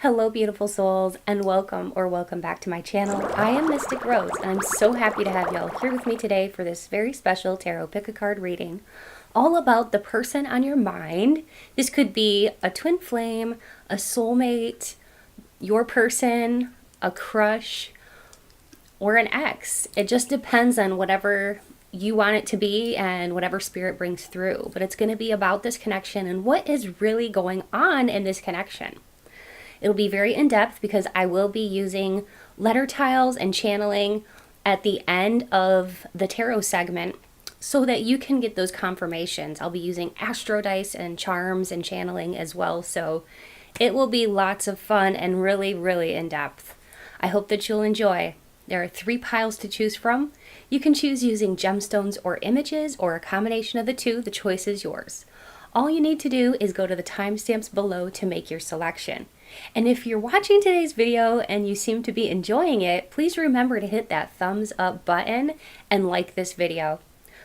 Hello beautiful souls, and welcome back to my channel. I am Mystic Rose, and I'm so happy to have y'all here with me today for this very special tarot pick a card reading all about the person on your mind. This could be a twin flame, a soulmate, your person, a crush, or an ex. It just depends on whatever you want it to be and whatever spirit brings through, but it's going to be about this connection and what is really going on in this connection. It'll be very in-depth because I will be using letter tiles and channeling at the end of the tarot segment so that you can get those confirmations. I'll be using astro dice and charms and channeling as well, so it will be lots of fun and really, really in-depth. I hope that you'll enjoy. There are 3 piles to choose from. You can choose using gemstones or images or a combination of the two. The choice is yours. All you need to do is go to the timestamps below to make your selection. And if you're watching today's video and you seem to be enjoying it, please remember to hit that thumbs up button and like this video.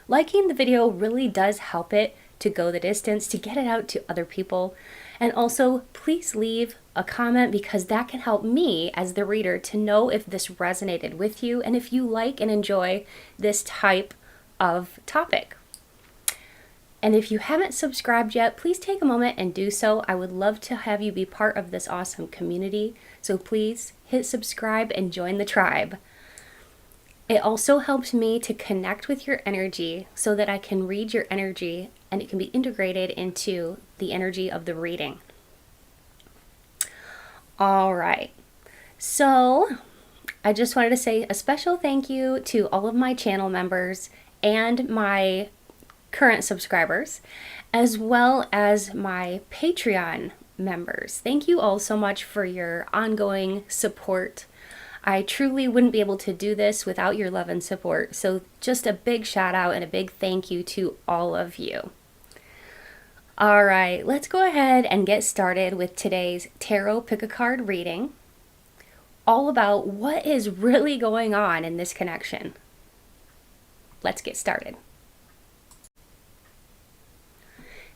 Liking the video really does help it to go the distance, to get it out to other people. And also, please leave a comment because that can help me as the reader to know if this resonated with you and if you like and enjoy this type of topic. And if you haven't subscribed yet, please take a moment and do so. I would love to have you be part of this awesome community. So please hit subscribe and join the tribe. It also helps me to connect with your energy so that I can read your energy and it can be integrated into the energy of the reading. All right. So I just wanted to say a special thank you to all of my channel members and my current subscribers, as well as my Patreon members. Thank you all so much for your ongoing support. I truly wouldn't be able to do this without your love and support. So just a big shout out and a big thank you to all of you. All right, let's go ahead and get started with today's tarot pick a card reading, all about what is really going on in this connection. Let's get started.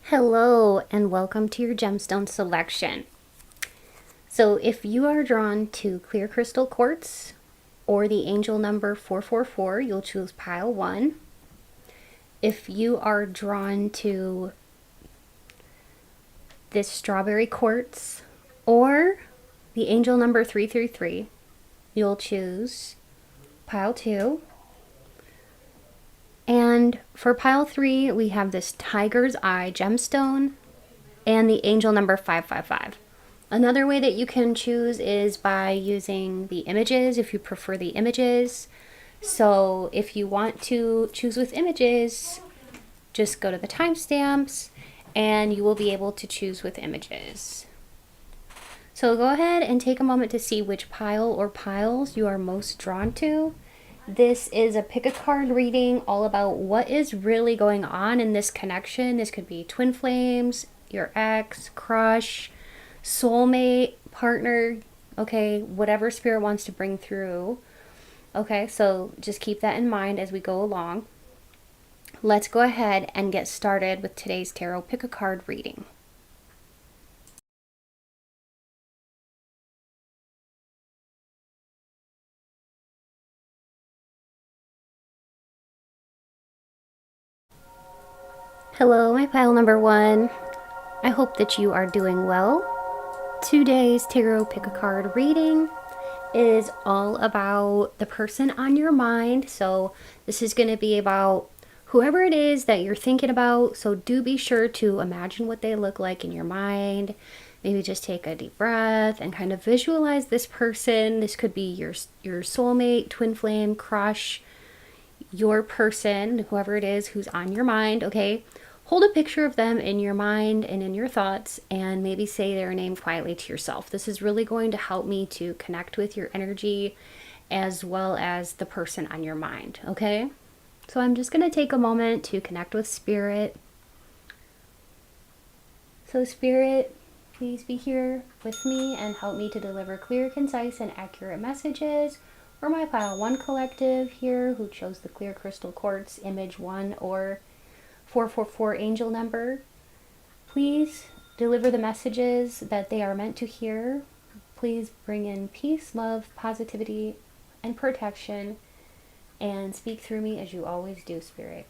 Hello and welcome to your gemstone selection. So if you are drawn to clear crystal quartz or the angel number 444, you'll choose pile 1. If you are drawn to this strawberry quartz or the angel number 333, you'll choose pile 2. And for pile 3, we have this tiger's eye gemstone and the angel number 555. Another way that you can choose is by using the images if you prefer the images. So if you want to choose with images, just go to the timestamps and you will be able to choose with images. So go ahead and take a moment to see which pile or piles you are most drawn to. This is a pick a card reading all about what is really going on in this connection. This could be twin flames, your ex, crush, soulmate, partner, okay, whatever spirit wants to bring through. Okay, so just keep that in mind as we go along. Let's go ahead and get started with today's tarot pick a card reading. Hello, my pile number 1. I hope that you are doing well. Today's tarot pick a card reading is all about the person on your mind. So this is going to be about whoever it is that you're thinking about. So do be sure to imagine what they look like in your mind. Maybe just take a deep breath and kind of visualize this person. This could be your soulmate, twin flame, crush, your person, whoever it is who's on your mind, okay? Hold a picture of them in your mind and in your thoughts and maybe say their name quietly to yourself. This is really going to help me to connect with your energy as well as the person on your mind, okay? So I'm just going to take a moment to connect with Spirit. So Spirit, please be here with me and help me to deliver clear, concise, and accurate messages for my pile 1 collective here who chose the clear crystal quartz image 1 or 444 angel number. Please deliver the messages that they are meant to hear Please bring in peace, love, positivity, and protection, and speak through me as you always do, Spirit.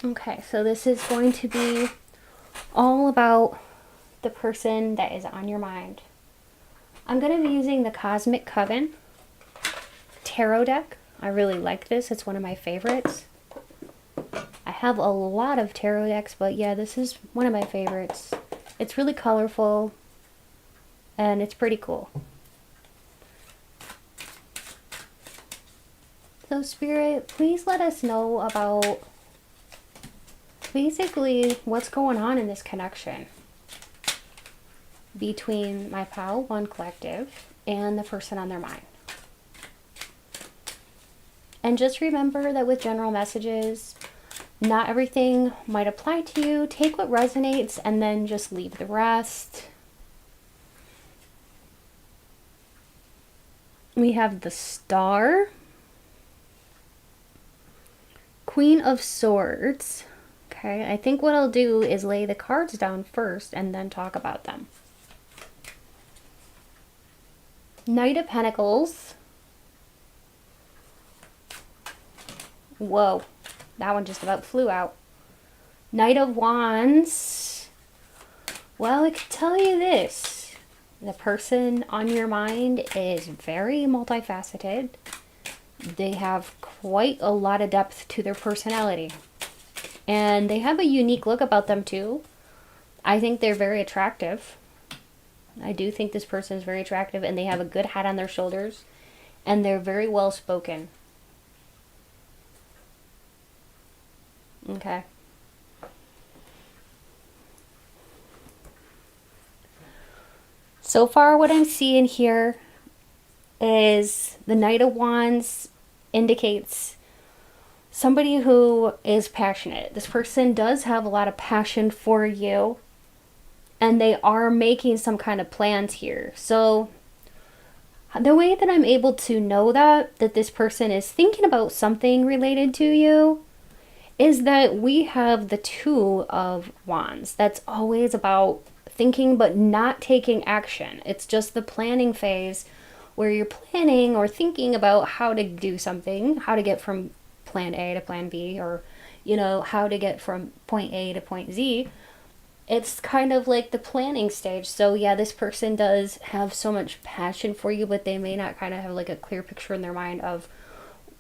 Okay, so this is going to be all about the person that is on your mind. I'm going to be using the Cosmic Coven tarot deck. I really like this. It's one of my favorites. I have a lot of tarot decks, but yeah, this is one of my favorites. It's really colorful and it's pretty cool. So Spirit, please let us know about basically what's going on in this connection between my Pile 1 collective and the person on their mind. And just remember that with general messages, not everything might apply to you. Take what resonates and then just leave the rest. We have the Star, Queen of Swords. Okay, I think what I'll do is lay the cards down first and then talk about them. Knight of Pentacles. Whoa, that one just about flew out. Knight of Wands. Well, I can tell you this. The person on your mind is very multifaceted. They have quite a lot of depth to their personality. And they have a unique look about them too. I think they're very attractive. I do think this person is very attractive, and they have a good head on their shoulders. And they're very well spoken. Okay. So far what I'm seeing here is the Knight of Wands indicates somebody who is passionate. This person does have a lot of passion for you, and they are making some kind of plans here. So the way that I'm able to know that this person is thinking about something related to you is that we have the Two of Wands. That's always about thinking but not taking action. It's just the planning phase where you're planning or thinking about how to do something, how to get from plan A to plan B, or, you know, how to get from point A to point Z. It's kind of like the planning stage. So yeah, this person does have so much passion for you, but they may not kind of have like a clear picture in their mind of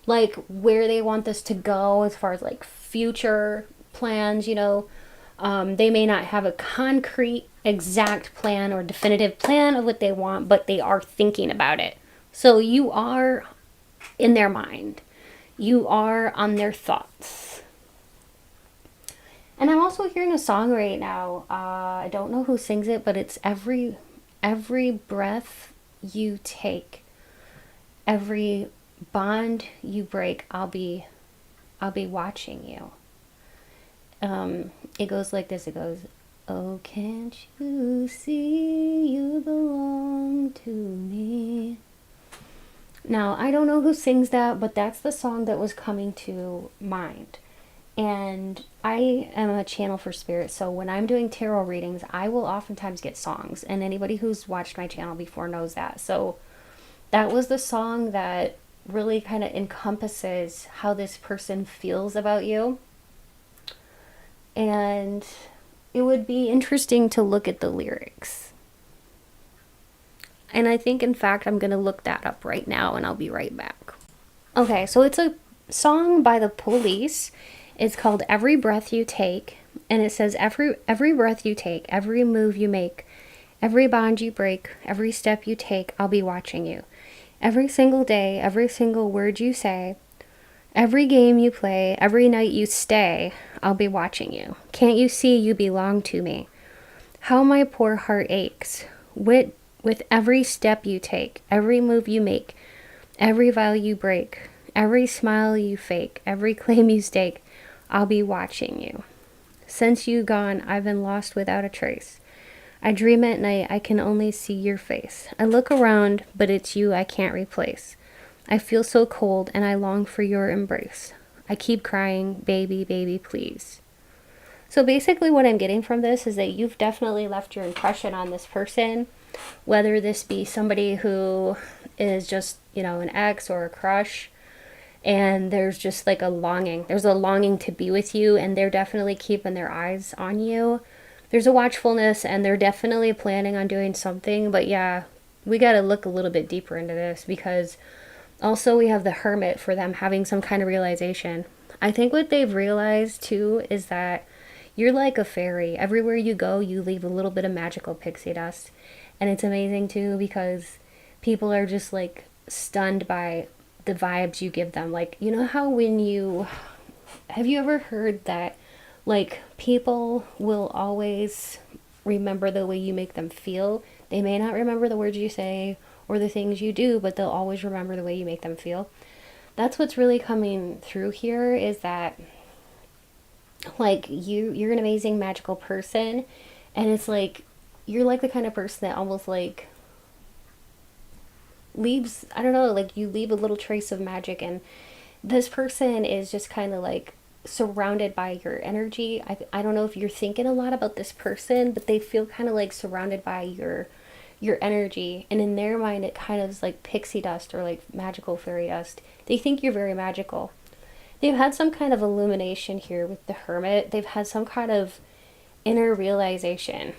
like where they want this to go as far as like future plans, you know. They may not have a concrete exact plan or definitive plan of what they want, but they are thinking about it. So you are in their mind. You are on their thoughts. And I'm also hearing a song right now. I don't know who sings it, but it's every breath you take, every bond you break, I'll be watching you. It goes like this. It goes, oh, can't you see you belong to me? Now, I don't know who sings that, but that's the song that was coming to mind. And I am a channel for spirit, so when I'm doing tarot readings, I will oftentimes get songs. And anybody who's watched my channel before knows that. So that was the song that really kind of encompasses how this person feels about you. And it would be interesting to look at the lyrics. And I think, in fact, I'm going to look that up right now, and I'll be right back. Okay, so it's a song by the Police. It's called Every Breath You Take. And it says, every breath you take, every move you make, every bond you break, every step you take, I'll be watching you. Every single day, every single word you say, every game you play, every night you stay, I'll be watching you. Can't you see you belong to me? How my poor heart aches. With every step you take, every move you make, every vow you break, every smile you fake, every claim you stake, I'll be watching you. Since you gone, I've been lost without a trace. I dream at night, I can only see your face. I look around, but it's you I can't replace. I feel so cold, and I long for your embrace. I keep crying, baby, baby, please. So basically what I'm getting from this is that you've definitely left your impression on this person, whether this be somebody who is just, you know, an ex or a crush, and there's just like a longing. There's a longing to be with you, and they're definitely keeping their eyes on you. There's a watchfulness, and they're definitely planning on doing something. But yeah, we got to look a little bit deeper into this, because also we have the Hermit for them having some kind of realization. I think what they've realized too is that you're like a fairy. Everywhere you go, you leave a little bit of magical pixie dust. And it's amazing too, because people are just like stunned by the vibes you give them. Like, you know how when you have you ever heard that like people will always remember the way you make them feel? They may not remember the words you say or the things you do, but they'll always remember the way you make them feel. That's what's really coming through here, is that like you're an amazing magical person, and it's like you're like the kind of person that almost like leaves, I don't know, like you leave a little trace of magic, and this person is just kind of like surrounded by your energy. I don't know if you're thinking a lot about this person, but they feel kind of like surrounded by your energy, and in their mind it kind of is like pixie dust or like magical fairy dust. They think you're very magical. They've had some kind of illumination here with the Hermit. They've had some kind of inner realization.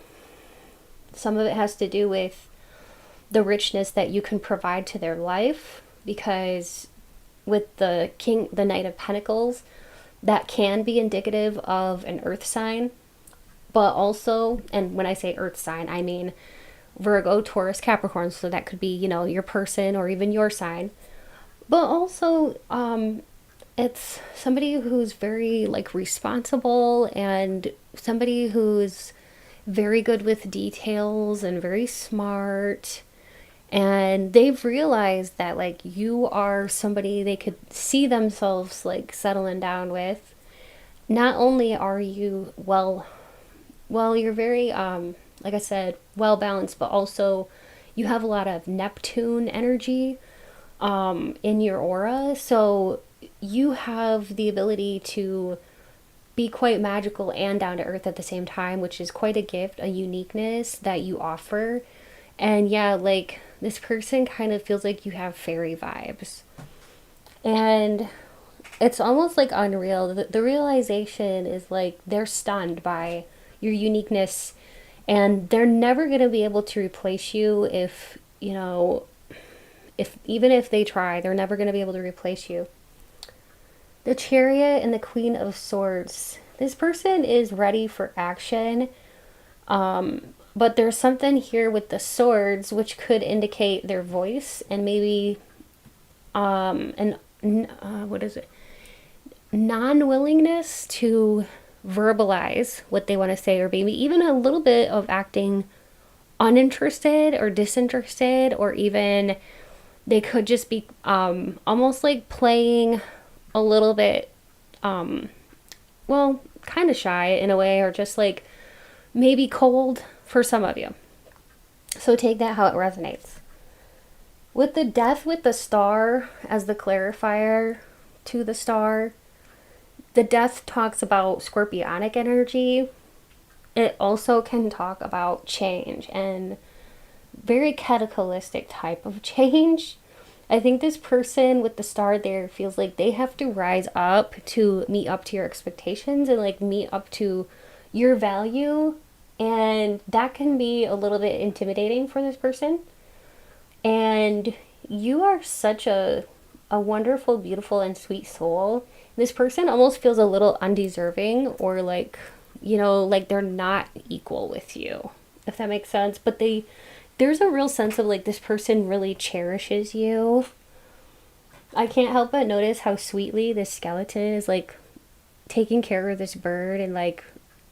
Some of it has to do with the richness that you can provide to their life, because with the Knight of Pentacles, that can be indicative of an earth sign, but also, and when I say earth sign, I mean Virgo, Taurus, Capricorn, so that could be, you know, your person or even your sign. But also, it's somebody who's very like responsible, and somebody who's very good with details and very smart, and they've realized that like you are somebody they could see themselves like settling down with. Not only are you you're very like I said, well balanced, but also you have a lot of Neptune energy in your aura, so you have the ability to be quite magical and down to earth at the same time, which is quite a gift, a uniqueness that you offer. And yeah, like this person kind of feels like you have fairy vibes. And it's almost like unreal. The realization is like they're stunned by your uniqueness, and they're never going to be able to replace you if, you know, if even if they try, they're never going to be able to replace you. The Chariot and the Queen of Swords. This person is ready for action. But there's something here with the swords which could indicate their voice, and maybe what is it? Non-willingness to verbalize what they want to say, or maybe even a little bit of acting uninterested or disinterested, or even they could just be almost like playing a little bit kind of shy in a way, or just like maybe cold for some of you. So take that how it resonates. With the Death with the Star as the clarifier to the star, the Death talks about scorpionic energy. It also can talk about change, and very cataclysmic type of change. I think this person with the star there feels like they have to rise up to meet up to your expectations, and like meet up to your value. And that can be a little bit intimidating for this person. And you are such a wonderful, beautiful, and sweet soul. This person almost feels a little undeserving, or like, you know, like they're not equal with you, if that makes sense. But there's a real sense of like this person really cherishes you. I can't help but notice how sweetly this skeleton is like taking care of this bird, and like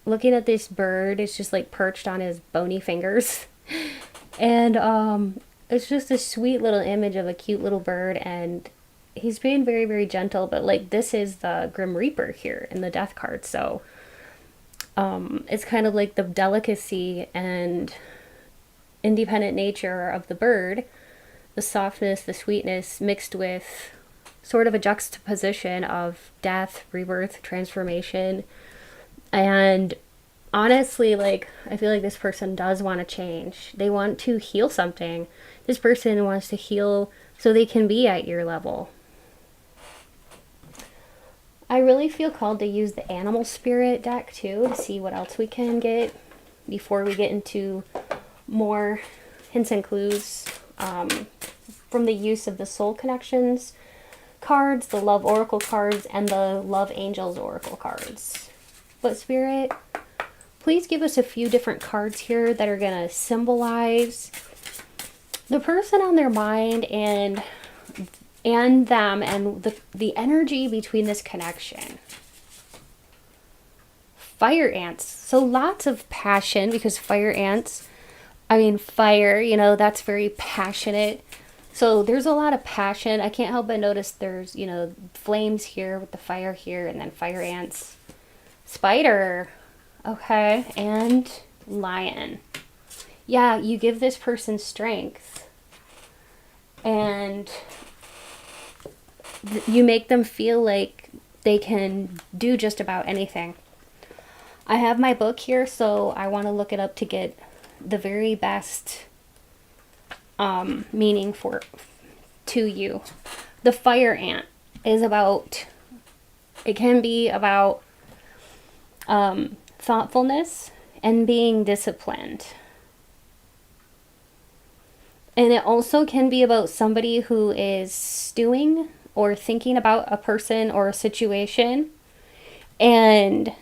looking at this bird. It's just like perched on his bony fingers. And it's just a sweet little image of a cute little bird, and he's being very, very gentle. But like this is the Grim Reaper here in the Death card, so it's kind of like the delicacy and independent nature of the bird, the softness, the sweetness, mixed with sort of a juxtaposition of death, rebirth, transformation. And honestly, like, I feel like this person does want to change. They want to heal something. This person wants to heal so they can be at your level. I really feel called to use the animal spirit deck too to see what else we can get before we get into more hints and clues from the use of the soul connections cards, the love oracle cards, and the love angels oracle cards. But Spirit, please give us a few different cards here that are going to symbolize the person on their mind and them and the energy between this connection. Fire ants. So lots of passion, because fire, you know, that's very passionate. So there's a lot of passion. I can't help but notice there's, you know, flames here with the fire here, and then fire ants. Spider. Okay. And lion. Yeah, you give this person strength. And you make them feel like they can do just about anything. I have my book here, so I want to look it up to get the very best meaning to you. The fire ant is about, it can be about thoughtfulness and being disciplined. And it also can be about somebody who is stewing or thinking about a person or a situation, and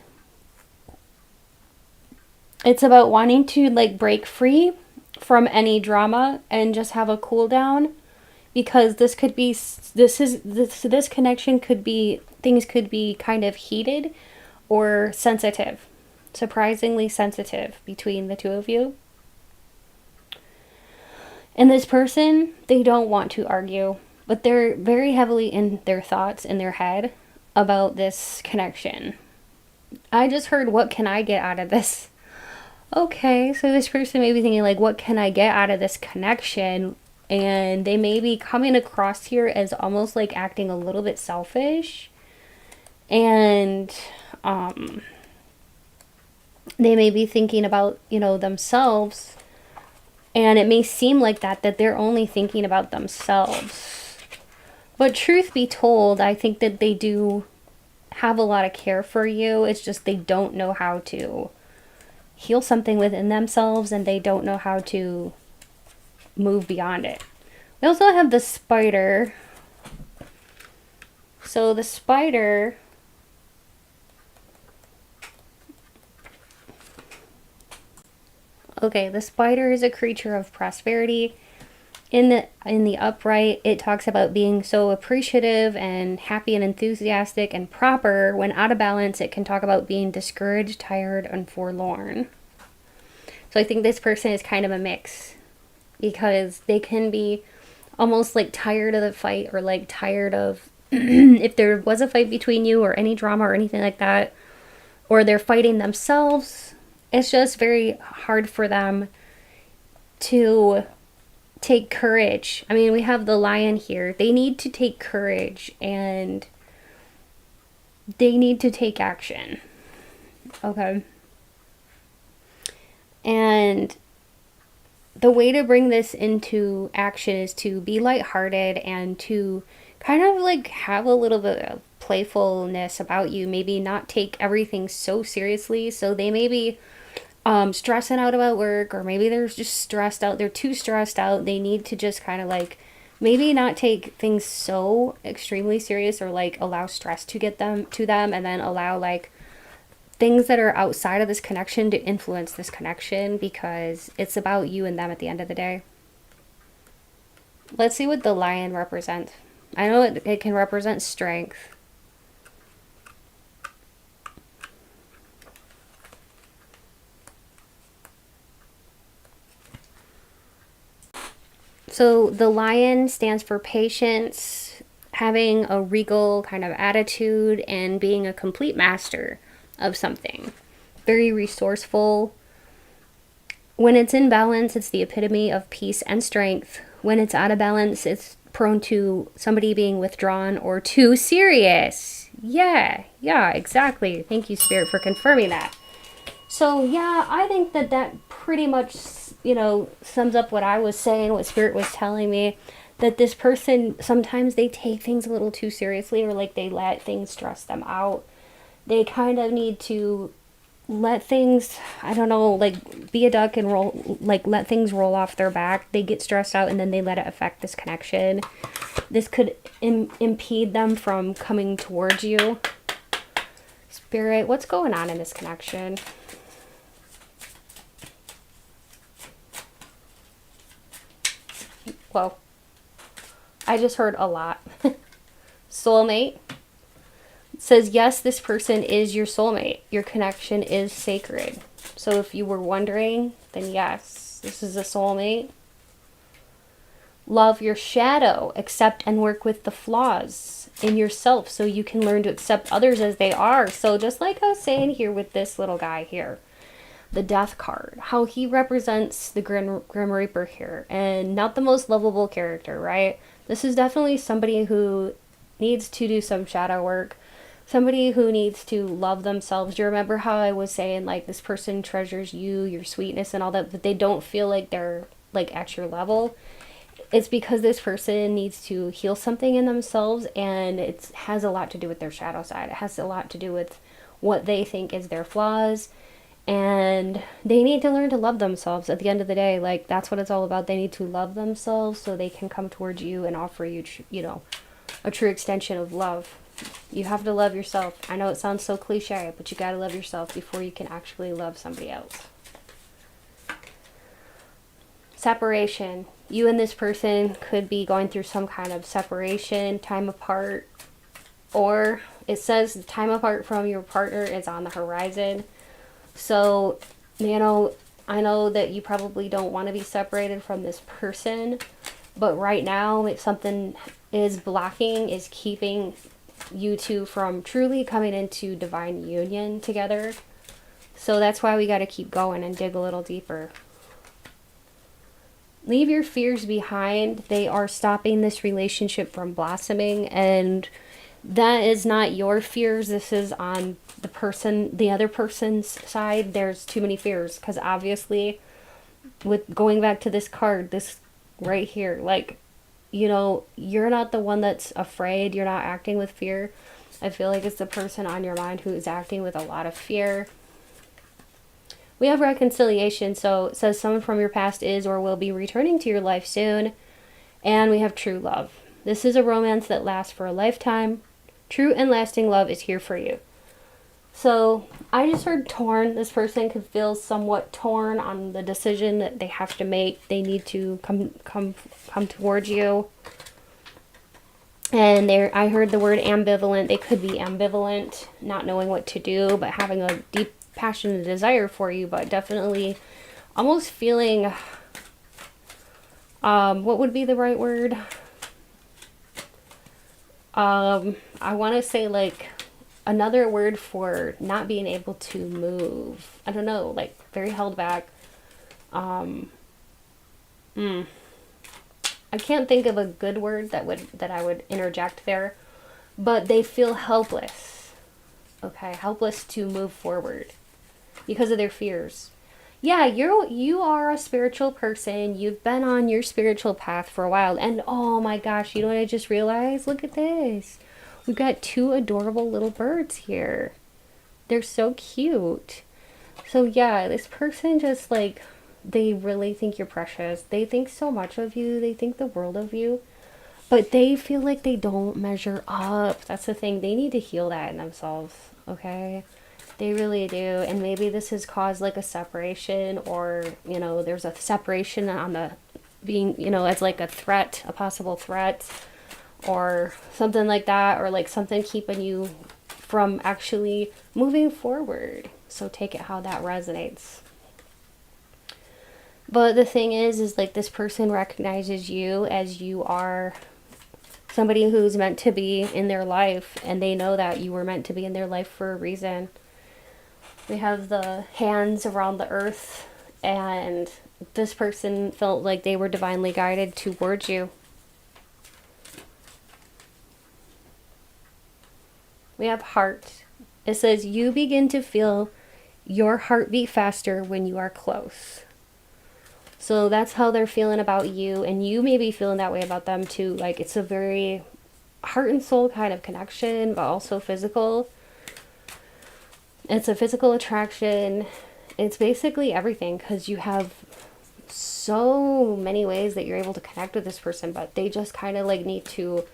it's about wanting to like break free from any drama and just have a cool down, because this connection could be, things could be kind of heated or sensitive, surprisingly sensitive between the two of you. And this person, they don't want to argue, but they're very heavily in their thoughts, in their head about this connection. I just heard, what can I get out of this? Okay, so this person may be thinking like, what can I get out of this connection? And they may be coming across here as almost like acting a little bit selfish. And they may be thinking about, you know, themselves. And it may seem like that they're only thinking about themselves. But truth be told, I think that they do have a lot of care for you. It's just they don't know how to heal something within themselves, and they don't know how to move beyond it. We also have the spider. So the spider, okay, the spider is a creature of prosperity. In the upright, it talks about being so appreciative and happy and enthusiastic and proper. When out of balance, it can talk about being discouraged, tired, and forlorn. So I think this person is kind of a mix, because they can be almost like tired of the fight, or like tired of if there was a fight between you or any drama or anything like that, or they're fighting themselves. It's just very hard for them to take courage. I mean, we have the lion here. They need to take courage, and they need to take action. Okay. And the way to bring this into action is to be lighthearted and to kind of like have a little bit of playfulness about you. Maybe not take everything so seriously. So they may be stressing out about work, or maybe they're just stressed out. They're too stressed out. They need to just kind of like maybe not take things so extremely serious, or like allow stress to get them to them, and then allow like things that are outside of this connection to influence this connection, because it's about you and them at the end of the day. Let's see what the lion represents. I know it can represent strength. So the lion stands for patience, having a regal kind of attitude, and being a complete master of something. Very resourceful. When it's in balance, it's the epitome of peace and strength. When it's out of balance, it's prone to somebody being withdrawn or too serious. Yeah, exactly. Thank you, Spirit, for confirming that. So, yeah, I think that that pretty much, sums up what I was saying, what Spirit was telling me. That this person, sometimes they take things a little too seriously, or like they let things stress them out. They kind of need to let things, I don't know, like be a duck and roll, like let things roll off their back. They get stressed out and then they let it affect this connection. This could impede them from coming towards you. Spirit, what's going on in this connection? Whoa. I just heard a lot. Soulmate. It says, yes, this person is your soulmate. Your connection is sacred. So if you were wondering, then yes, this is a soulmate. Love your shadow. Accept and work with the flaws in yourself so you can learn to accept others as they are. So just like I was saying here with this little guy here, the Death card, how he represents the Grim Reaper here, and not the most lovable character, right? This is definitely somebody who needs to do some shadow work, somebody who needs to love themselves. Do you remember how I was saying, like, this person treasures you, your sweetness and all that, but they don't feel like they're, like, at your level? It's because this person needs to heal something in themselves, and it has a lot to do with their shadow side. It has a lot to do with what they think is their flaws, and they need to learn to love themselves at the end of the day. Like, that's what it's all about. They need to love themselves so they can come towards you and offer you, a true extension of love. You have to love yourself. I know it sounds so cliche, but you gotta love yourself before you can actually love somebody else. Separation. You and this person could be going through some kind of separation, time apart, or it says the time apart from your partner is on the horizon. So, I know that you probably don't want to be separated from this person, but right now, if something is blocking, is keeping you two from truly coming into divine union together. So that's why we got to keep going and dig a little deeper. Leave your fears behind. They are stopping this relationship from blossoming, and that is not your fears. This is on the other person's side. There's too many fears, because obviously, with going back to this card, this right here, like, you're not the one that's afraid. You're not acting with fear. I feel like it's the person on your mind who is acting with a lot of fear. We have reconciliation, so it says someone from your past is or will be returning to your life soon. And we have true love. This is a romance that lasts for a lifetime. True and lasting love is here for you. So I just heard torn. This person could feel somewhat torn on the decision that they have to make. They need to come towards you. And I heard the word ambivalent. They could be ambivalent, not knowing what to do, but having a deep passionate desire for you, but definitely almost feeling, what would be the right word? I want to say, like, another word for not being able to move. I don't know, like, very held back. I can't think of a good word that I would interject there, but they feel helpless. Okay, helpless to move forward because of their fears. Yeah, you are a spiritual person. You've been on your spiritual path for a while, and oh my gosh, you know what I just realized? Look at this. We've got two adorable little birds here. They're so cute. So yeah, this person just, like, they really think you're precious. They think so much of you. They think the world of you. But they feel like they don't measure up. That's the thing. They need to heal that in themselves, okay? They really do. And maybe this has caused, like, a separation, or, there's a separation on the being, as like a threat, a possible threat, or something like that, or like something keeping you from actually moving forward. So take it how that resonates. But the thing is like, this person recognizes you as you are somebody who's meant to be in their life, and they know that you were meant to be in their life for a reason. We have the hands around the earth, and this person felt like they were divinely guided towards you. We have heart. It says you begin to feel your heartbeat faster when you are close. So that's how they're feeling about you, and you may be feeling that way about them too. Like, it's a very heart and soul kind of connection, but also physical. It's a physical attraction. It's basically everything, because you have so many ways that you're able to connect with this person, but they just kind of like need to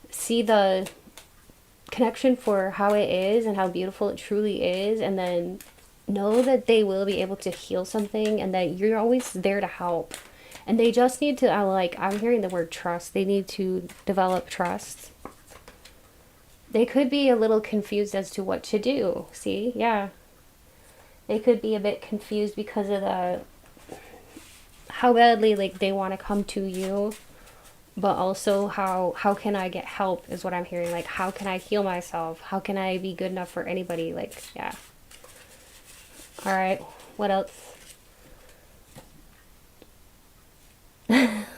see the connection for how it is and how beautiful it truly is, and then know that they will be able to heal something and that you're always there to help. And they just need to, I'm hearing the word trust. They need to develop trust. They could be a little confused as to what to do. See? Yeah. They could be a bit confused because of how badly like they want to come to you, but also how can I get help is what I'm hearing. Like, how can I heal myself? How can I be good enough for anybody? Like, yeah. All right. What else?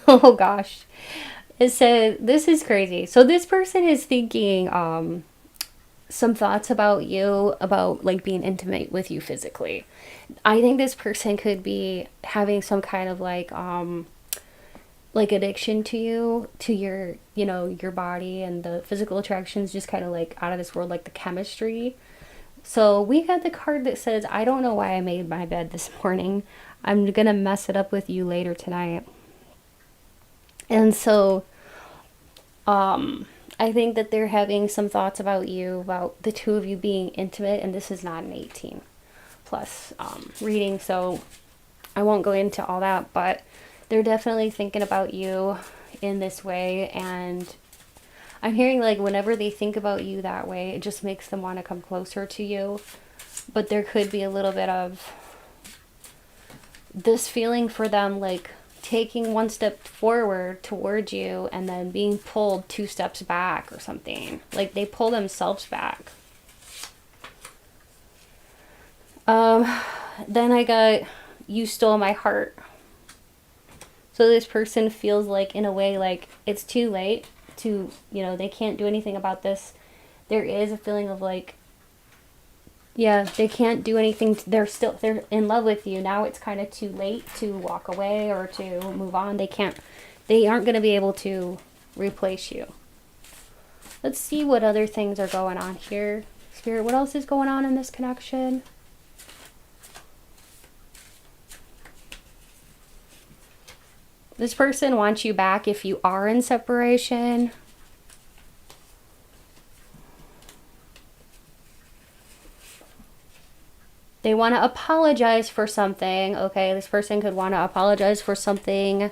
Oh gosh. It said, this is crazy. So this person is thinking some thoughts about you, about like being intimate with you physically. I think this person could be having some kind of like addiction to you, to your, your body, and the physical attractions just kind of like out of this world, like the chemistry. So we got the card that says, I don't know why I made my bed this morning. I'm gonna mess it up with you later tonight. And so I think that they're having some thoughts about you, about the two of you being intimate, and this is not an 18 plus reading, so I won't go into all that, but they're definitely thinking about you in this way, and I'm hearing like whenever they think about you that way, it just makes them want to come closer to you. But there could be a little bit of this feeling for them, like taking one step forward towards you and then being pulled 2 steps back or something. Like they pull themselves back. Then I got, you stole my heart. So this person feels like, in a way, like it's too late to, they can't do anything about this. There is a feeling of like, yeah, they can't do anything. They're in love with you. Now it's kind of too late to walk away or to move on. They aren't going to be able to replace you. Let's see what other things are going on here. Spirit, what else is going on in this connection? This person wants you back if you are in separation. They want to apologize for something. Okay, this person could want to apologize for something.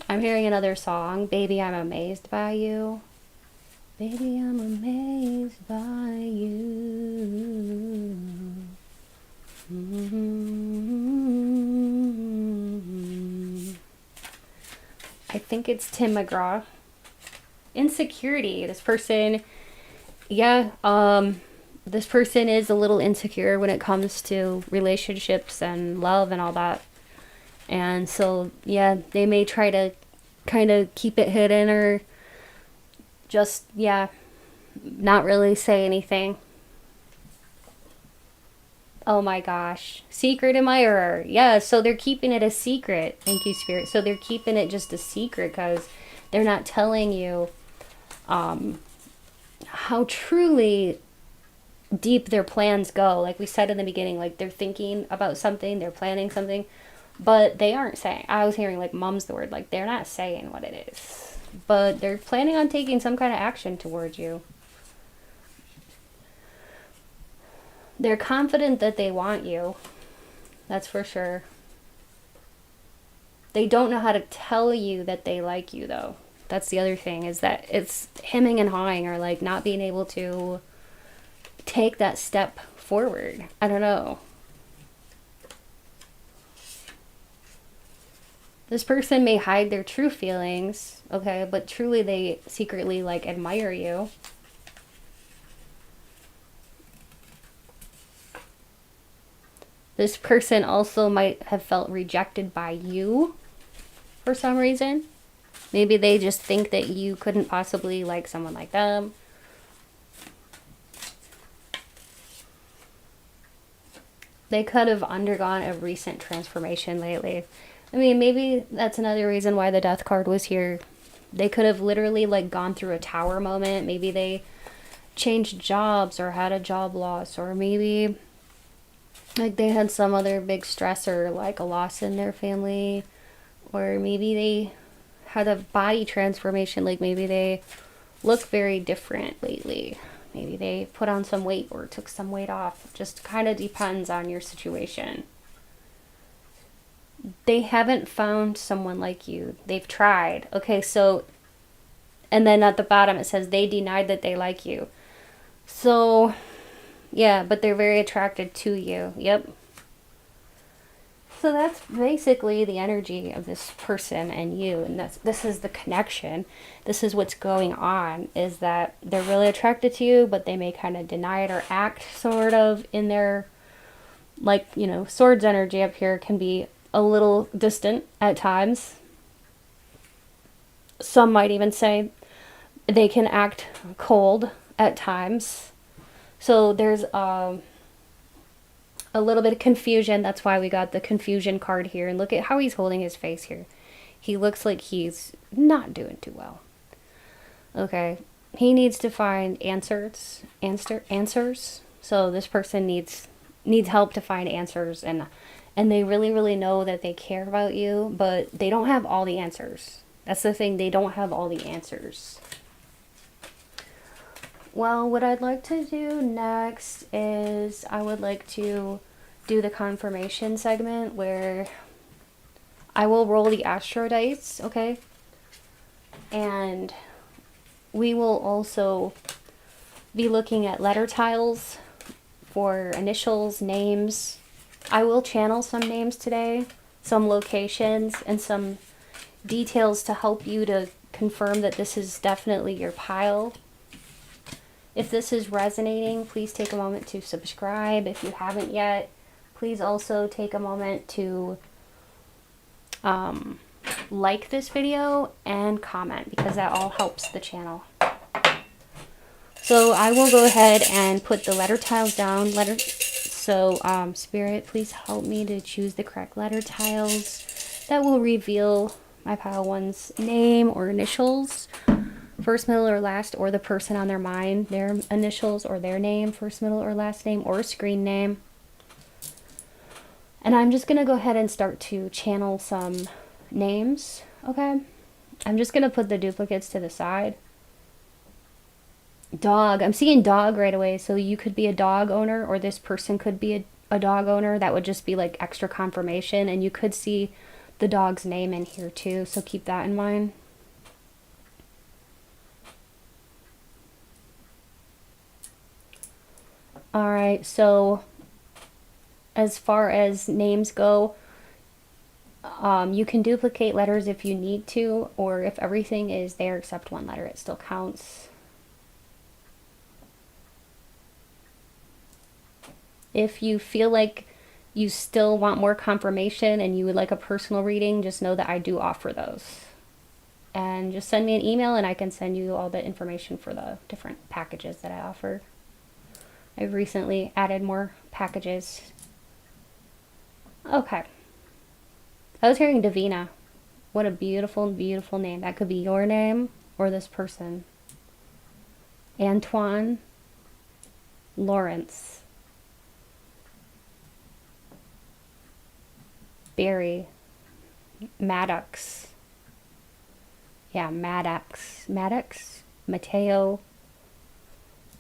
I'm hearing another song. Baby, I'm amazed by you. Baby, I'm amazed by you. I think it's Tim McGraw. Insecurity. This person, this person is a little insecure when it comes to relationships and love and all that. And so, yeah, they may try to kind of keep it hidden or just, not really say anything. Oh my gosh. Secret admirer. Yeah, so they're keeping it a secret. Thank you, Spirit. So they're keeping it just a secret because they're not telling you how truly deep their plans go. Like we said in the beginning, like they're thinking about something, they're planning something, but they aren't saying. I was hearing like mum's the word, like they're not saying what it is, but they're planning on taking some kind of action towards you. They're confident that they want you. That's for sure. They don't know how to tell you that they like you, though. That's the other thing, is that it's hemming and hawing, or like not being able to take that step forward. I don't know. This person may hide their true feelings, okay, but truly they secretly like admire you. This person also might have felt rejected by you for some reason. Maybe they just think that you couldn't possibly like someone like them. They could have undergone a recent transformation lately. I mean, maybe that's another reason why the death card was here. They could have literally like gone through a tower moment. Maybe they changed jobs or had a job loss, or maybe like they had some other big stressor like a loss in their family, or maybe they had a body transformation, like maybe they look very different lately. Maybe they put on some weight or took some weight off. Just kind of depends on your situation. They haven't found someone like you. They've tried. Okay, so, and then at the bottom it says they denied that they like you. So, yeah, but they're very attracted to you. Yep. So that's basically the energy of this person and you, and this is the connection. This is what's going on, is that they're really attracted to you, but they may kind of deny it or act sort of in their, like, you know, swords energy up here can be a little distant at times. Some might even say they can act cold at times. So there's a little bit of confusion. That's why we got the confusion card here. And look at how he's holding his face here. He looks like he's not doing too well. Okay. He needs to find answers. So this person needs help to find answers, and they really know that they care about you, but they don't have all the answers. That's the thing. They don't have all the answers. Well, what I'd like to do next is I would like to do the confirmation segment where I will roll the astro dice, okay? And we will also be looking at letter tiles for initials, names. I will channel some names today, some locations, and some details to help you to confirm that this is definitely your pile. If this is resonating, please take a moment to subscribe. If you haven't yet, please also take a moment to like this video and comment, because that all helps the channel. So I will go ahead and put the letter tiles down. So Spirit, please help me to choose the correct letter tiles that will reveal my pile one's name or initials. First, middle, or last, or the person on their mind, their initials or their name, first, middle, or last name, or screen name. And I'm just going to go ahead and start to channel some names, okay? I'm just going to put the duplicates to the side. Dog. I'm seeing dog right away, so you could be a dog owner, or this person could be a dog owner. That would just be like extra confirmation, and you could see the dog's name in here too, so keep that in mind. Alright, so as far as names go, you can duplicate letters if you need to, or if everything is there except one letter, it still counts. If you feel like you still want more confirmation and you would like a personal reading, just know that I do offer those. And just send me an email and I can send you all the information for the different packages that I offer. I've recently added more packages. Okay. I was hearing Davina. What a beautiful, beautiful name. That could be your name or this person. Antoine. Lawrence. Barry. Maddox. Yeah, Maddox. Maddox. Mateo.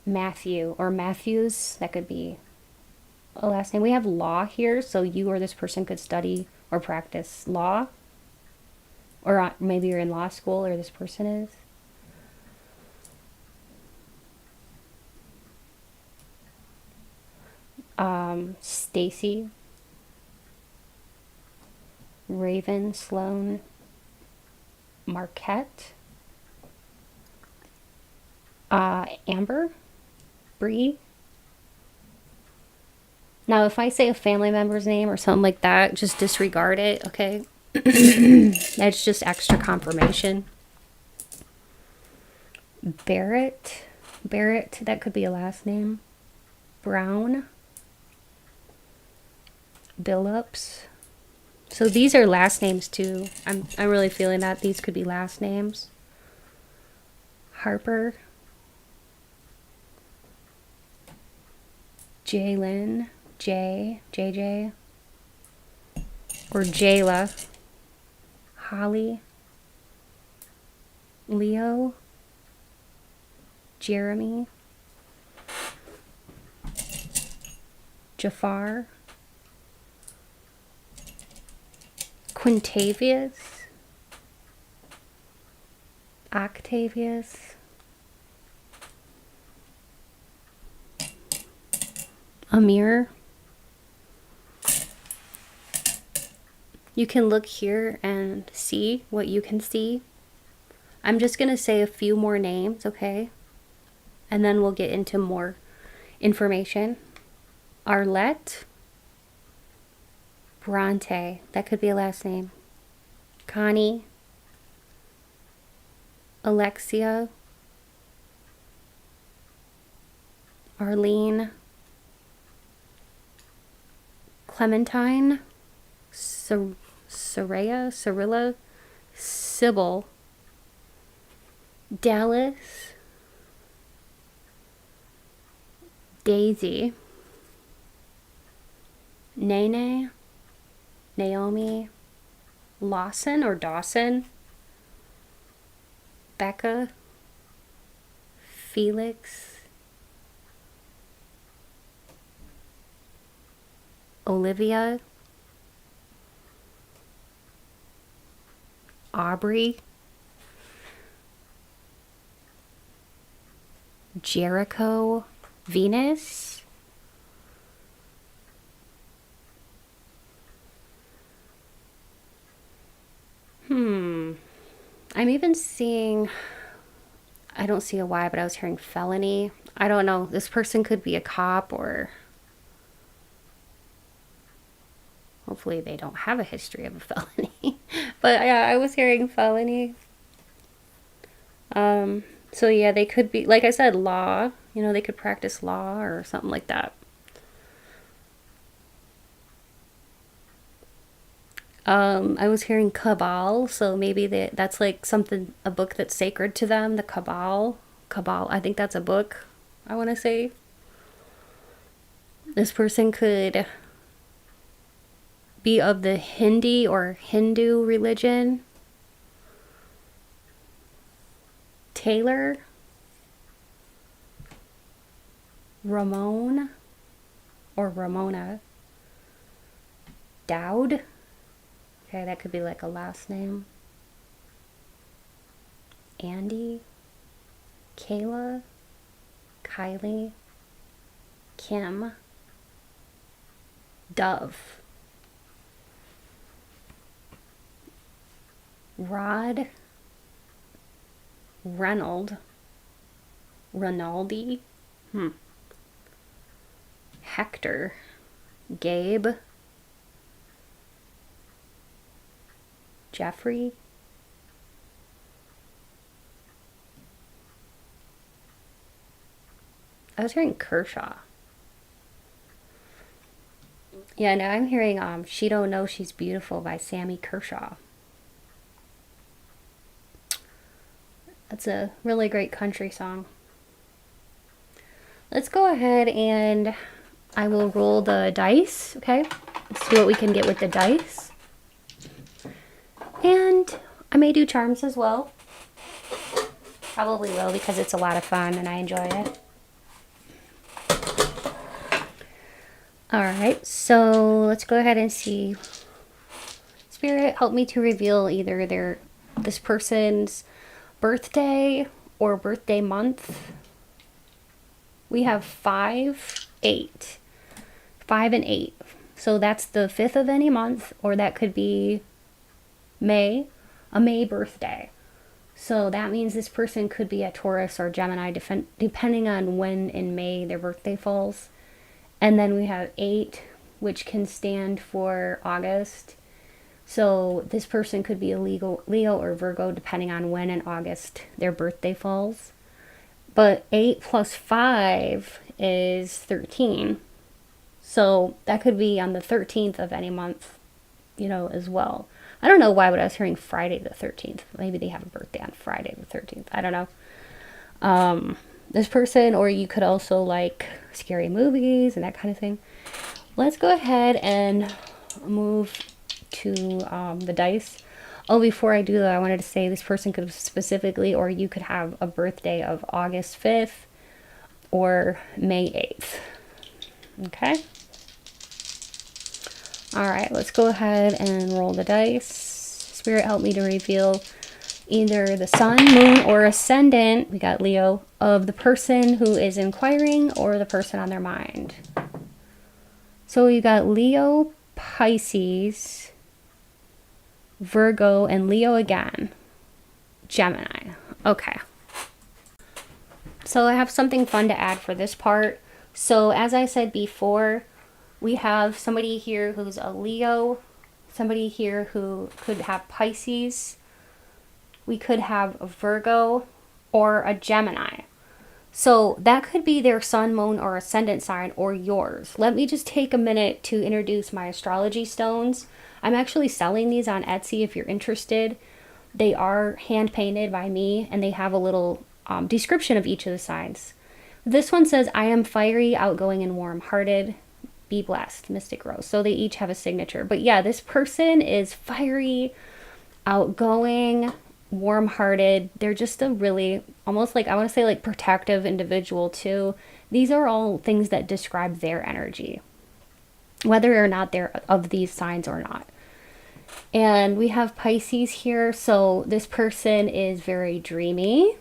Matthew or Matthews, that could be a last name. We have law here, so you or this person could study or practice law, or maybe you're in law school, or this person is. Stacy, Raven, Sloan, Marquette, Amber, Bree. Now, if I say a family member's name or something like that, just disregard it, okay? That's just extra confirmation. Barrett. Barrett, that could be a last name. Brown. Billups. So these are last names too. I'm really feeling that these could be last names. Harper. Jalen. JJ. Or Jayla. Holly. Leo. Jeremy. Jafar. Quintavious. Octavius. Amir. You can look here and see what you can see. I'm just going to say a few more names, okay? And then we'll get into more information. Arlette. Bronte. That could be a last name. Connie. Alexia. Arlene. Clementine. Cyrilla. Sybil. Dallas. Daisy. Nene. Naomi. Lawson or Dawson. Becca. Felix. Olivia. Aubrey. Jericho. Venus. I'm even seeing, I don't see a Y, but I was hearing felony. I don't know. This person could be a cop, or hopefully they don't have a history of a felony. But yeah, I was hearing felony. So yeah, they could be, like I said, law. You know, they could practice law or something like that. I was hearing cabal, so maybe that's like something, a book that's sacred to them, the cabal. Cabal, I think that's a book, I want to say. This person could be of the Hindi or Hindu religion. Taylor. Ramon or Ramona. Dowd. Okay, that could be like a last name. Andy. Kayla. Kylie. Kim. Dove. Rod. Reynold. Rinaldi. Hector. Gabe. Jeffrey. I was hearing Kershaw. Yeah, now I'm hearing She Don't Know She's Beautiful by Sammy Kershaw. That's a really great country song. Let's go ahead and I will roll the dice, okay? Let's see what we can get with the dice. And I may do charms as well. Probably will, because it's a lot of fun and I enjoy it. Alright, so let's go ahead and see. Spirit, help me to reveal either this person's birthday or birthday month. We have 5, 8. 5 and 8. So that's the 5th of any month, or that could be May, a May birthday. So that means this person could be a Taurus or Gemini, depending on when in May their birthday falls. And then we have 8, which can stand for August. So this person could be a Leo or Virgo, depending on when in August their birthday falls. But 8 plus 5 is 13. So that could be on the 13th of any month, you know, as well. I don't know why, but I was hearing Friday the 13th. Maybe they have a birthday on Friday the 13th. I don't know. This person, or you could also like scary movies and that kind of thing. Let's go ahead and move to the dice. Oh, before I do that, I wanted to say this person could specifically, or you could have a birthday of August 5th or May 8th. Okay. All right, let's go ahead and roll the dice. Spirit, help me to reveal either the sun, moon, or ascendant, we got Leo, of the person who is inquiring or the person on their mind. So you got Leo, Pisces, Virgo, and Leo again. Gemini. Okay. So I have something fun to add for this part. So as I said before, we have somebody here who's a Leo, somebody here who could have Pisces, we could have a Virgo, or a Gemini. So that could be their sun, moon, or ascendant sign, or yours. Let me just take a minute to introduce my astrology stones. I'm actually selling these on Etsy if you're interested. They are hand painted by me, and they have a little description of each of the signs. This one says, I am fiery, outgoing, and warm-hearted. Be blessed, Mystic Rose. So they each have a signature. But yeah, this person is fiery, outgoing, warm-hearted. They're just a really, almost like, I want to say like protective individual too. These are all things that describe their energy, whether or not they're of these signs or not. And we have Pisces here. So this person is very dreamy,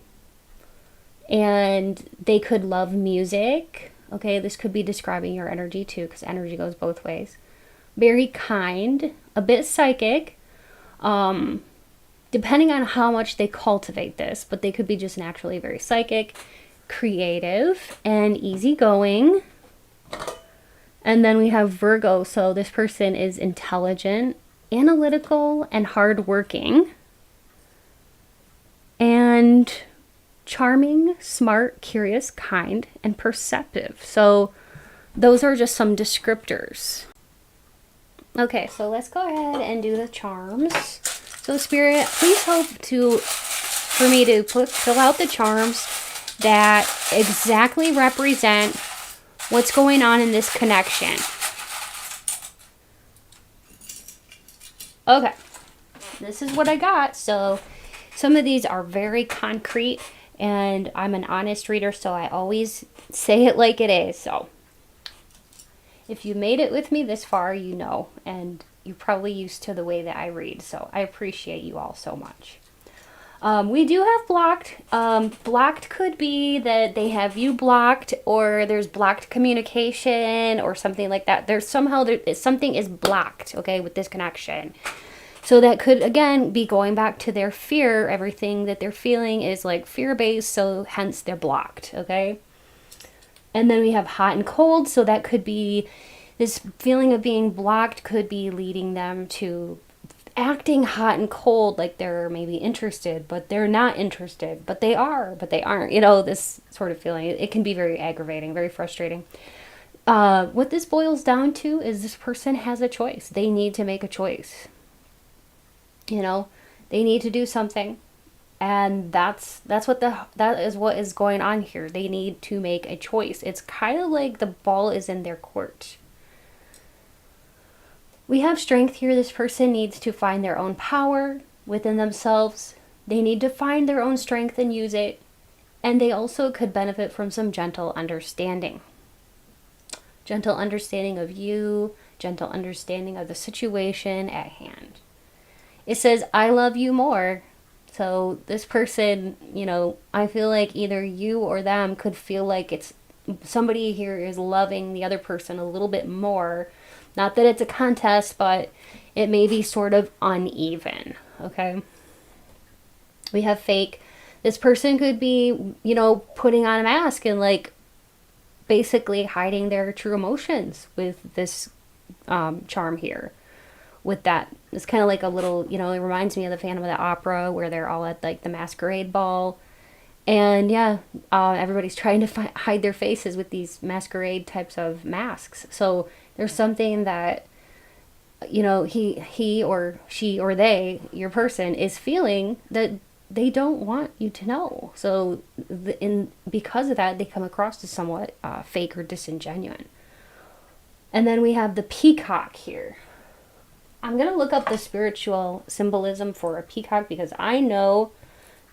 and they could love music. Okay, this could be describing your energy too, because energy goes both ways. Very kind, a bit psychic, depending on how much they cultivate this, but they could be just naturally very psychic, creative, and easygoing. And then we have Virgo. So this person is intelligent, analytical, and hardworking, and charming, smart, curious, kind, and perceptive. So those are just some descriptors. Okay, so let's go ahead and do the charms. So Spirit, please help for me to fill out the charms that exactly represent what's going on in this connection. Okay, this is what I got. So some of these are very concrete, and I'm an honest reader, so I always say it like it is. So if you made it with me this far, you know, and you're probably used to the way that I read. So I appreciate you all so much. We do have blocked. Blocked could be that they have you blocked, or there's blocked communication or something like that. There's somehow something is blocked, okay, with this connection. So that could, again, be going back to their fear. Everything that they're feeling is like fear-based, so hence they're blocked, okay? And then we have hot and cold, so that could be this feeling of being blocked could be leading them to acting hot and cold, like they're maybe interested, but they're not interested, but they are, but they aren't. You know, this sort of feeling. It can be very aggravating, very frustrating. What this boils down to is this person has a choice. They need to make a choice. You know, they need to do something, and that is what is going on here. They need to make a choice. It's kind of like the ball is in their court. We have strength here. This person needs to find their own power within themselves. They need to find their own strength and use it, and they also could benefit from some gentle understanding. Gentle understanding of you, gentle understanding of the situation at hand. It says, I love you more. So this person, you know, I feel like either you or them could feel like it's somebody here is loving the other person a little bit more. Not that it's a contest, but it may be sort of uneven, okay? We have fake. This person could be, you know, putting on a mask and like basically hiding their true emotions with this charm here. With that, it's kind of like a little, you know, it reminds me of the Phantom of the Opera, where they're all at like the masquerade ball, And yeah, everybody's trying to hide their faces with these masquerade types of masks. So there's something that, you know, he or she or they, your person, is feeling that they don't want you to know. So because of that, they come across as somewhat fake or disingenuine. And then we have the peacock here. I'm going to look up the spiritual symbolism for a peacock because I know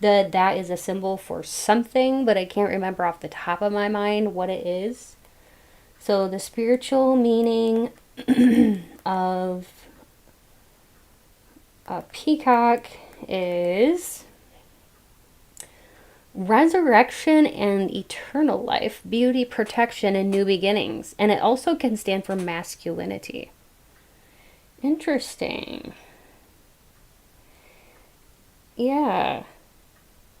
that that is a symbol for something, but I can't remember off the top of my mind what it is. So the spiritual meaning of a peacock is resurrection and eternal life, beauty, protection, and new beginnings. And it also can stand for masculinity. Interesting. Yeah.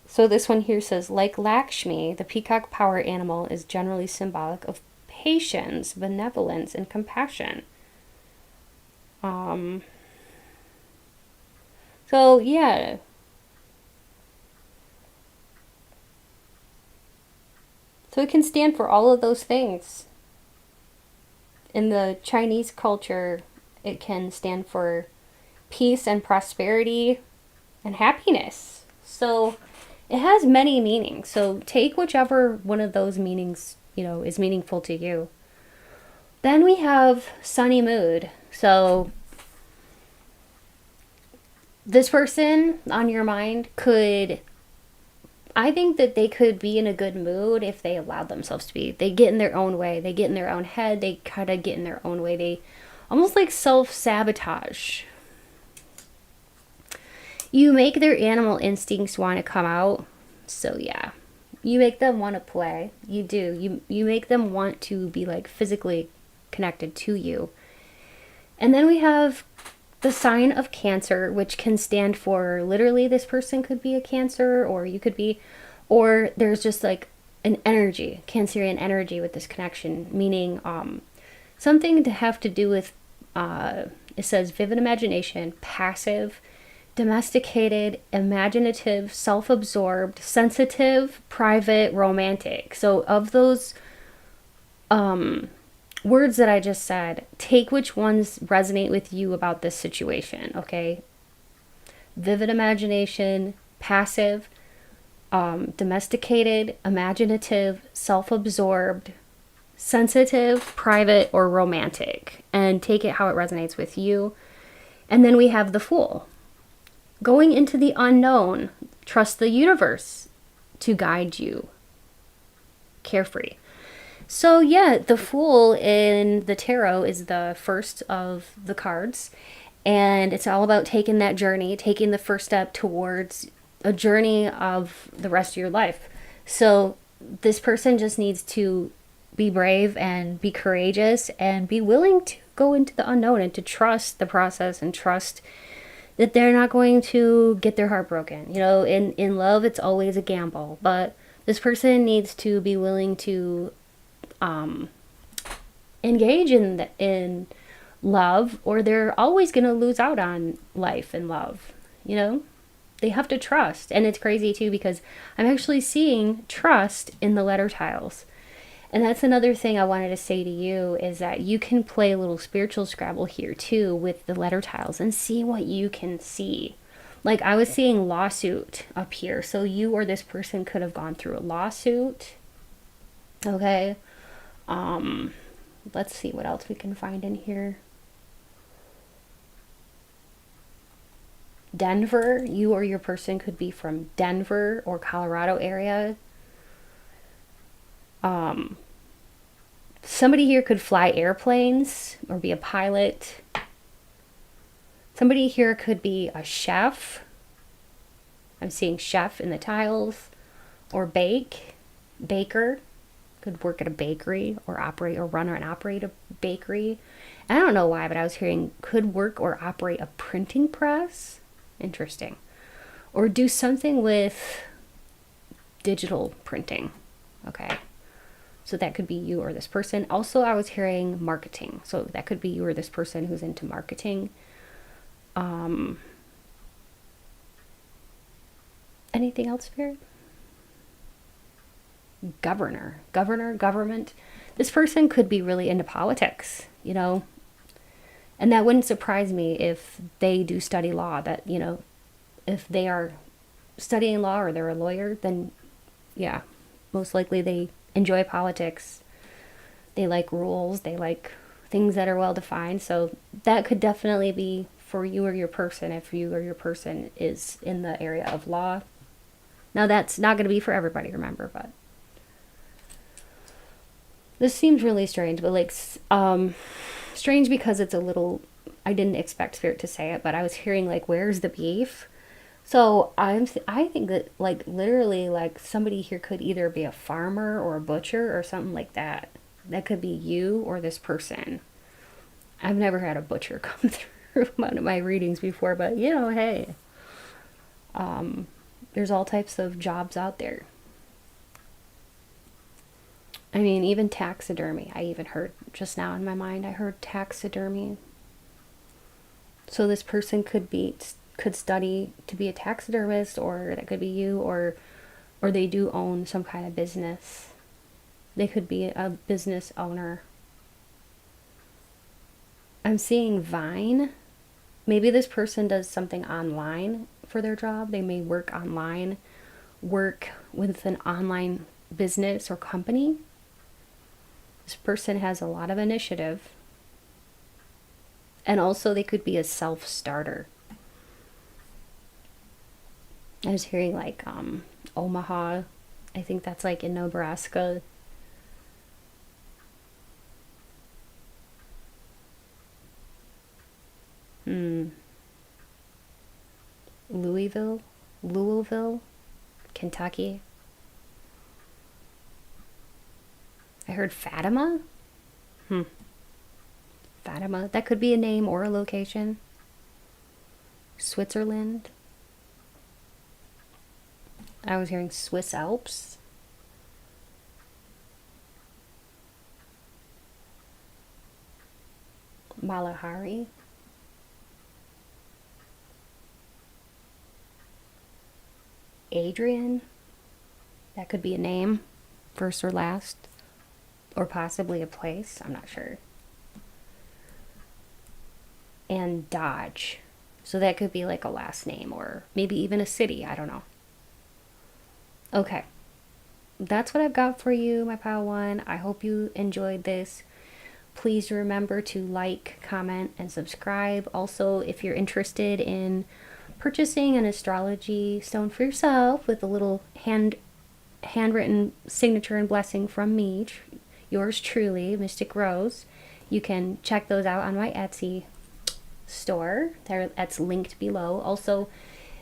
So this one here says, like Lakshmi, the peacock power animal is generally symbolic of patience, benevolence, and compassion. So yeah. So it can stand for all of those things. In the Chinese culture, it can stand for peace and prosperity and happiness. So it has many meanings. So take whichever one of those meanings, you know, is meaningful to you. Then we have sunny mood. So this person on your mind could, I think that they could be in a good mood if they allowed themselves to be. They get in their own way. They get in their own head. They kind of get in their own way. They almost like self-sabotage. You make their animal instincts want to come out. So yeah, you make them want to play. You do. You make them want to be like physically connected to you. And then we have the sign of Cancer, which can stand for literally this person could be a Cancer, or you could be, or there's just like an energy, Cancerian energy with this connection, meaning something to have to do with, it says vivid imagination, passive, domesticated, imaginative, self-absorbed, sensitive, private, romantic. So of those words that I just said, take which ones resonate with you about this situation, okay? Vivid imagination, passive, domesticated, imaginative, self-absorbed, sensitive, private, or romantic. And take it how it resonates with you. And then we have the Fool. Going into the unknown, trust the universe to guide you. Carefree. So yeah, the Fool in the tarot is the first of the cards, and it's all about taking that journey, taking the first step towards a journey of the rest of your life. So this person just needs to be brave and be courageous and be willing to go into the unknown and to trust the process and trust that they're not going to get their heart broken. You know, in love, it's always a gamble, but this person needs to be willing to engage in love, or they're always going to lose out on life and love. You know, they have to trust. And it's crazy too, because I'm actually seeing trust in the letter tiles. And that's another thing I wanted to say to you, is that you can play a little spiritual Scrabble here too with the letter tiles and see what you can see. Like I was seeing lawsuit up here. So you or this person could have gone through a lawsuit. Okay. Let's see what else we can find in here. Denver, you or your person could be from Denver or Colorado area. Somebody here could fly airplanes or be a pilot. Somebody here could be a chef. I'm seeing chef in the tiles. Or baker. Could work at a bakery or operate or run and operate a bakery. I don't know why, but I was hearing could work or operate a printing press. Interesting. Or do something with digital printing. Okay. So that could be you or this person. Also, I was hearing marketing. So that could be you or this person who's into marketing. Anything else, Spirit? government. This person could be really into politics, you know, and that wouldn't surprise me if they do study law, that, you know, if they are studying law or they're a lawyer, then yeah, most likely they enjoy politics. They like rules, they like things that are well defined. So that could definitely be for you or your person if you or your person is in the area of law. Now that's not going to be for everybody, remember, but this seems really strange, but like strange because it's a little, I didn't expect Spirit to say it, but I was hearing like, where's the beef? So I think that like literally like somebody here could either be a farmer or a butcher or something like that. That could be you or this person. I've never had a butcher come through one of my readings before, but you know, hey, there's all types of jobs out there. I mean, even taxidermy. I even heard just now in my mind, I heard taxidermy. So this person could study to be a taxidermist, or that could be you, or they do own some kind of business. They could be a business owner. I'm seeing Vine. Maybe this person does something online for their job. They may work online, work with an online business or company. This person has a lot of initiative. And also they could be a self-starter. I was hearing like Omaha. I think that's like in Nebraska. Louisville, Kentucky. I heard Fatima. Fatima. That could be a name or a location. Switzerland. I was hearing Swiss Alps. Malahari. Adrian. That could be a name, first or last, or possibly a place. I'm not sure. And Dodge. So that could be like a last name or maybe even a city. I don't know. Okay. That's what I've got for you, my pile one. I hope you enjoyed this. Please remember to like, comment, and subscribe. Also, if you're interested in purchasing an astrology stone for yourself with a little handwritten signature and blessing from me, yours truly, Mystic Rose, you can check those out on my Etsy store. That's linked below. Also,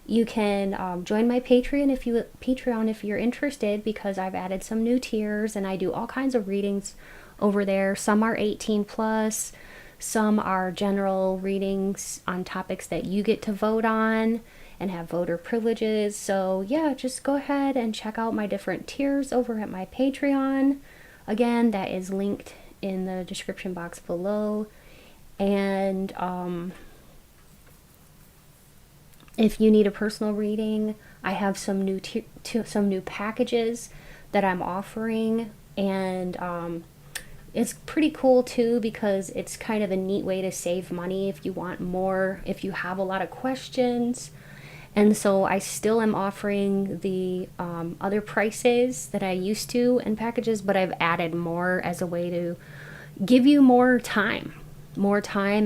you can join my Patreon if you're interested, because I've added some new tiers and I do all kinds of readings over there. Some are 18 plus, some are general readings on topics that you get to vote on and have voter privileges. So yeah, just go ahead and check out my different tiers over at my Patreon. Again, that is linked in the description box below. And if you need a personal reading, I have some new packages that I'm offering, and it's pretty cool too, because it's kind of a neat way to save money if you want more, if you have a lot of questions. And so I still am offering the other prices that I used to in packages, but I've added more as a way to give you more time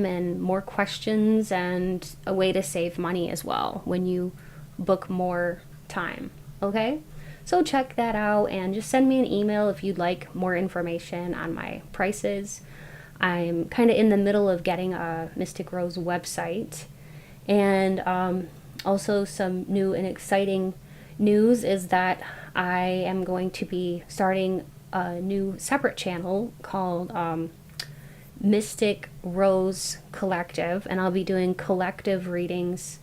and more questions, and a way to save money as well when you book more time. Okay? So check that out and just send me an email if you'd like more information on my prices. I'm kind of in the middle of getting a Mystic Rose website. And also some new and exciting news is that I am going to be starting a new separate channel called Mystic Rose Collective, and I'll be doing collective readings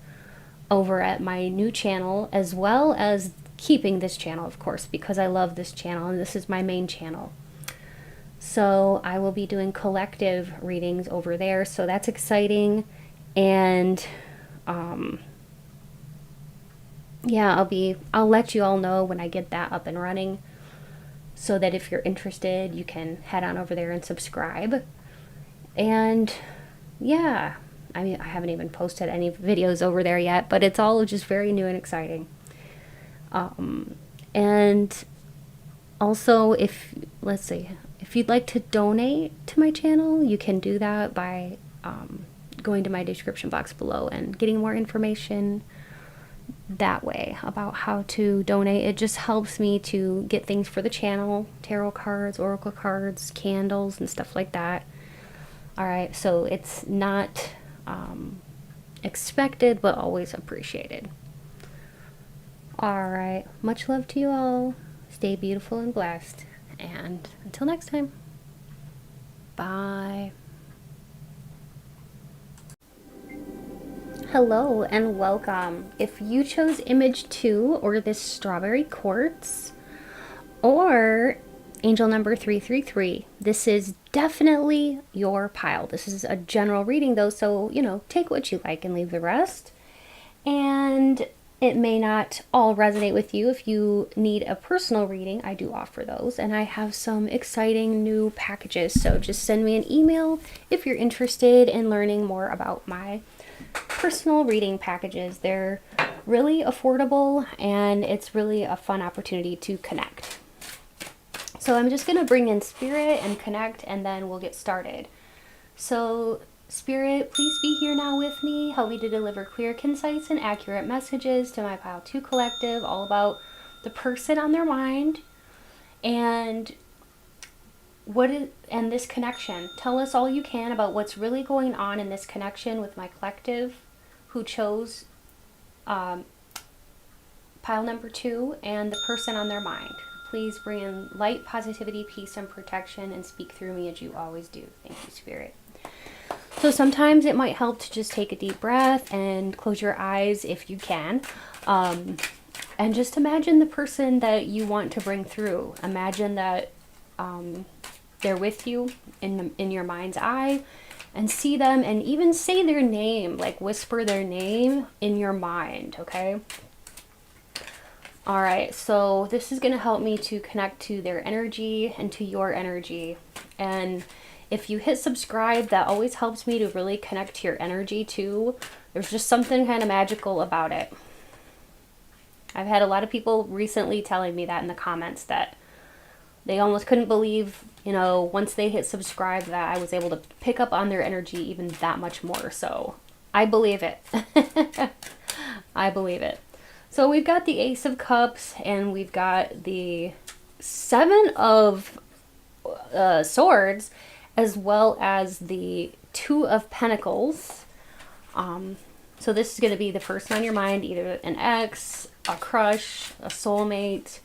over at my new channel, as well as keeping this channel, of course, because I love this channel and this is my main channel. So I will be doing collective readings over there, so that's exciting. And yeah, I'll let you all know when I get that up and running. so that if you're interested, you can head on over there and subscribe. And yeah, I mean, I haven't even posted any videos over there yet, but it's all just very new and exciting. And also, let's see, if you'd like to donate to my channel, you can do that by going to my description box below and getting more information that way about how to donate. It just helps me to get things for the channel, tarot cards, oracle cards, candles, and stuff like that. All right, so it's not expected, but always appreciated. All right, much love to you all. Stay beautiful and blessed. And until next time, bye. Hello and welcome. If you chose image 2 or this strawberry quartz or angel number 333, this is definitely your pile. This is a general reading though, so take what you like and leave the rest. And it may not all resonate with you. If you need a personal reading, I do offer those, and I have some exciting new packages. So just send me an email if you're interested in learning more about my personal reading packages. They're really affordable and it's really a fun opportunity to connect. So I'm just going to bring in spirit and connect, and then we'll get started. So spirit, please be here now with me. Help me to deliver clear, concise, and accurate messages to my Pile 2 collective, all about the person on their mind and this connection. Tell us all you can about what's really going on in this connection with my collective who chose pile number 2 and the person on their mind. Please bring in light, positivity, peace, and protection, and speak through me as you always do. Thank you, Spirit. So sometimes it might help to just take a deep breath and close your eyes if you can. And just imagine the person that you want to bring through. Imagine that they're with you in your mind's eye, and see them and even say their name, like whisper their name in your mind, okay? All right, so this is going to help me to connect to their energy and to your energy. And if you hit subscribe, that always helps me to really connect to your energy too. There's just something kind of magical about it. I've had a lot of people recently telling me that in the comments, that they almost couldn't believe, once they hit subscribe, that I was able to pick up on their energy even that much more. So I believe it. I believe it. So we've got the Ace of Cups, and we've got the Seven of Swords, as well as the Two of Pentacles. So this is going to be the person on your mind, either an ex, a crush, a soulmate,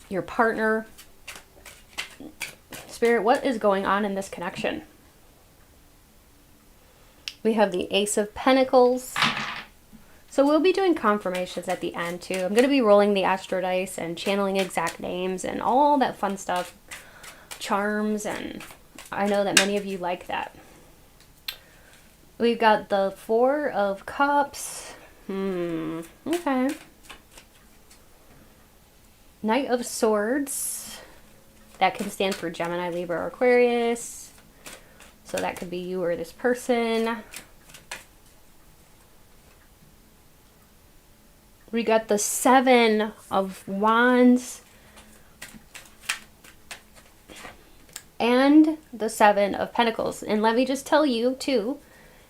your partner. Spirit, what is going on in this connection? We have the Ace of Pentacles. So we'll be doing confirmations at the end too. I'm going to be rolling the astro dice and channeling exact names and all that fun stuff. Charms, and I know that many of you like that. We've got the Four of Cups. Okay. Knight of Swords. That can stand for Gemini, Libra, or Aquarius. So that could be you or this person. We got the Seven of Wands and the Seven of Pentacles. And let me just tell you too,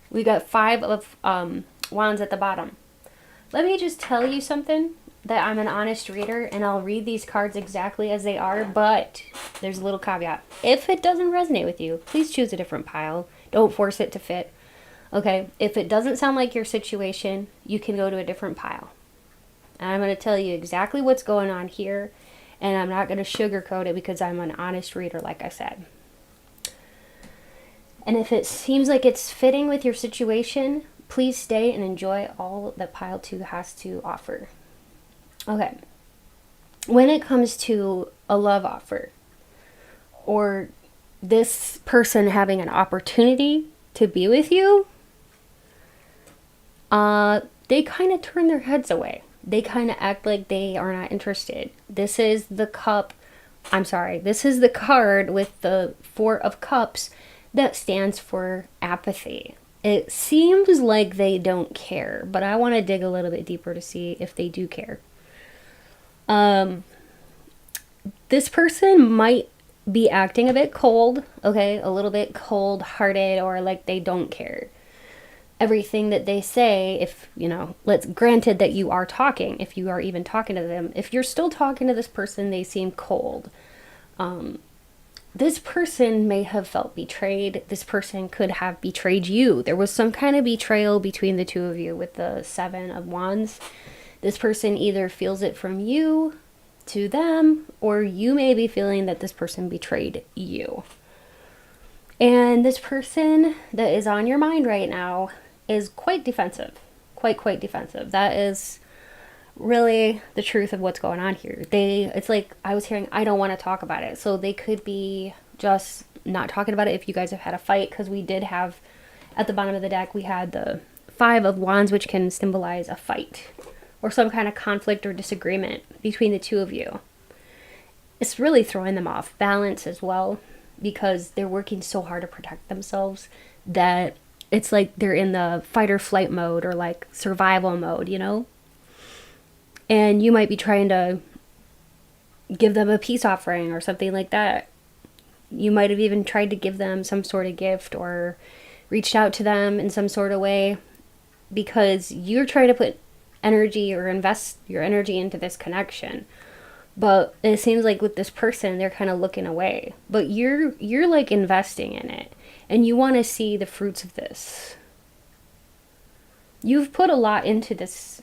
we got Five of Wands at the bottom. Let me just tell you something, that I'm an honest reader and I'll read these cards exactly as they are, but there's a little caveat. If it doesn't resonate with you, please choose a different pile. Don't force it to fit. Okay, if it doesn't sound like your situation, you can go to a different pile. And I'm going to tell you exactly what's going on here, and I'm not going to sugarcoat it because I'm an honest reader, like I said. And if it seems like it's fitting with your situation, please stay and enjoy all that pile 2 has to offer. Okay. When it comes to a love offer, or this person having an opportunity to be with you, they kind of turn their heads away. they kind of act like they are not interested. This is the cup. I'm sorry. This is the card with the Four of Cups that stands for apathy. It seems like they don't care, but I want to dig a little bit deeper to see if they do care. This person might be acting a bit cold, okay? A little bit cold-hearted, or like they don't care. Everything that they say, if, you know, granted that you are talking, if you are even talking to them, if you're still talking to this person, they seem cold. This person may have felt betrayed. This person could have betrayed you. There was some kind of betrayal between the two of you with the Seven of Wands. This person either feels it from you to them, or you may be feeling that this person betrayed you. And this person that is on your mind right now is quite defensive. Quite defensive. That is really the truth of what's going on here. It's like I was hearing, I don't want to talk about it. So they could be just not talking about it if you guys have had a fight, because we did have, at the bottom of the deck, we had the Five of Wands, which can symbolize a fight or some kind of conflict or disagreement between the two of you. It's really throwing them off balance as well, because they're working so hard to protect themselves that it's like they're in the fight or flight mode, or like survival mode, you know? And you might be trying to give them a peace offering or something like that. You might have even tried to give them some sort of gift or reached out to them in some sort of way, because you're trying to put energy or invest your energy into this connection. But it seems like with this person, they're kind of looking away. But you're like investing in it, and you want to see the fruits of this. You've put a lot into this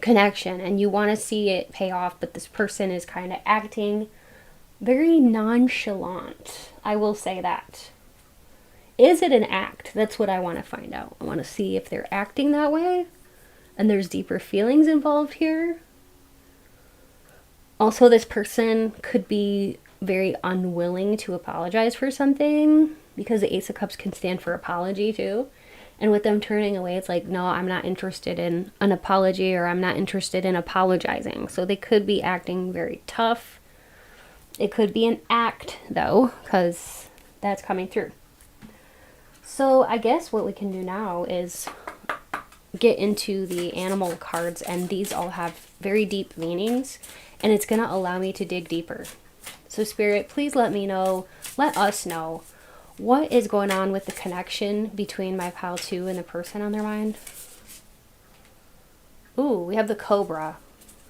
connection, and you want to see it pay off, but this person is kind of acting very nonchalant. I will say that. Is it an act? That's what I want to find out. I want to see if they're acting that way and there's deeper feelings involved here. Also, this person could be very unwilling to apologize for something, because the Ace of Cups can stand for apology too. And with them turning away, it's like, no, I'm not interested in an apology, or I'm not interested in apologizing. So they could be acting very tough. It could be an act, though, because that's coming through. So I guess what we can do now is get into the animal cards, and these all have very deep meanings, and it's going to allow me to dig deeper. So Spirit, please let me know, let us know, what is going on with the connection between my pile 2 and the person on their mind? Ooh, we have the Cobra.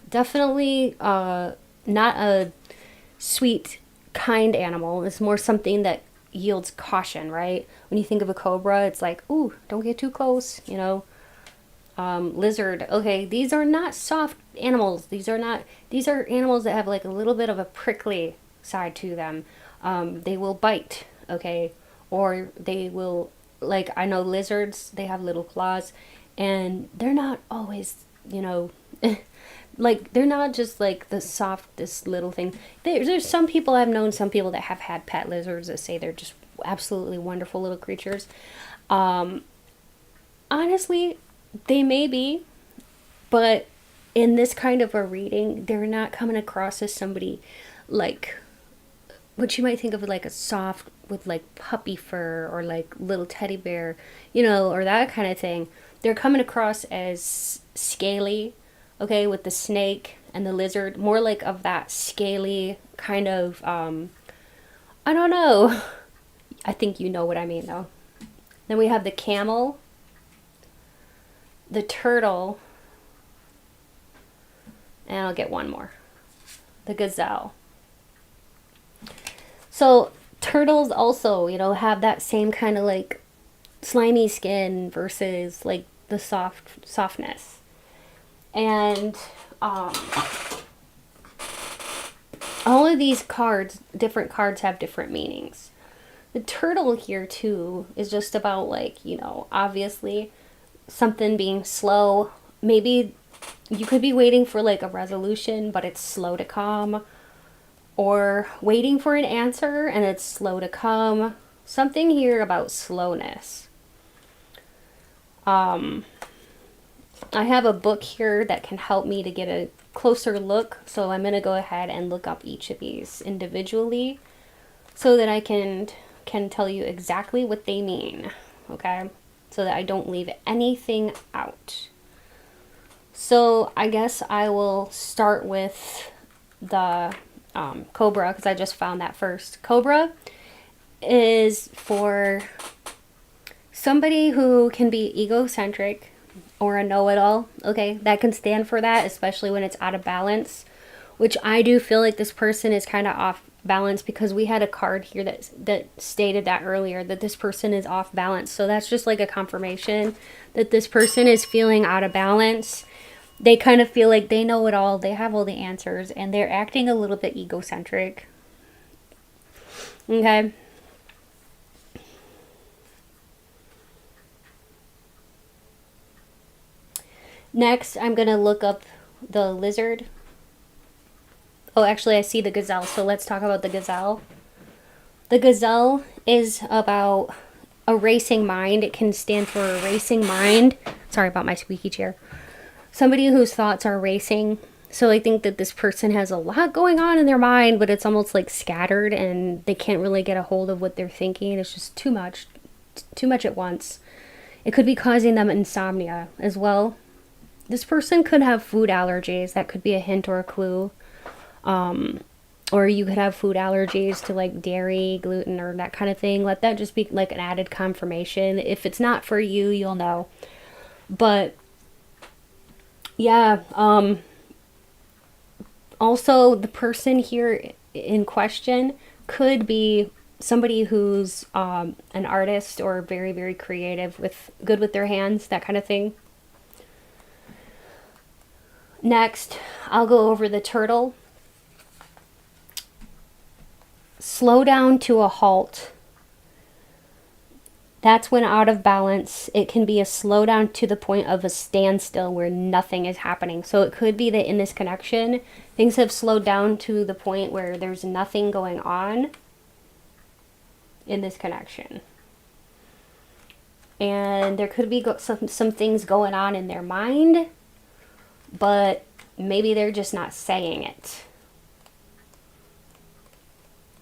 Definitely not a sweet, kind animal. It's more something that yields caution, right? When you think of a cobra, it's like, ooh, don't get too close, you know? Lizard. Okay, these are not soft animals. These are animals that have like a little bit of a prickly side to them. They will bite, okay? Or they will, like, I know lizards, they have little claws, and they're not always, you know, like, they're not just like the softest little thing. There's some people, I've known some people that have had pet lizards that say they're just absolutely wonderful little creatures. Honestly, they may be, but in this kind of a reading, they're not coming across as somebody like what you might think of like a soft with like puppy fur, or like little teddy bear, you know, or that kind of thing. They're coming across as scaly, okay, with the snake and the lizard, more like of that scaly kind of, I don't know. I think you know what I mean though. Then we have the camel, the turtle, and I'll get one more. The gazelle. So turtles also, you know, have that same kind of like slimy skin versus like the softness. And all of these cards, different cards have different meanings. The turtle here too is just about like, you know, obviously something being slow. Maybe you could be waiting for like a resolution, but it's slow to come. Or waiting for an answer and it's slow to come. Something here about slowness. I have a book here that can help me to get a closer look. So I'm going to go ahead and look up each of these individually so that I can tell you exactly what they mean. Okay? So that I don't leave anything out. So I guess I will start with the Cobra, because I just found that first. Cobra is for somebody who can be egocentric or a know-it-all, okay? That can stand for that, especially when it's out of balance, which I do feel like this person is kind of off balance, because we had a card here that stated that earlier, that this person is off balance. So that's just like a confirmation that this person is feeling out of balance. They kind of feel like they know it all, they have all the answers, and they're acting a little bit egocentric. Okay? Next, I'm going to look up the lizard. Oh, actually, I see the gazelle, so let's talk about the gazelle. The gazelle is about a racing mind. It can stand for a racing mind. Sorry about my squeaky chair. Somebody whose thoughts are racing. So I think that this person has a lot going on in their mind, but it's almost like scattered and they can't really get a hold of what they're thinking. It's just too much at once. It could be causing them insomnia as well. This person could have food allergies. That could be a hint or a clue. Or you could have food allergies to like dairy, gluten, or that kind of thing. Let that just be like an added confirmation. If it's not for you, you'll know. But yeah, also the person here in question could be somebody who's an artist or very, very creative, good with their hands, that kind of thing. Next, I'll go over the turtle. Slow down to a halt. That's when out of balance. It can be a slow down to the point of a standstill where nothing is happening. So it could be that in this connection, things have slowed down to the point where there's nothing going on in this connection. And there could be some things going on in their mind, but maybe they're just not saying it.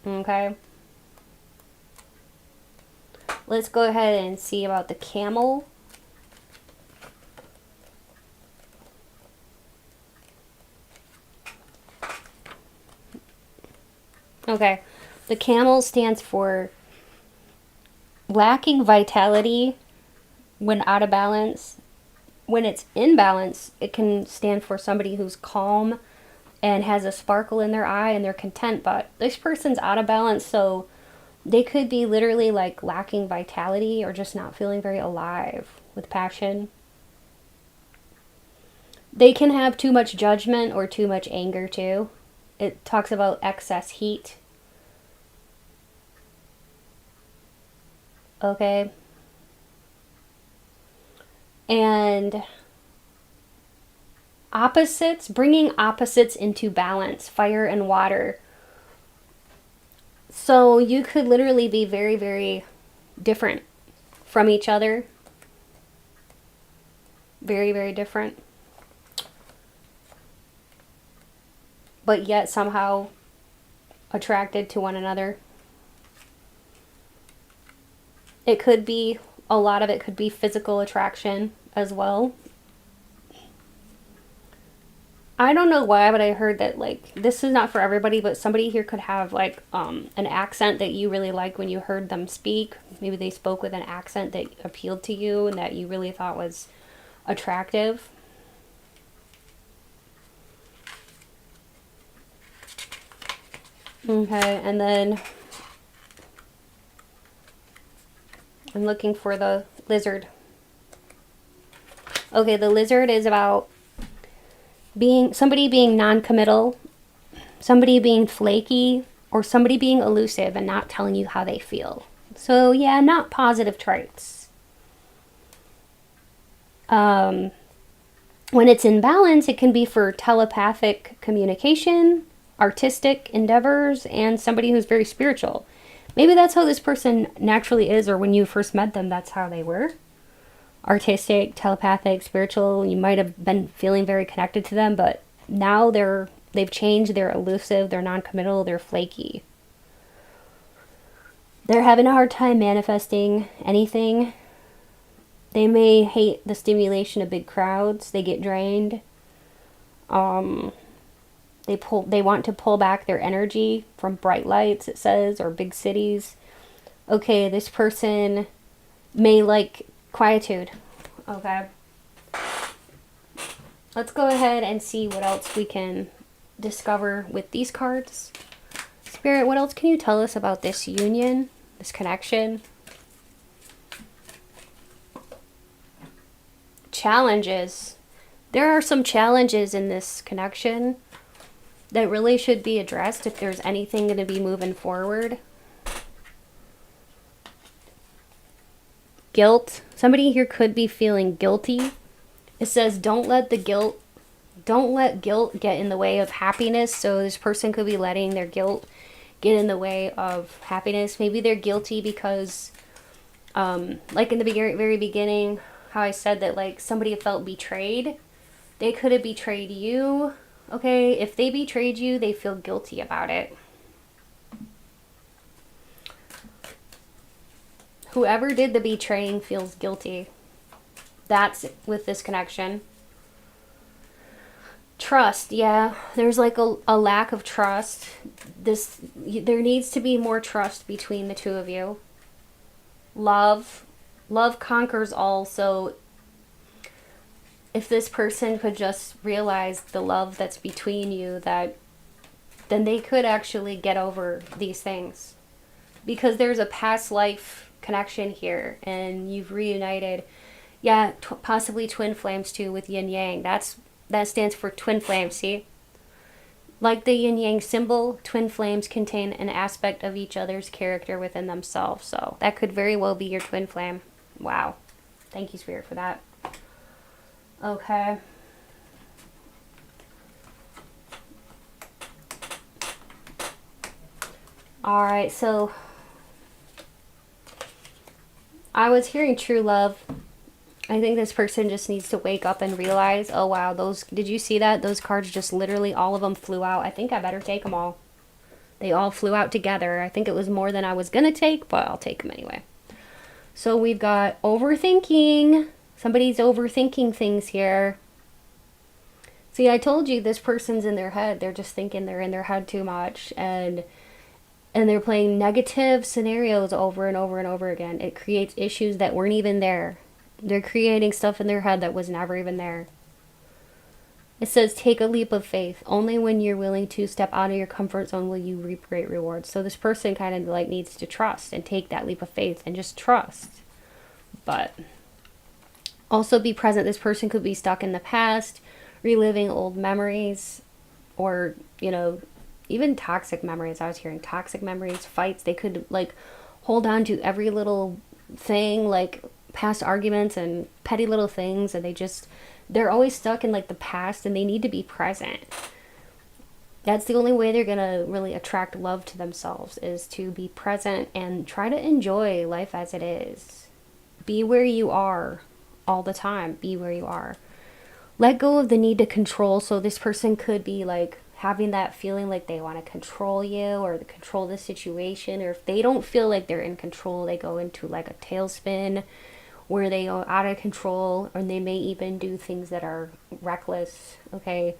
Okay. Let's go ahead and see about the camel. Okay. The camel stands for lacking vitality when out of balance. When it's in balance, it can stand for somebody who's calm and has a sparkle in their eye and they're content. But this person's out of balance, so they could be literally like lacking vitality or just not feeling very alive with passion. They can have too much judgment or too much anger too. It talks about excess heat. Okay. And opposites, bringing opposites into balance, fire and water. So you could literally be very, very different from each other. Very, very different. But yet somehow attracted to one another. It could be, a lot of it could be physical attraction as well. I don't know why, but I heard that, like, this is not for everybody, but somebody here could have, like, an accent that you really like when you heard them speak. Maybe they spoke with an accent that appealed to you and that you really thought was attractive. Okay, and then I'm looking for the lizard. Okay, the lizard is about somebody being non-committal, somebody being flaky, or somebody being elusive and not telling you how they feel. So yeah, not positive traits. When it's in balance, it can be for telepathic communication, artistic endeavors, and somebody who's very spiritual. Maybe that's how this person naturally is, or when you first met them, that's how they were. artistic, telepathic, spiritual. You might have been feeling very connected to them, but now they've changed. They're elusive, they're non-committal, they're flaky. They're having a hard time manifesting anything. They may hate the stimulation of big crowds. They get drained. They want to pull back their energy from bright lights, it says, or big cities. Okay, this person may like quietude. Okay. Let's go ahead and see what else we can discover with these cards. Spirit, what else can you tell us about this union, this connection? Challenges. There are some challenges in this connection that really should be addressed if there's anything going to be moving forward. Guilt. Somebody here could be feeling guilty. It says don't let guilt get in the way of happiness. So this person could be letting their guilt get in the way of happiness. Maybe they're guilty because like in the very beginning, how I said that like somebody felt betrayed. They could have betrayed you. Okay, if they betrayed you, they feel guilty about it. Whoever did the betraying feels guilty. That's with this connection. Trust, yeah. There's like a lack of trust. There needs to be more trust between the two of you. Love conquers all, so if this person could just realize the love that's between you, then they could actually get over these things. Because there's a past life connection here, and you've reunited. Yeah, possibly twin flames too with yin yang. That stands for twin flames, see? Like the yin yang symbol, twin flames contain an aspect of each other's character within themselves. So that could very well be your twin flame. Wow. Thank you, Spirit, for that. Okay. Alright, so I was hearing true love. I think this person just needs to wake up and realize, oh wow, did you see that? Those cards just literally, all of them flew out. I think I better take them all. They all flew out together. I think it was more than I was going to take, but I'll take them anyway. So we've got overthinking. Somebody's overthinking things here. See, I told you this person's in their head. They're just thinking they're in their head too much. And they're playing negative scenarios over and over and over again. It creates issues that weren't even there. They're creating stuff in their head that was never even there. It says, take a leap of faith. Only when you're willing to step out of your comfort zone will you reap great rewards. So this person kind of like needs to trust and take that leap of faith and just trust. But also be present. This person could be stuck in the past, reliving old memories, or, you know, even toxic memories. I was hearing toxic memories, fights. They could like hold on to every little thing, like past arguments and petty little things, and they're always stuck in like the past, and they need to be present. That's the only way they're gonna really attract love to themselves, is to be present and try to enjoy life as it is. Be where you are all the time. Be where you are. Let go of the need to control. So this person could be like having that feeling like they want to control you or control the situation, or if they don't feel like they're in control, they go into like a tailspin where they go out of control, or they may even do things that are reckless, okay?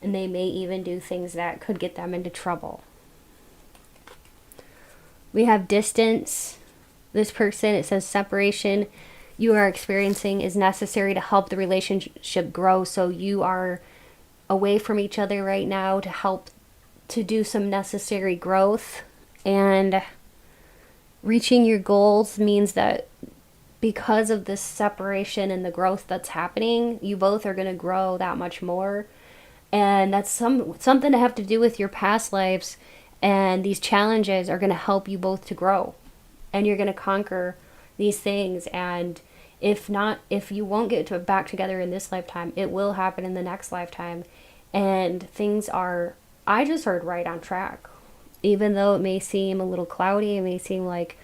And they may even do things that could get them into trouble. We have distance. This person, it says separation you are experiencing is necessary to help the relationship grow. So you are away from each other right now to help to do some necessary growth. And reaching your goals means that because of this separation and the growth that's happening, you both are going to grow that much more. And that's something to have to do with your past lives. And these challenges are going to help you both to grow. And you're going to conquer these things. And if you won't get back together in this lifetime, it will happen in the next lifetime. And things are, I just heard, right on track. Even though it may seem a little cloudy, it may seem like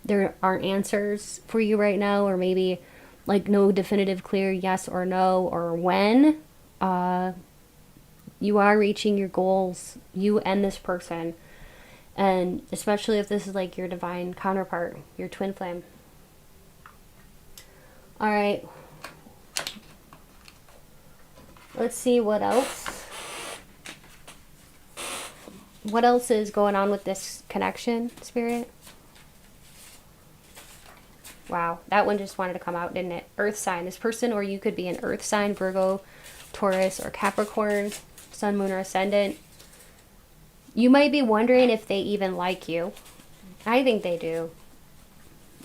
there aren't answers for you right now, or maybe like no definitive clear yes or no or when. You are reaching your goals, you and this person. And especially if this is like your divine counterpart, your twin flame. All right. Let's see what else. What else is going on with this connection, Spirit? Wow, that one just wanted to come out, didn't it? Earth sign. This person, or you could be an earth sign, Virgo, Taurus, or Capricorn, sun, moon, or ascendant. You might be wondering if they even like you. I think they do.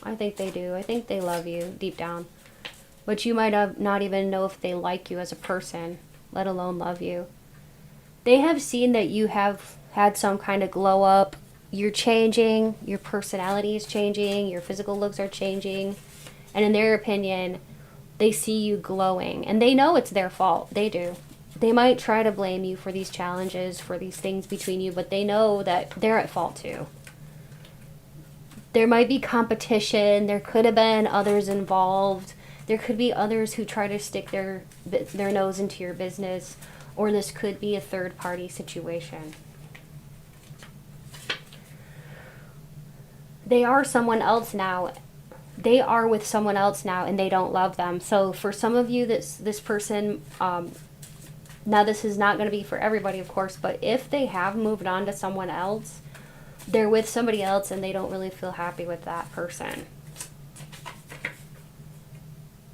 I think they do. I think they love you deep down. But you might have not even know if they like you as a person, let alone love you. They have seen that you have had some kind of glow up. You're changing. Your personality is changing. Your physical looks are changing. And in their opinion, they see you glowing. And they know it's their fault. They do. They might try to blame you for these challenges, for these things between you, but they know that they're at fault too. There might be competition. There could have been others involved. There could be others who try to stick their nose into your business, or this could be a third-party situation. They are someone else now. They are with someone else now, and they don't love them. So for some of you, this person, now this is not going to be for everybody, of course, but if they have moved on to someone else, they're with somebody else, and they don't really feel happy with that person.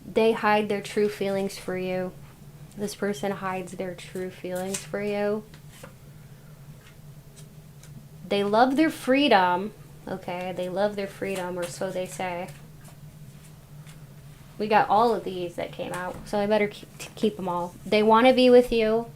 They hide their true feelings for you. This person hides their true feelings for you. They love their freedom. Okay, they love their freedom, or so they say. We got all of these that came out, so I better keep them all. They want to be with you.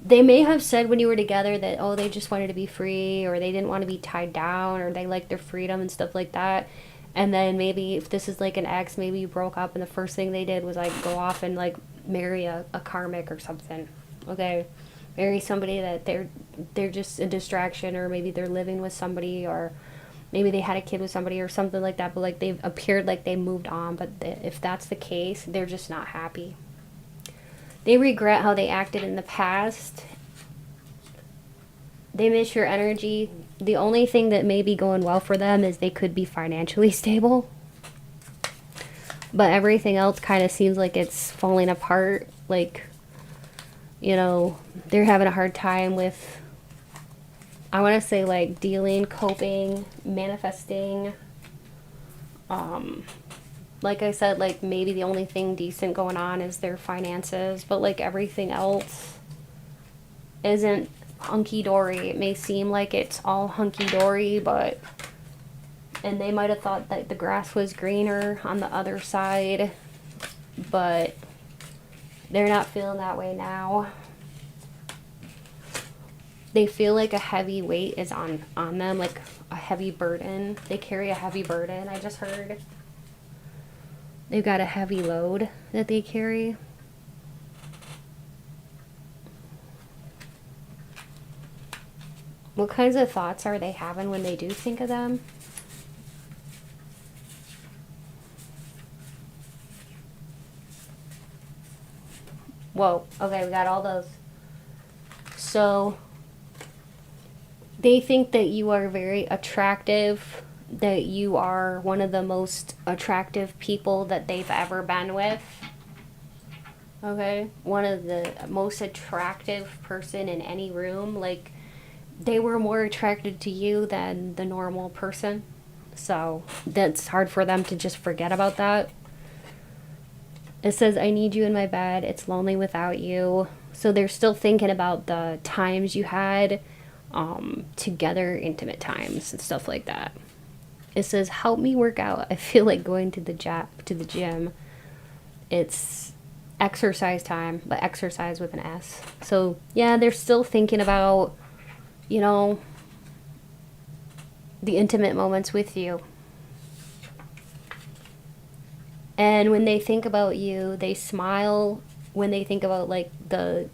They may have said when you were together that, oh, they just wanted to be free, or they didn't want to be tied down, or they liked their freedom and stuff like that. And then maybe if this is like an ex, maybe you broke up and the first thing they did was like go off and like marry a karmic or something. Okay, marry somebody that they're just a distraction, or maybe they're living with somebody, or maybe they had a kid with somebody or something like that, but like they've appeared like they moved on. But if that's the case, they're just not happy. They regret how they acted in the past. They miss your energy. The only thing that may be going well for them is they could be financially stable. But everything else kind of seems like it's falling apart. Like, you know, they're having a hard time with, I want to say, like, dealing, coping, manifesting. Like I said, like, maybe the only thing decent going on is their finances. But, like, everything else isn't hunky-dory. It may seem like it's all hunky-dory, but... And they might have thought that the grass was greener on the other side. But they're not feeling that way now. They feel like a heavy weight is on them, like a heavy burden. They carry a heavy burden, I just heard. They've got a heavy load that they carry. What kinds of thoughts are they having when they do think of them? Whoa, okay, we got all those. So, they think that you are very attractive, that you are one of the most attractive people that they've ever been with. Okay? One of the most attractive person in any room. Like, they were more attracted to you than the normal person. So, that's hard for them to just forget about that. It says, I need you in my bed. It's lonely without you. So, they're still thinking about the times you had together, intimate times and stuff like that. It says, help me work out. I feel like going to the gym. It's exercise time, but exercise with an S. So yeah, they're still thinking about, you know, the intimate moments with you. And when they think about you, they smile when they think about like the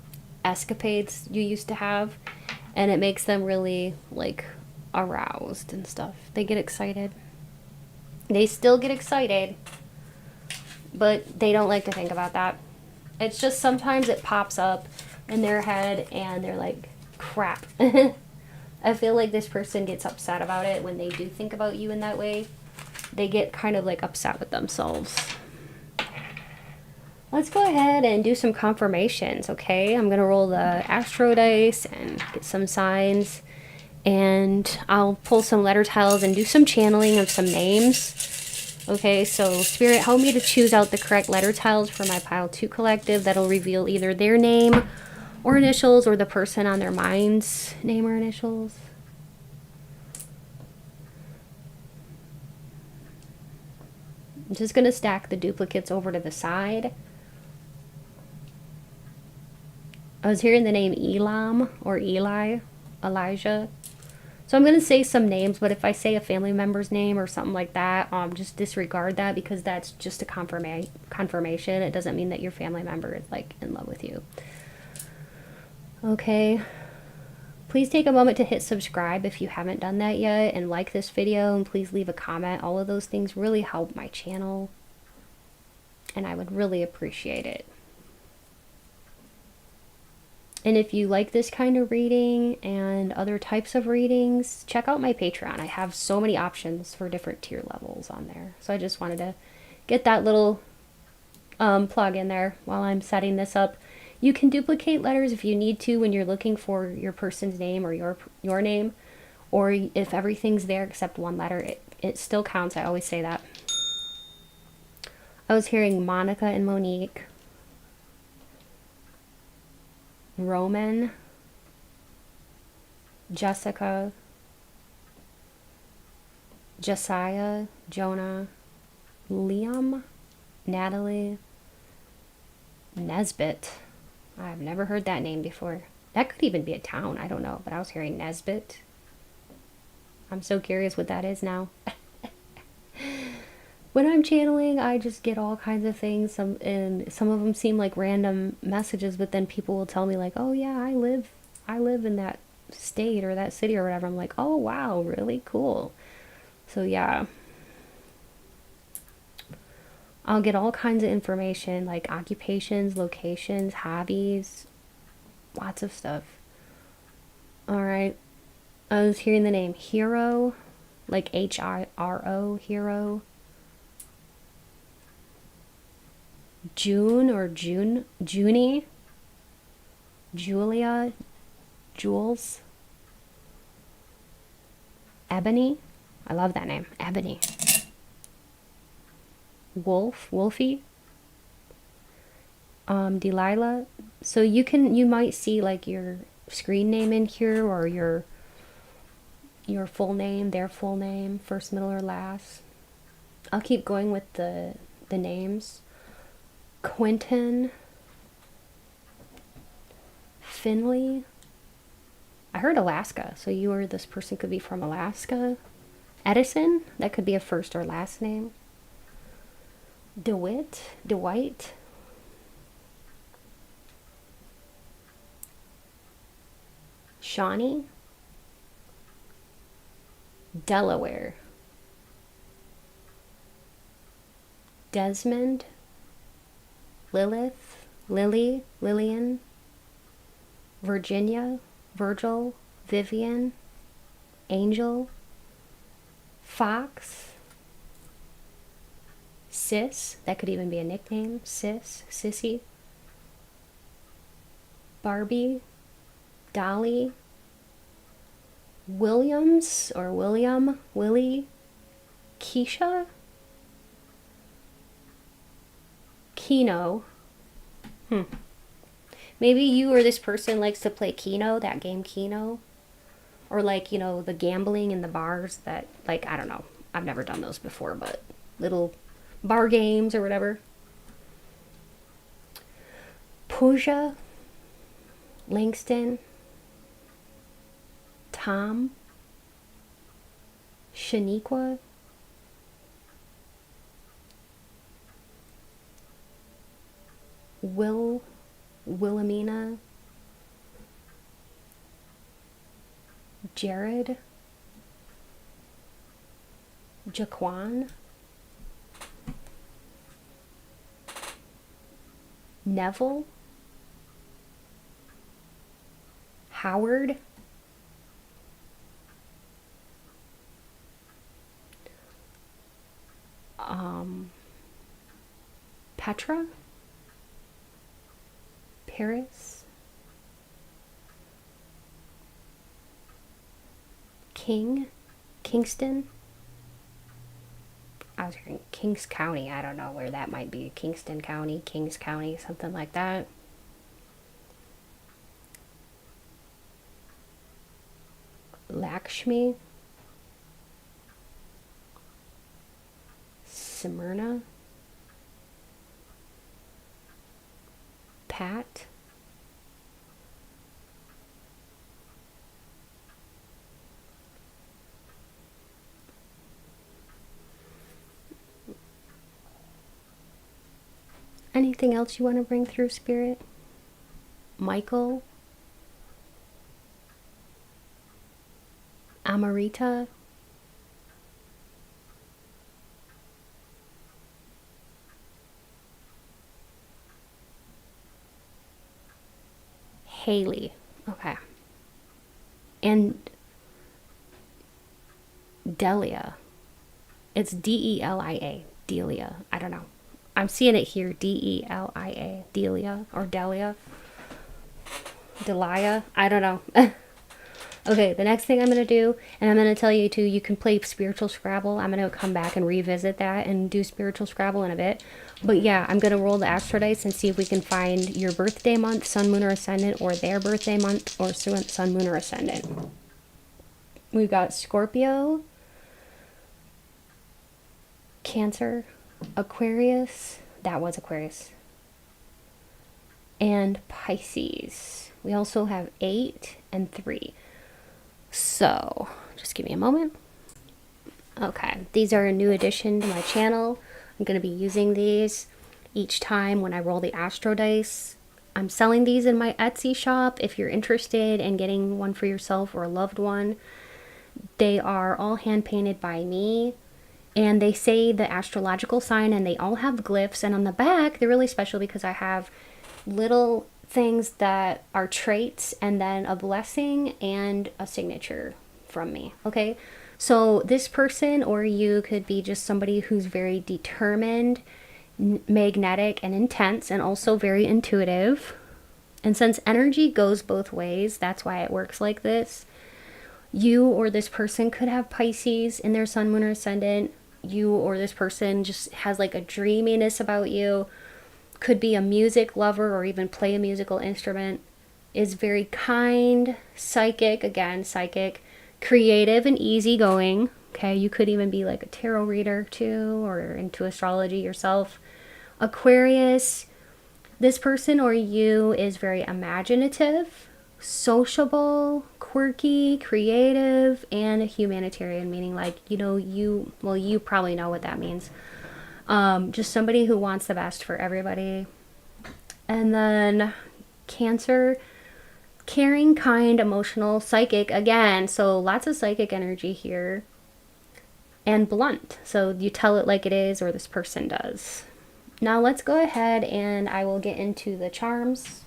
escapades you used to have. And it makes them really, like, aroused and stuff. They get excited. They still get excited. but they don't like to think about that. It's just sometimes it pops up in their head and they're like, crap. I feel like this person gets upset about it when they do think about you in that way. They get kind of like upset with themselves. Let's go ahead and do some confirmations, okay? I'm going to roll the astro dice and get some signs. And I'll pull some letter tiles and do some channeling of some names. Okay, so Spirit, help me to choose out the correct letter tiles for my Pile 2 collective. That'll reveal either their name or initials or the person on their mind's name or initials. I'm just going to stack the duplicates over to the side. I was hearing the name Elam or Eli, Elijah. So I'm going to say some names, but if I say a family member's name or something like that, just disregard that because that's just a confirmation. It doesn't mean that your family member is like in love with you. Okay. Please take a moment to hit subscribe if you haven't done that yet, and like this video, and please leave a comment. All of those things really help my channel, and I would really appreciate it. And if you like this kind of reading and other types of readings, check out my Patreon. I have so many options for different tier levels on there. So I just wanted to get that little plug in there while I'm setting this up. You can duplicate letters if you need to when you're looking for your person's name or your name. Or if everything's there except one letter, it still counts. I always say that. I was hearing Monica and Monique. Roman, Jessica, Josiah, Jonah, Liam, Natalie, Nesbit. I've never heard that name before. That could even be a town. I don't know, but I was hearing Nesbit. I'm so curious what that is now. When I'm channeling, I just get all kinds of things. And some of them seem like random messages, but then people will tell me like, "Oh yeah, I live in that state or that city or whatever." I'm like, "Oh wow, really cool." So yeah, I'll get all kinds of information like occupations, locations, hobbies, lots of stuff. All right, I was hearing the name Hero, like Hiro, Hero. June or Junie, Julia, Jules, Ebony. I love that name, Ebony. Wolfie, Delilah. So you might see like your screen name in here or your full name, their full name, first, middle, or last. I'll keep going with the names. Quentin, Finley. I heard Alaska, so this person could be from Alaska. Edison, that could be a first or last name. Dwight. Shawnee. Delaware. Desmond. Lilith, Lily, Lillian, Virginia, Virgil, Vivian, Angel, Fox, Sis, that could even be a nickname, Sissy, Barbie, Dolly, Williams or William, Willie, Keisha, Keno. Maybe you or this person likes to play Keno, that game Keno. Or like, the gambling in the bars that, like, I don't know. I've never done those before, but little bar games or whatever. Pooja, Langston, Tom, Shaniqua, Wilhelmina, Jared, Jaquan, Neville, Howard, Petra, Paris, Kingston. I was hearing Kings County. I don't know where that might be. Kingston County, Kings County, something like that. Lakshmi, Smyrna, Pat, anything else you want to bring through, Spirit? Michael, Amarita, Haley. Okay. And Delia. It's Delia. Delia. I don't know. I'm seeing it here. Delia. Delia or Delia. Delia. I don't know. Okay, the next thing I'm going to do, and I'm going to tell you too, you can play Spiritual Scrabble. I'm going to come back and revisit that and do Spiritual Scrabble in a bit. But yeah, I'm going to roll the astro dice and see if we can find your birthday month, sun, moon, or ascendant, or their birthday month, or sun, moon, or ascendant. We've got Scorpio, Cancer, Aquarius, that was Aquarius, and Pisces. We also have 8 and 3. So, just give me a moment. Okay, these are a new addition to my channel. I'm going to be using these each time when I roll the astro dice. I'm selling these in my Etsy shop if you're interested in getting one for yourself or a loved one. They are all hand painted by me, and they say the astrological sign, and they all have glyphs, and on the back they're really special because I have little things that are traits and then a blessing and a signature from me. Okay, so this person or you could be just somebody who's very determined, magnetic, and intense, and also very intuitive. And since energy goes both ways, that's why it works like this. You or this person could have Pisces in their sun, moon, or ascendant. You or this person just has like a dreaminess about you. Could be a music lover or even play a musical instrument, is very kind, psychic, again, psychic, creative and easygoing. Okay, you could even be like a tarot reader too, or into astrology yourself. Aquarius, this person or you is very imaginative, sociable, quirky, creative, and a humanitarian, meaning like, you probably know what that means. Just somebody who wants the best for everybody. And then Cancer, caring, kind, emotional, psychic, again, so lots of psychic energy here. And blunt, so you tell it like it is, or this person does. Now let's go ahead and I will get into the charms.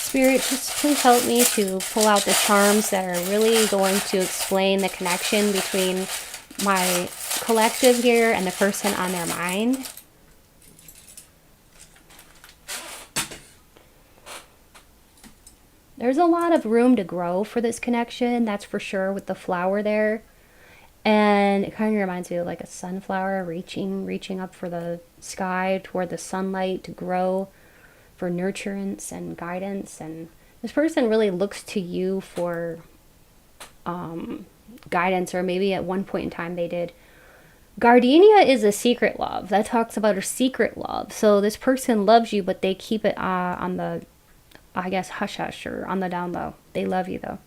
Spirit, just please help me to pull out the charms that are really going to explain the connection between my collective here and the person on their mind. There's a lot of room to grow for this connection, that's for sure, with the flower there. And it kind of reminds me of like a sunflower reaching up for the sky toward the sunlight to grow, for nurturance and guidance. And this person really looks to you for guidance, or maybe at one point in time they did. Gardenia is a secret love. That talks about a secret love. So this person loves you, but they keep it on the, I guess, hush hush, or on the down low. They love you though.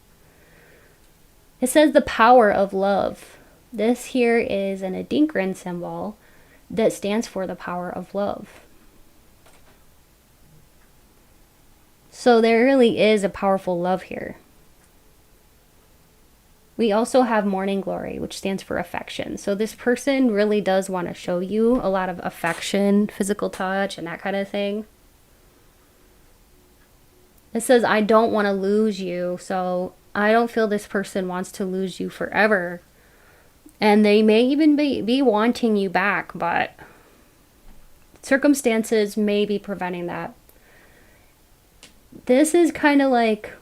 It says the power of love. This here is an Adinkran symbol that stands for the power of love. So there really is a powerful love here. We also have morning glory, which stands for affection. So this person really does want to show you a lot of affection, physical touch, and that kind of thing. It says, I don't want to lose you. So I don't feel this person wants to lose you forever. And they may even be wanting you back, but circumstances may be preventing that. This is kind of like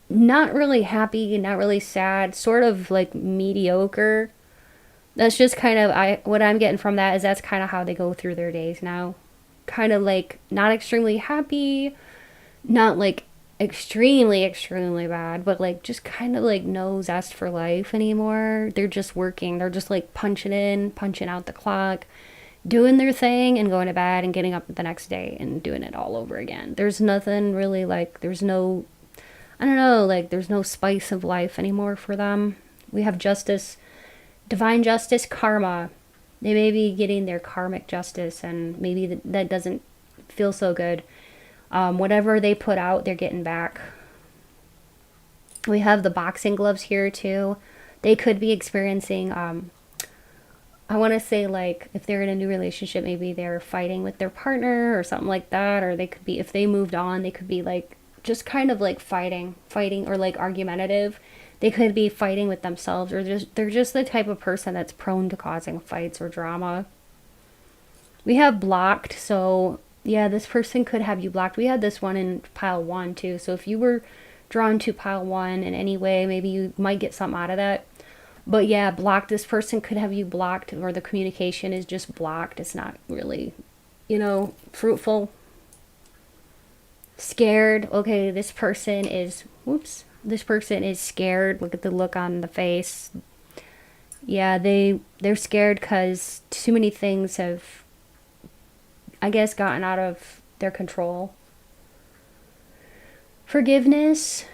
not really happy, not really sad, sort of like mediocre. That's just kind of what I'm getting from that is that's kind of how they go through their days now. Kind of like not extremely happy, not like extremely, extremely bad, but like just kind of like no zest for life anymore. They're just working. They're just like punching in, punching out the clock, doing their thing and going to bed and getting up the next day and doing it all over again. There's nothing really like, there's no, I don't know, like there's no spice of life anymore for them. We have justice, divine justice, karma. They may be getting their karmic justice and maybe that doesn't feel so good. Whatever they put out, they're getting back. We have the boxing gloves here too. They could be experiencing, I want to say like if they're in a new relationship, maybe they're fighting with their partner or something like that. Or they could be, if they moved on, they could be like just kind of like fighting or like argumentative. They could be fighting with themselves or they're just the type of person that's prone to causing fights or drama. We have blocked, so yeah, this person could have you blocked. We had this one in pile 1 too, so if you were drawn to pile 1 in any way, maybe you might get something out of that. But yeah, blocked, this person could have you blocked or the communication is just blocked. It's not really, fruitful. Scared. Okay, this person is, this person is scared. Look at the look on the face. Yeah, they're scared because too many things have, I guess, gotten out of their control. Forgiveness,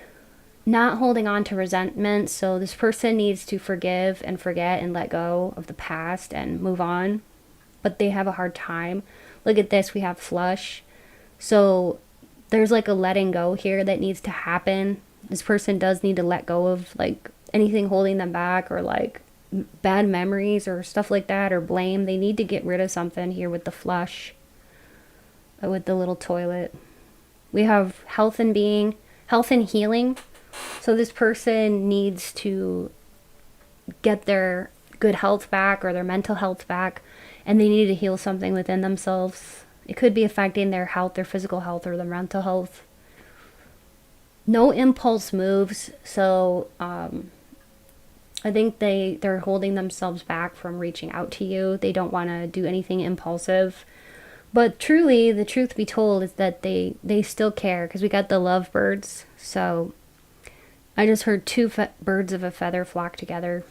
not holding on to resentment. So this person needs to forgive and forget and let go of the past and move on. But they have a hard time. Look at this, we have flush. So there's like a letting go here that needs to happen. This person does need to let go of like anything holding them back or like bad memories or stuff like that or blame. They need to get rid of something here with the flush, with the little toilet. We have health and healing. So this person needs to get their good health back or their mental health back, and they need to heal something within themselves. It could be affecting their health, their physical health, or their mental health. No impulse moves, so I think they're holding themselves back from reaching out to you. They don't want to do anything impulsive. But truly, the truth be told is that they still care, because we got the lovebirds. So I just heard two birds of a feather flock together.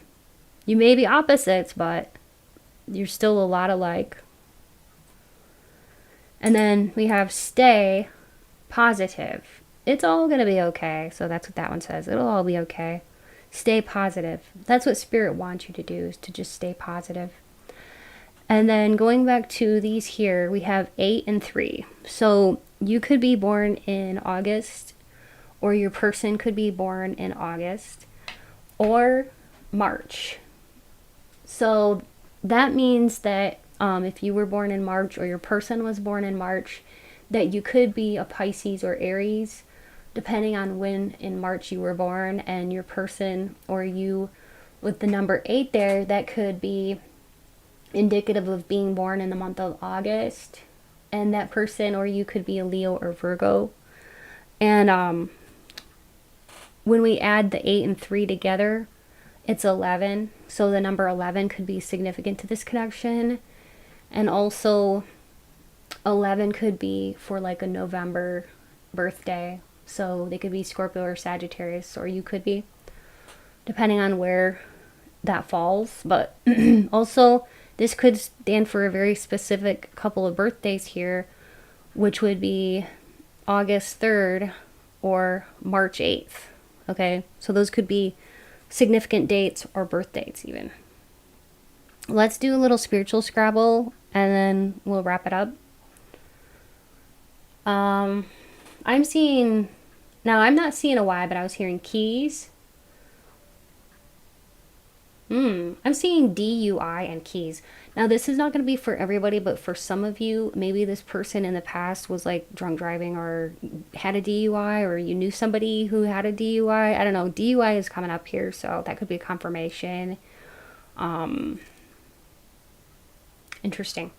You may be opposites, but you're still a lot alike. And then we have stay positive. It's all going to be okay. So that's what that one says. It'll all be okay. Stay positive. That's what Spirit wants you to do, is to just stay positive. And then going back to these here, we have 8 and 3. So you could be born in August, or your person could be born in August, or March. So that means that if you were born in March or your person was born in March, that you could be a Pisces or Aries, depending on when in March you were born, and your person or you with the number 8 there, that could be indicative of being born in the month of August. And that person or you could be a Leo or Virgo. And when we add the 8 and 3 together, it's 11. So the number 11 could be significant to this connection. And also 11 could be for like a November birthday. So they could be Scorpio or Sagittarius, or you could be, depending on where that falls. But also this could stand for a very specific couple of birthdays here, which would be August 3rd or March 8th. Okay, so those could be significant dates or birth dates even. Let's do a little spiritual Scrabble and then we'll wrap it up. I'm not seeing a Y, but I was hearing keys, I'm seeing DUI and keys. Now, this is not going to be for everybody, but for some of you, maybe this person in the past was like drunk driving or had a DUI, or you knew somebody who had a DUI. I don't know. DUI is coming up here, so that could be a confirmation. Interesting.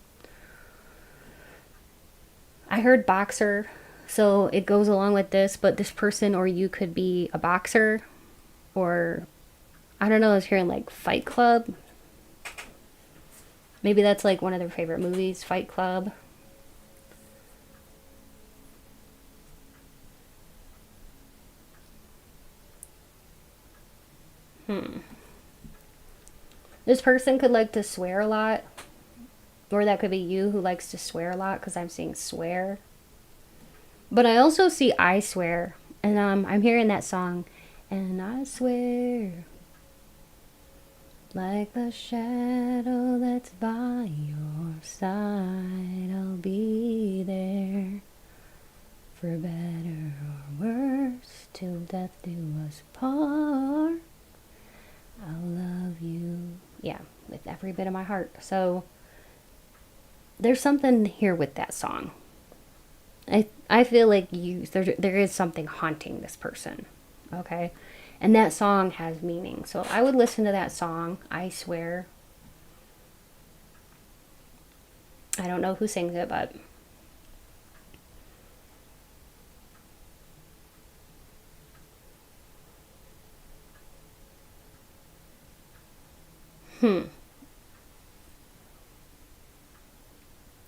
I heard boxer, so it goes along with this, but this person or you could be a boxer, or I don't know, I was hearing like Fight Club. Maybe that's like one of their favorite movies, Fight Club. This person could like to swear a lot, or that could be you who likes to swear a lot, because I'm seeing swear. But I also see I swear, and I'm hearing that song, and I swear, like the shadow that's by your side, I'll be there, for better or worse, till death do us part. I'll love you, yeah, with every bit of my heart. So there's something here with that song. I feel like there is something haunting this person, okay? And that song has meaning. So I would listen to that song, I swear. I don't know who sings it, but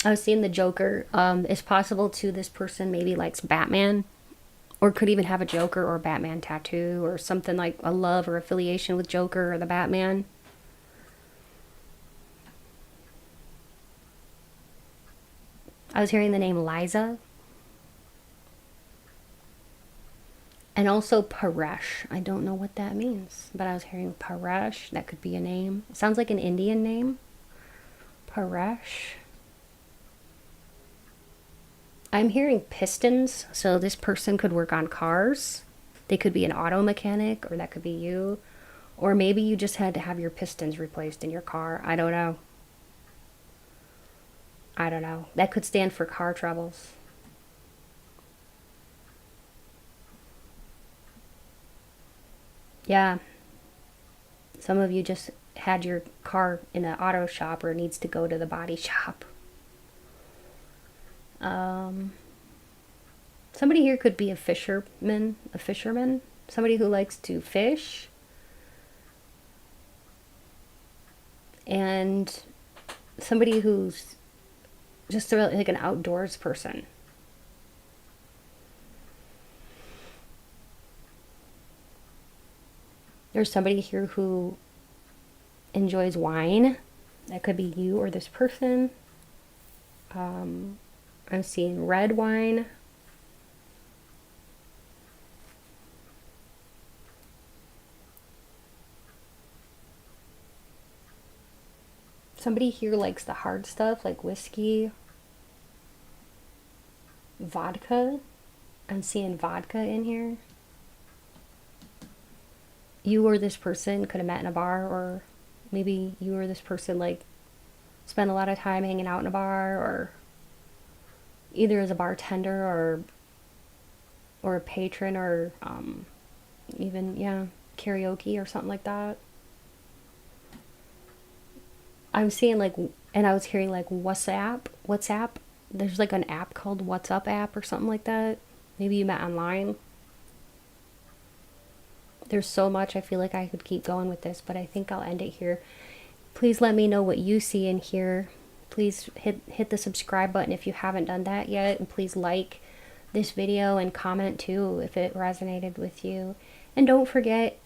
I was seeing the Joker. It's possible too this person maybe likes Batman, or could even have a Joker or Batman tattoo, or something like a love or affiliation with Joker or the Batman. I was hearing the name Liza. And also Paresh. I don't know what that means, but I was hearing Paresh. That could be a name. It sounds like an Indian name. Paresh. I'm hearing pistons, so this person could work on cars. They could be an auto mechanic, or that could be you. Or maybe you just had to have your pistons replaced in your car. I don't know. I don't know. That could stand for car troubles. Yeah. Some of you just had your car in an auto shop, or needs to go to the body shop. Somebody here could be a fisherman, somebody who likes to fish, and somebody who's just like an outdoors person. There's somebody here who enjoys wine. That could be you or this person. I'm seeing red wine. Somebody here likes the hard stuff, like whiskey, vodka. I'm seeing vodka in here. You or this person could have met in a bar, or maybe you or this person like spend a lot of time hanging out in a bar, or either as a bartender or a patron, or even karaoke or something like that. I'm seeing like, and I was hearing like WhatsApp. There's like an app called WhatsApp app or something like that. Maybe you met online. There's so much. I feel like I could keep going with this, but I think I'll end it here. Please let me know what you see and hear. Please hit the subscribe button if you haven't done that yet, and please like this video and comment too if it resonated with you. And don't forget,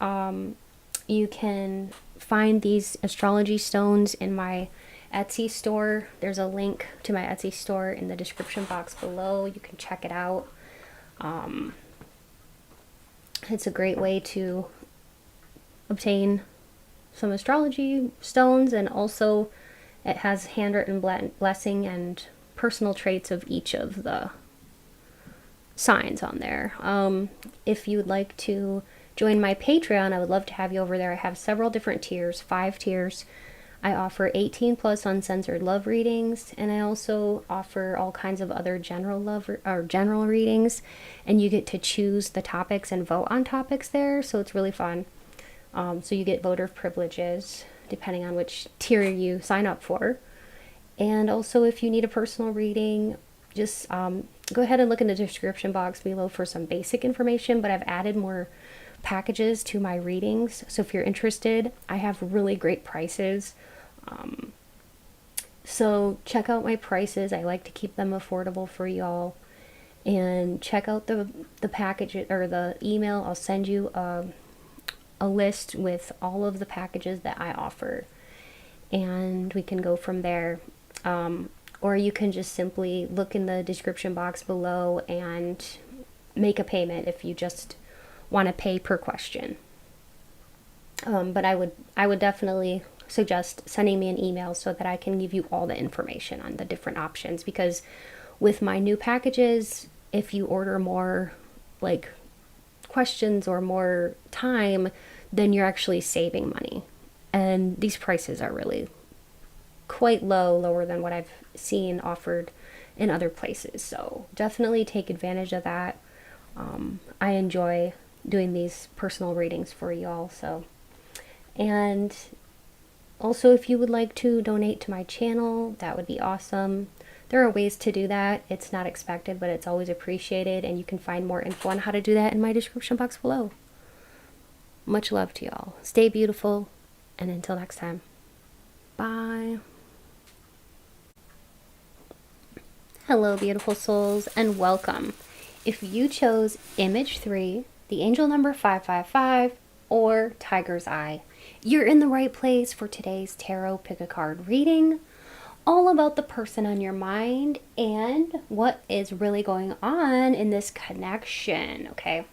you can find these astrology stones in my Etsy store. There's a link to my Etsy store in the description box below. You can check it out. It's a great way to obtain some astrology stones, and also it has handwritten blessing and personal traits of each of the signs on there. If you'd like to join my Patreon, I would love to have you over there. I have several different tiers, 5 tiers. I offer 18 plus uncensored love readings, and I also offer all kinds of other general love or general readings, and you get to choose the topics and vote on topics there, so it's really fun. So you get voter privileges depending on which tier you sign up for. And also, if you need a personal reading, just go ahead and look in the description box below for some basic information, but I've added more packages to my readings, so if you're interested, I have really great prices. So check out my prices. I like to keep them affordable for y'all. And check out the package or the email. I'll send you a list with all of the packages that I offer, and we can go from there. Or you can just simply look in the description box below and make a payment if you just want to pay per question. But I would definitely suggest sending me an email so that I can give you all the information on the different options, because with my new packages, if you order more like questions or more time, then you're actually saving money, and these prices are really quite lower than what I've seen offered in other places, so definitely take advantage of that. I enjoy doing these personal readings for y'all. So, and also, if you would like to donate to my channel, that would be awesome. There are ways to do that. It's not expected, but it's always appreciated, and you can find more info on how to do that in my description box below. Much love to y'all. Stay beautiful, and until next time, bye. Hello, beautiful souls, and welcome. If you chose image 3, the angel number 555, or tiger's eye, you're in the right place for today's tarot pick a card reading, all about the person on your mind and what is really going on in this connection, okay?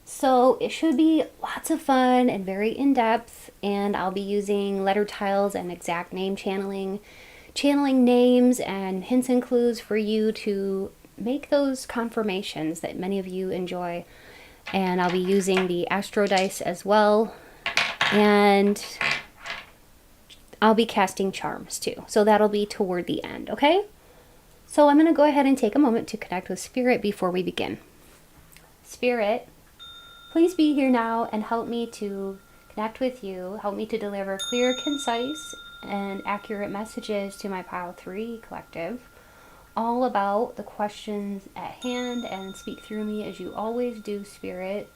So it should be lots of fun and very in-depth, and I'll be using letter tiles and exact name channeling names and hints and clues for you to make those confirmations that many of you enjoy. And I'll be using the astro dice as well, and I'll be casting charms too, so that'll be toward the end, okay? So I'm going to go ahead and take a moment to connect with Spirit before we begin. Spirit, please be here now and help me to connect with you. Help me to deliver clear, concise, and accurate messages to my Pile 3 collective, all about the questions at hand, and speak through me as you always do, Spirit.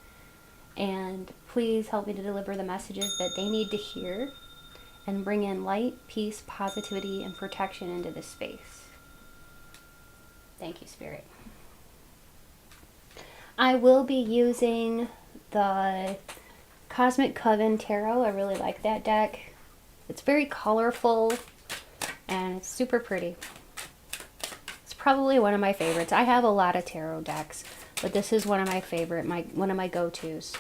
And please help me to deliver the messages that they need to hear and bring in light, peace, positivity, and protection into this space. Thank you, Spirit. I will be using the Cosmic Coven Tarot. I really like that deck. It's very colorful and it's super pretty. It's probably one of my favorites. I have a lot of tarot decks, but this is one of my favorite, one of my go-tos.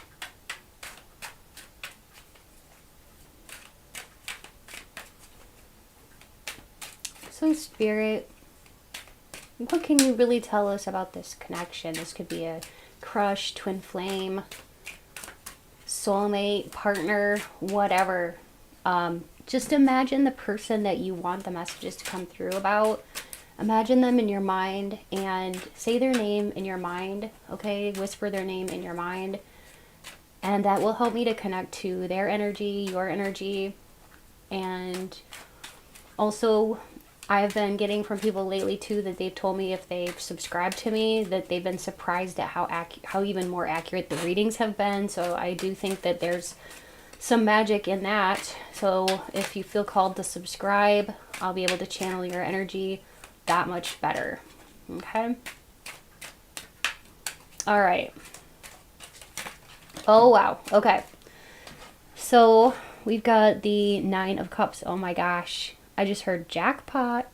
So Spirit, what can you really tell us about this connection? This could be a crush, twin flame, soulmate, partner, whatever. Just imagine the person that you want the messages to come through about. Imagine them in your mind and say their name in your mind, okay? Whisper their name in your mind. And that will help me to connect to their energy, your energy. And also, I've been getting from people lately too that they've told me if they've subscribed to me that they've been surprised at how even more accurate the readings have been. So I do think that there's some magic in that. So if you feel called to subscribe, I'll be able to channel your energy that much better. Okay? All right. Oh, wow. Okay. So we've got the 9 of Cups. Oh my gosh. I just heard jackpot.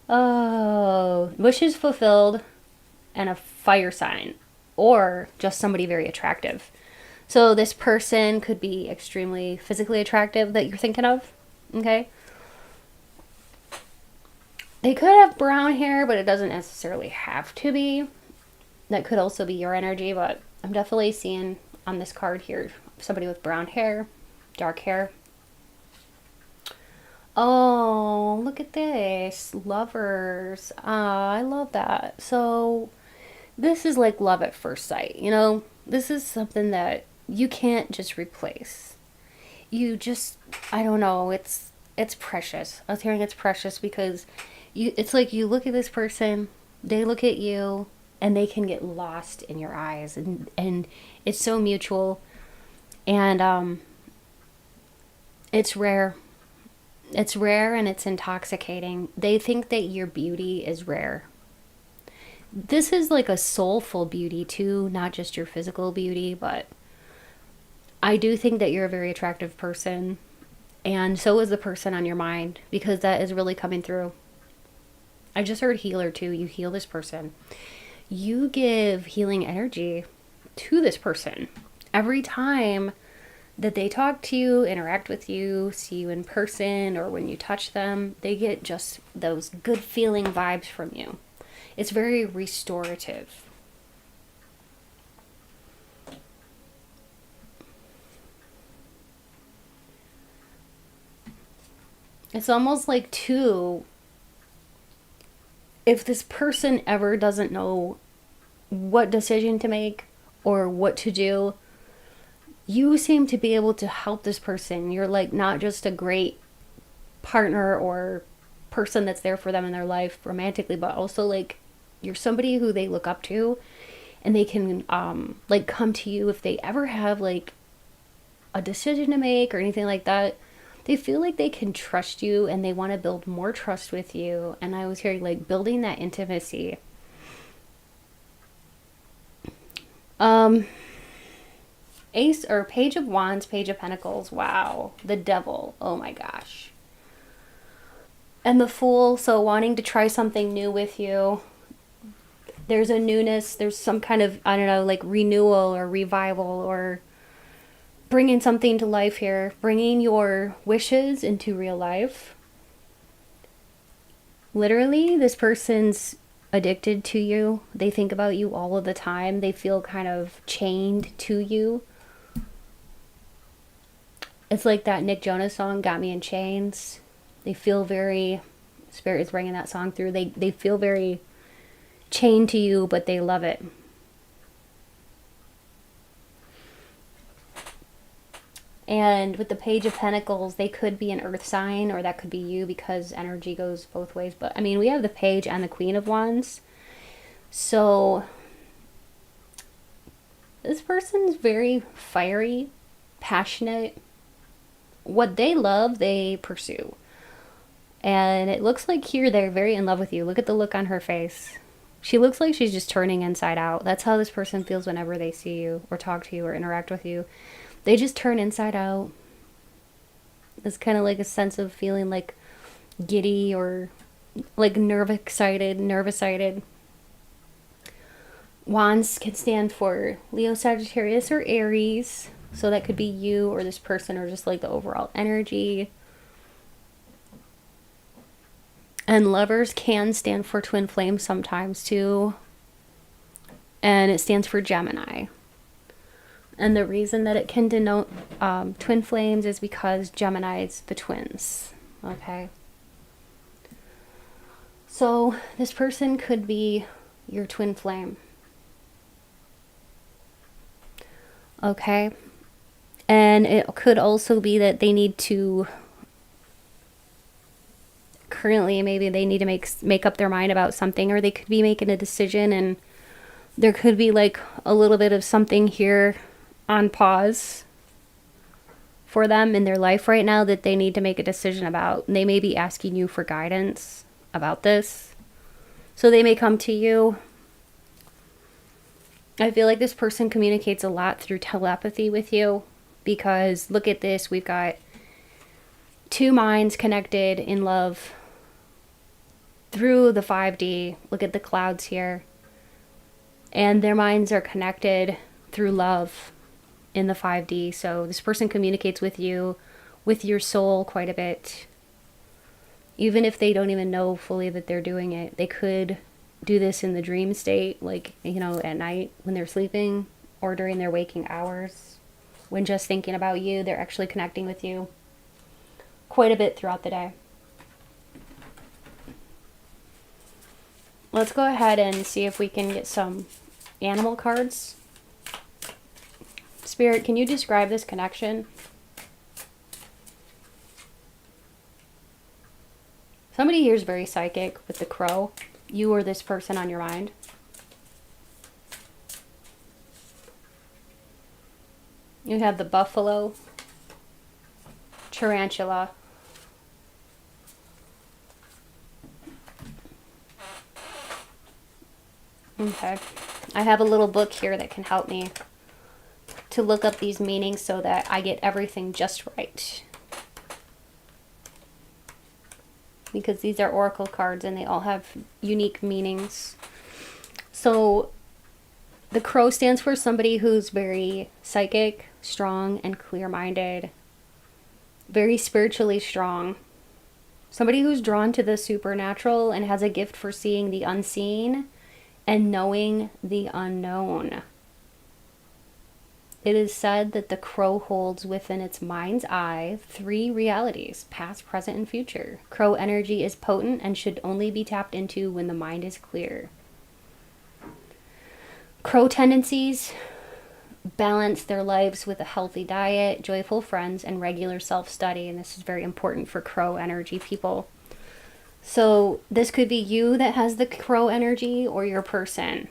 Oh, wishes fulfilled and a fire sign, or just somebody very attractive. So this person could be extremely physically attractive that you're thinking of, okay? They could have brown hair, but it doesn't necessarily have to be. That could also be your energy, but I'm definitely seeing on this card here somebody with brown hair, dark hair. Oh, look at this. Lovers. Ah, I love that. So, this is like love at first sight, you know? This is something that you can't just replace. You just, I don't know, it's precious. I was hearing it's precious because it's like you look at this person, they look at you, and they can get lost in your eyes, and it's so mutual, and it's rare. It's rare and it's intoxicating. They think that your beauty is rare. This is like a soulful beauty too, not just your physical beauty, but I do think that you're a very attractive person, and so is the person on your mind, because that is really coming through. I just heard healer too. You heal this person. You give healing energy to this person. Every time that they talk to you, interact with you, see you in person, or when you touch them, they get just those good feeling vibes from you. It's very restorative. It's almost like, too, if this person ever doesn't know what decision to make or what to do, you seem to be able to help this person. You're like not just a great partner or person that's there for them in their life romantically, but also like you're somebody who they look up to, and they can like come to you if they ever have like a decision to make or anything like that. They feel like they can trust you, and they want to build more trust with you. And I was hearing like building that intimacy. Ace or Page of Wands, Page of Pentacles. Wow. The Devil. Oh my gosh. And the Fool. So wanting to try something new with you. There's a newness. There's some kind of, I don't know, like renewal or revival, or bringing something to life here. Bringing your wishes into real life. Literally, this person's addicted to you. They think about you all of the time. They feel kind of chained to you. It's like that Nick Jonas song, Got Me in Chains. They feel very, Spirit is bringing that song through. They feel very chained to you, but they love it. And with the Page of Pentacles, they could be an earth sign, or that could be you, because energy goes both ways. But I mean, we have the Page and the Queen of Wands. So this person's very fiery, passionate. What they love, they pursue. And it looks like here they're very in love with you. Look at the look on her face. She looks like she's just turning inside out. That's how this person feels whenever they see you or talk to you or interact with you. They just turn inside out. It's kind of like a sense of feeling like giddy or like nervous-sighted. Wands can stand for Leo, Sagittarius, or Aries. So that could be you or this person, or just like the overall energy. And Lovers can stand for twin flames sometimes too. And it stands for Gemini. And the reason that it can denote twin flames is because Gemini's the twins. Okay. So this person could be your twin flame. Okay. And it could also be that they need to, currently maybe they need to make up their mind about something, or they could be making a decision, and there could be like a little bit of something here on pause for them in their life right now that they need to make a decision about. And they may be asking you for guidance about this. So they may come to you. I feel like this person communicates a lot through telepathy with you, because look at this. We've got two minds connected in love through the 5D. Look at the clouds here. And their minds are connected through love in the 5D. So this person communicates with you, with your soul, quite a bit. Even if they don't even know fully that they're doing it, they could do this in the dream state, like, you know, at night when they're sleeping or during their waking hours. When just thinking about you, they're actually connecting with you quite a bit throughout the day. Let's go ahead and see if we can get some animal cards. Spirit, can you describe this connection? Somebody here is very psychic with the crow. You or this person on your mind. You have the buffalo, tarantula, okay. I have a little book here that can help me to look up these meanings so that I get everything just right. Because these are oracle cards and they all have unique meanings. So the crow stands for somebody who's very psychic, strong, and clear-minded. Very spiritually strong. Somebody who's drawn to the supernatural and has a gift for seeing the unseen and knowing the unknown. It is said that the crow holds within its mind's eye 3 realities, past, present, and future. Crow energy is potent and should only be tapped into when the mind is clear. Crow tendencies balance their lives with a healthy diet, joyful friends, and regular self-study. And this is very important for crow energy people. So this could be you that has the crow energy or your person,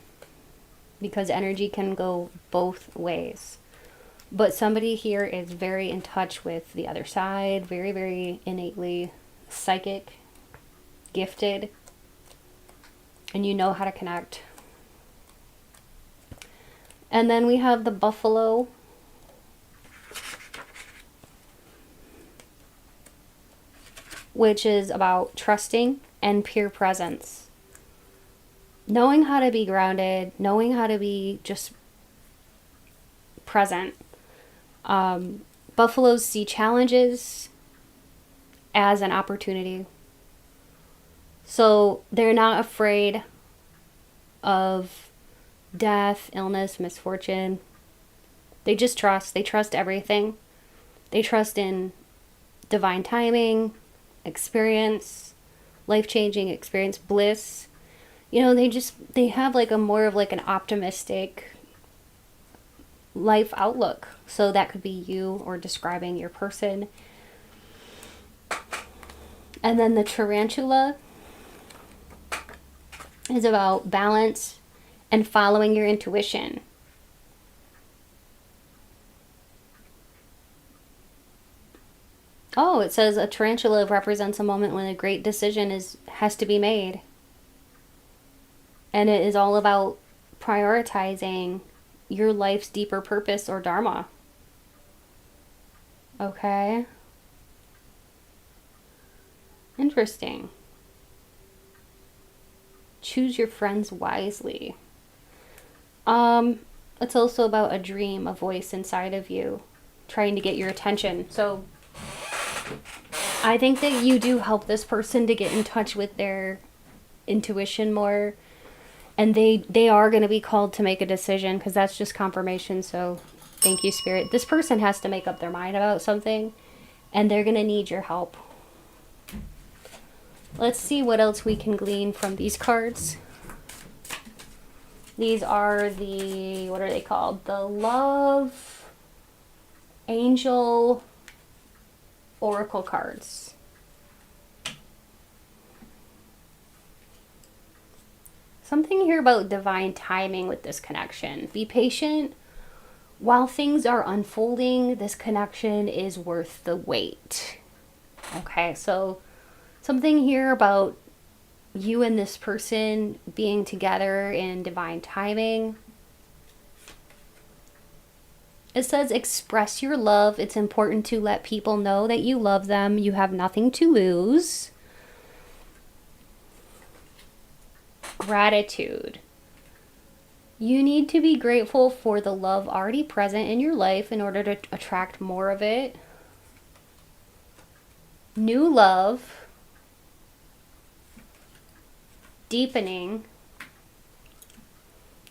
because energy can go both ways. But somebody here is very in touch with the other side, very, very innately psychic, gifted, and you know how to connect. And then we have the buffalo, which is about trusting and peer presence. Knowing how to be grounded, knowing how to be just present. Buffaloes see challenges as an opportunity. So they're not afraid of death, illness, misfortune. They just trust. They trust everything. They trust in divine timing, experience, life-changing experience, bliss. You know, they have like a more of like an optimistic life outlook. So that could be you or describing your person. And then the tarantula is about balance and following your intuition. Oh, it says a tarantula represents a moment when a great decision has to be made. And it is all about prioritizing your life's deeper purpose or dharma. Okay. Interesting. Choose your friends wisely. It's also about a dream, a voice inside of you trying to get your attention. So I think that you do help this person to get in touch with their intuition more. And they are going to be called to make a decision, because that's just confirmation. So thank you, Spirit. This person has to make up their mind about something, and they're going to need your help. Let's see what else we can glean from these cards. These are the, what are they called? The Love Angel Oracle cards. Something here about divine timing with this connection. Be patient. While things are unfolding, this connection is worth the wait. Okay, so something here about you and this person being together in divine timing. It says express your love. It's important to let people know that you love them. You have nothing to lose. Gratitude. You need to be grateful for the love already present in your life in order to attract more of it. New love. Deepening.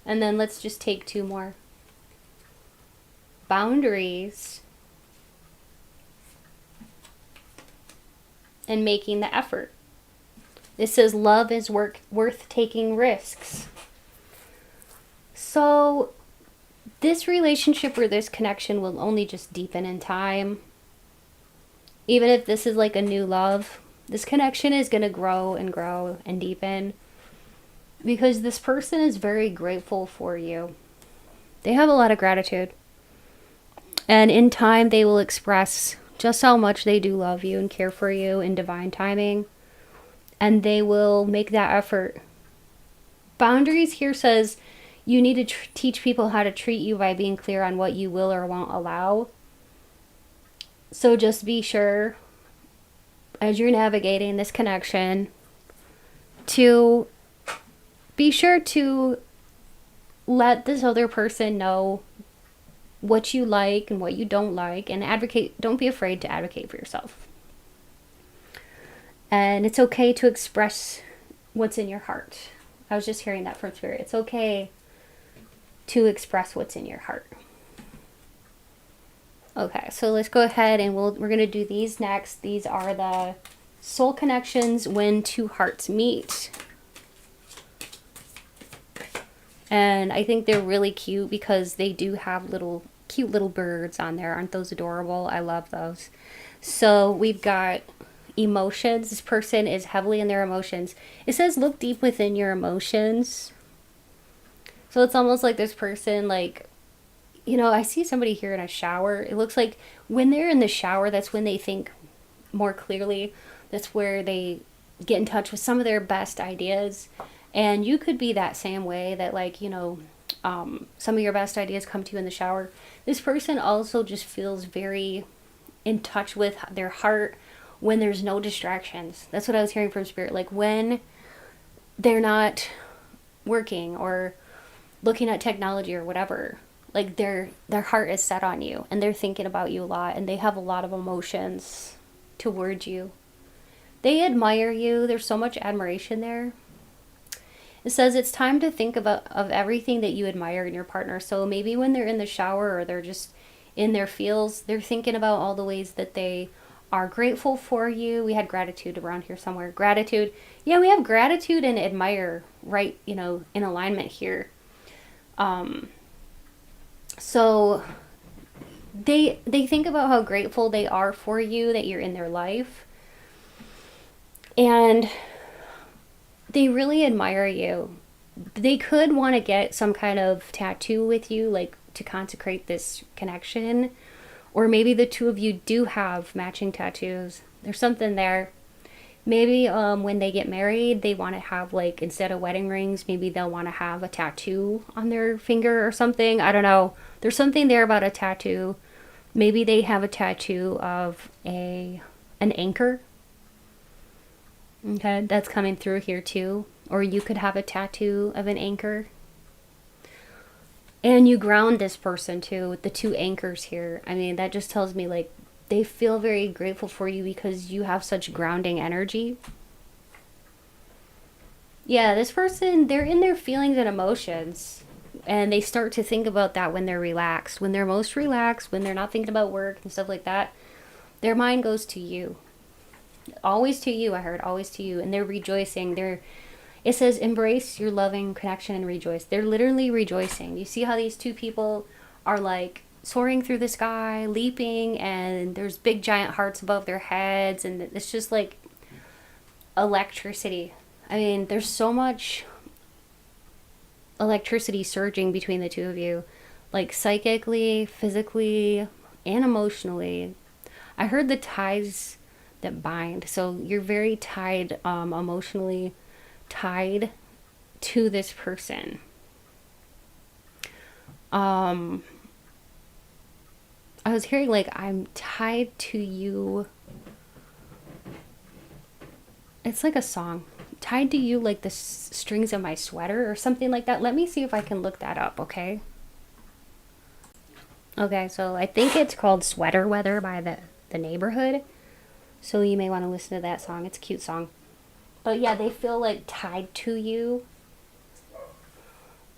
And then let's just take 2 more. Boundaries and making the effort. This says love is worth taking risks. So this relationship or this connection will only just deepen in time. Even if this is like a new love, this connection is going to grow and deepen, because this person is very grateful for you. They have a lot of gratitude. And in time, they will express just how much they do love you and care for you in divine timing. And they will make that effort. Boundaries here says you need to teach people how to treat you by being clear on what you will or won't allow. So just be sure, as you're navigating this connection, to be sure to let this other person know what you like and what you don't like, and advocate. Don't be afraid to advocate for yourself. And it's okay to express what's in your heart. I was just hearing that from Spirit. It's okay to express what's in your heart. Okay, so let's go ahead and we're going to do these next. These are the soul connections when 2 hearts meet. And I think they're really cute because they do have cute little birds on there. Aren't those adorable? I love those. So we've got emotions. This person is heavily in their emotions. It says look deep within your emotions. So it's almost like this person, like, you know, I see somebody here in a shower. It looks like when they're in the shower, that's when they think more clearly. That's where they get in touch with some of their best ideas. And you could be that same way, that, like, you know, some of your best ideas come to you in the shower. This person also just feels very in touch with their heart when there's no distractions. That's what I was hearing from Spirit. Like when they're not working or looking at technology or whatever, like their heart is set on you and they're thinking about you a lot, and they have a lot of emotions towards you. They admire you. There's so much admiration there. It says it's time to think of everything that you admire in your partner. So maybe when they're in the shower or they're just in their feels, they're thinking about all the ways that they are grateful for you. We had gratitude around here somewhere. Gratitude. Yeah, we have gratitude and admire, right, you know, in alignment here. So they think about how grateful they are for you, that you're in their life. And they really admire you. They could want to get some kind of tattoo with you, like to consecrate this connection. Or maybe the 2 of you do have matching tattoos. There's something there. Maybe when they get married, they want to have, like, instead of wedding rings, maybe they'll want to have a tattoo on their finger or something. I don't know. There's something there about a tattoo. Maybe they have a tattoo of an anchor. Okay, that's coming through here too. Or you could have a tattoo of an anchor. And you ground this person too with the 2 anchors here. I mean, that just tells me, like, they feel very grateful for you because you have such grounding energy. Yeah, this person, they're in their feelings and emotions. And they start to think about that when they're relaxed. When they're most relaxed, when they're not thinking about work and stuff like that, their mind goes to you. Always to you, I heard, always to you. And they're rejoicing. It says embrace your loving connection and rejoice. They're literally rejoicing. You see how these 2 people are like soaring through the sky, leaping, and there's big giant hearts above their heads, and it's just like electricity. I mean, there's so much electricity surging between the 2 of you, like psychically, physically, and emotionally. I heard the ties that bind. So you're very tied, emotionally tied to this person. I was hearing, like, I'm tied to you. It's like a song. Tied to you like the strings of my sweater or something like that. Let me see if I can look that up, okay? Okay, so I think it's called Sweater Weather by the Neighborhood. So you may want to listen to that song. It's a cute song. But yeah, they feel like tied to you.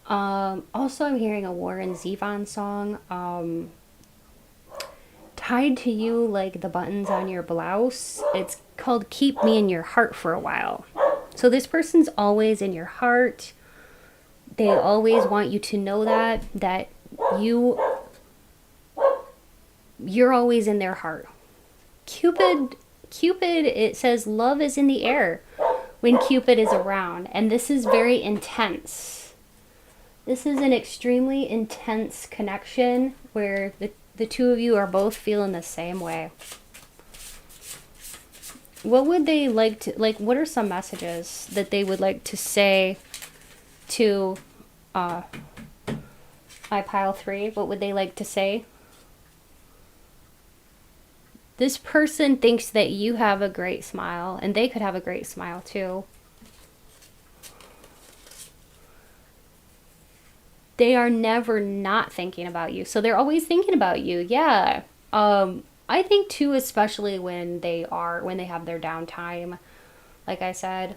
Also, I'm hearing a Warren Zevon song. Tied to you like the buttons on your blouse. It's called Keep Me in Your Heart for a While. So this person's always in your heart. They always want you to know that you're always in their heart. Cupid, it says love is in the air when Cupid is around, and this is very intense. This is an extremely intense connection where the two of you are both feeling the same way. What would they like to, like, what are some messages that they would like to say to my pile 3? What would they like to say? This person thinks that you have a great smile, and they could have a great smile too. They are never not thinking about you. So they're always thinking about you. Yeah. I think too, especially when they have their downtime. Like I said,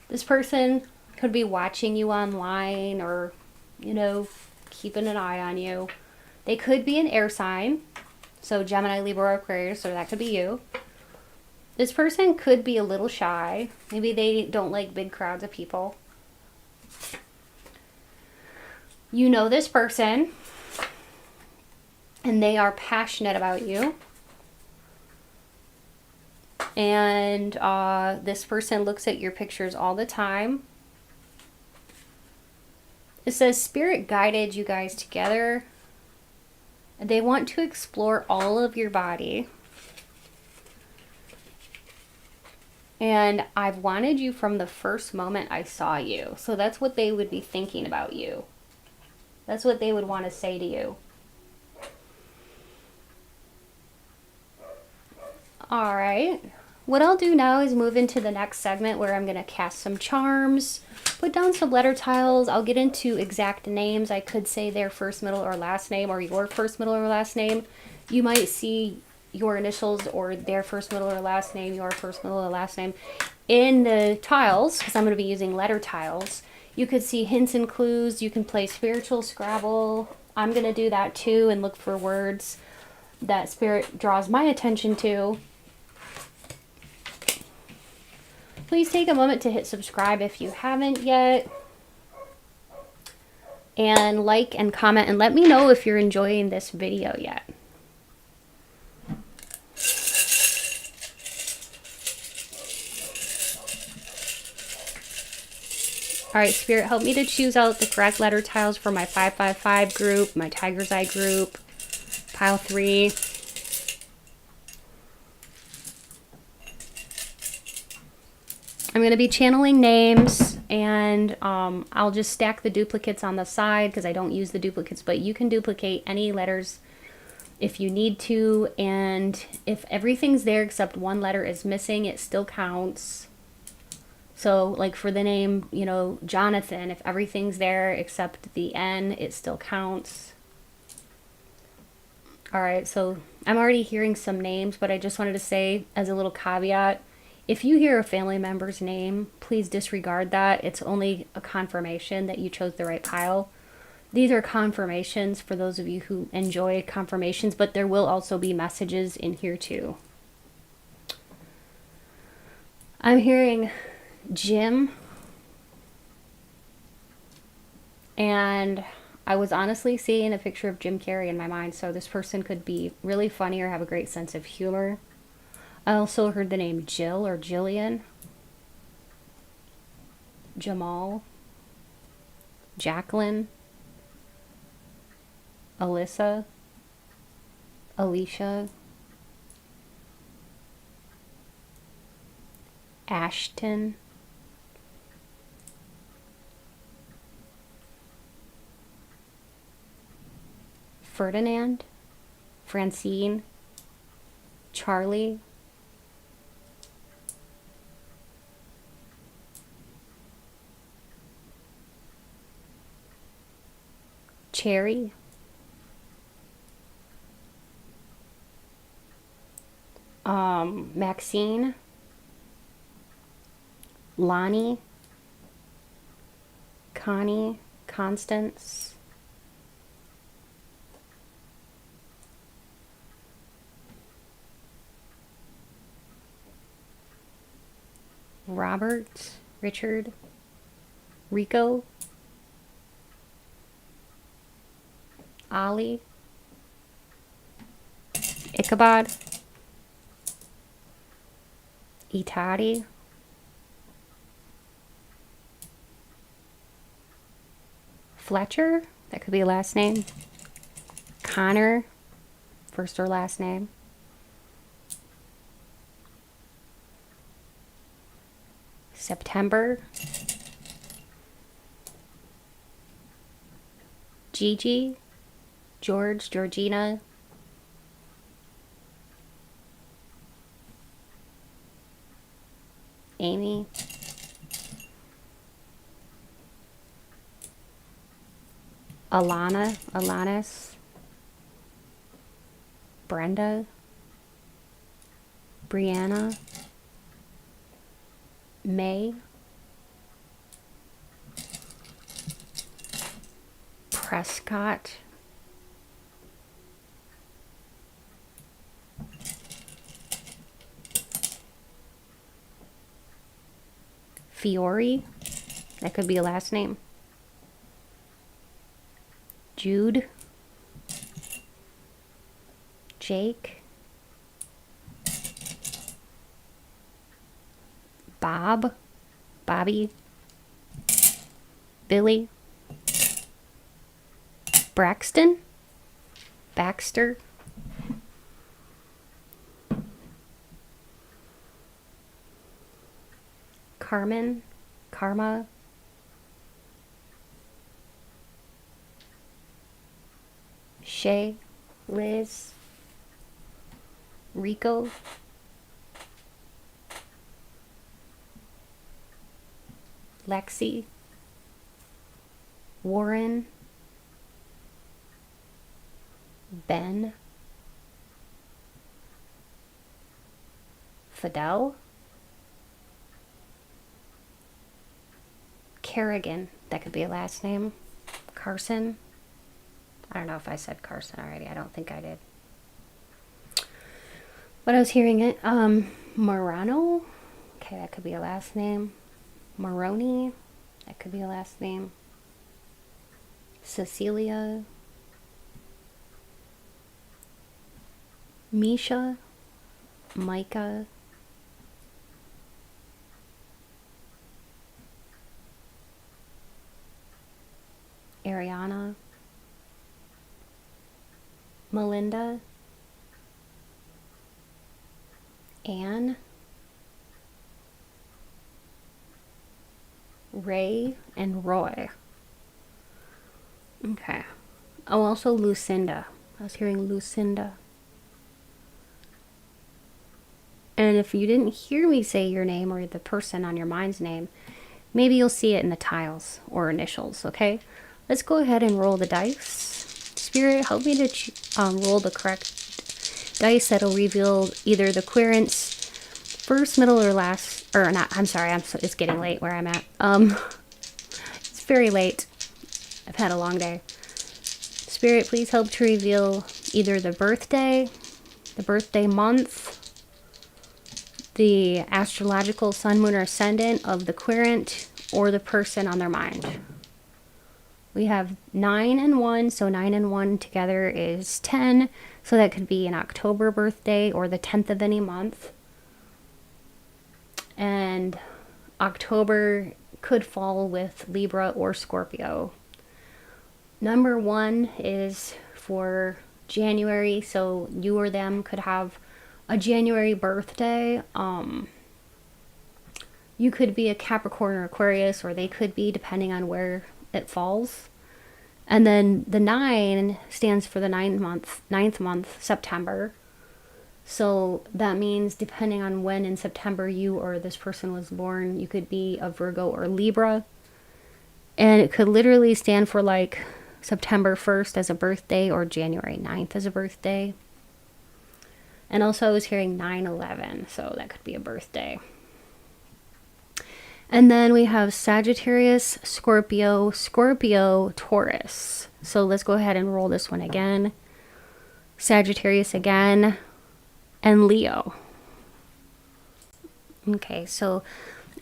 this person could be watching you online or, you know, keeping an eye on you. They could be an air sign. So Gemini, Libra, Aquarius, or that could be you. This person could be a little shy. Maybe they don't like big crowds of people. You know this person, and they are passionate about you. And this person looks at your pictures all the time. It says Spirit guided you guys together. They want to explore all of your body. And I've wanted you from the first moment I saw you. So that's what they would be thinking about you. That's what they would want to say to you. All right. What I'll do now is move into the next segment where I'm going to cast some charms, put down some letter tiles. I'll get into exact names. I could say their first, middle, or last name, or your first, middle, or last name. You might see your initials or their first, middle, or last name, your first, middle, or last name in the tiles, because I'm going to be using letter tiles. You could see hints and clues. You can play spiritual Scrabble. I'm going to do that too and look for words that Spirit draws my attention to. Please take a moment to hit subscribe if you haven't yet. And like and comment and let me know if you're enjoying this video yet. Alright, Spirit, help me to choose out the correct letter tiles for my 555 group, my Tiger's Eye group, pile 3. I'm going to be channeling names, and I'll just stack the duplicates on the side because I don't use the duplicates, but you can duplicate any letters if you need to, and if everything's there except one letter is missing, it still counts. So, like for the name, you know, Jonathan, if everything's there except the N, it still counts. Alright, so I'm already hearing some names, but I just wanted to say as a little caveat, if you hear a family member's name, please disregard that. It's only a confirmation that you chose the right pile. These are confirmations for those of you who enjoy confirmations, but there will also be messages in here too. I'm hearing Jim, and I was honestly seeing a picture of Jim Carrey in my mind, so this person could be really funny or have a great sense of humor. I also heard the name Jill or Jillian, Jamal, Jacqueline, Alyssa, Alicia, Ashton, Ferdinand, Francine, Charlie, Cherry, Maxine, Lonnie, Connie, Constance, Robert, Richard, Rico, Ali, Ichabod, Itadi, Fletcher, that could be a last name, Connor, first or last name, September, Gigi, George, Georgina, Amy, Alana, Alanis, Brenda, Brianna, May, Prescott, Fiore, that could be a last name, Jude, Jake, Bob, Bobby, Billy, Braxton, Baxter, Carmen, Karma, Shay, Liz, Rico, Lexi, Warren, Ben, Fidel, Kerrigan, that could be a last name, Carson, I don't know if I said Carson already, I don't think I did. But I was hearing it, Morano, okay, that could be a last name, Maroney, that could be a last name, Cecilia, Misha, Micah, Ariana, Melinda, Anne, Ray, and Roy. Okay. Oh, also Lucinda. I was hearing Lucinda. And if you didn't hear me say your name or the person on your mind's name, maybe you'll see it in the tiles or initials, okay? Let's go ahead and roll the dice. Spirit, help me to roll the correct dice that'll reveal either the querent's first, middle, or last, or not, I'm sorry, it's getting late where I'm at. It's very late. I've had a long day. Spirit, please help to reveal either the birthday month, the astrological sun, moon, or ascendant of the querent, or the person on their mind. We have 9 and 1, so 9 and 1 together is 10. So that could be an October birthday or the 10th of any month. And October could fall with Libra or Scorpio. Number 1 is for January, so you or them could have a January birthday. You could be a Capricorn or Aquarius, or they could be, depending on where it falls. And then the 9 stands for the ninth month, September. So that means depending on when in September you or this person was born, you could be a Virgo or Libra. And it could literally stand for like September 1st as a birthday or January 9th as a birthday. And also I was hearing 9/11, so that could be a birthday. And then we have Sagittarius, Scorpio, Scorpio, Taurus. So let's go ahead and roll this one again. Sagittarius again, and Leo. Okay, so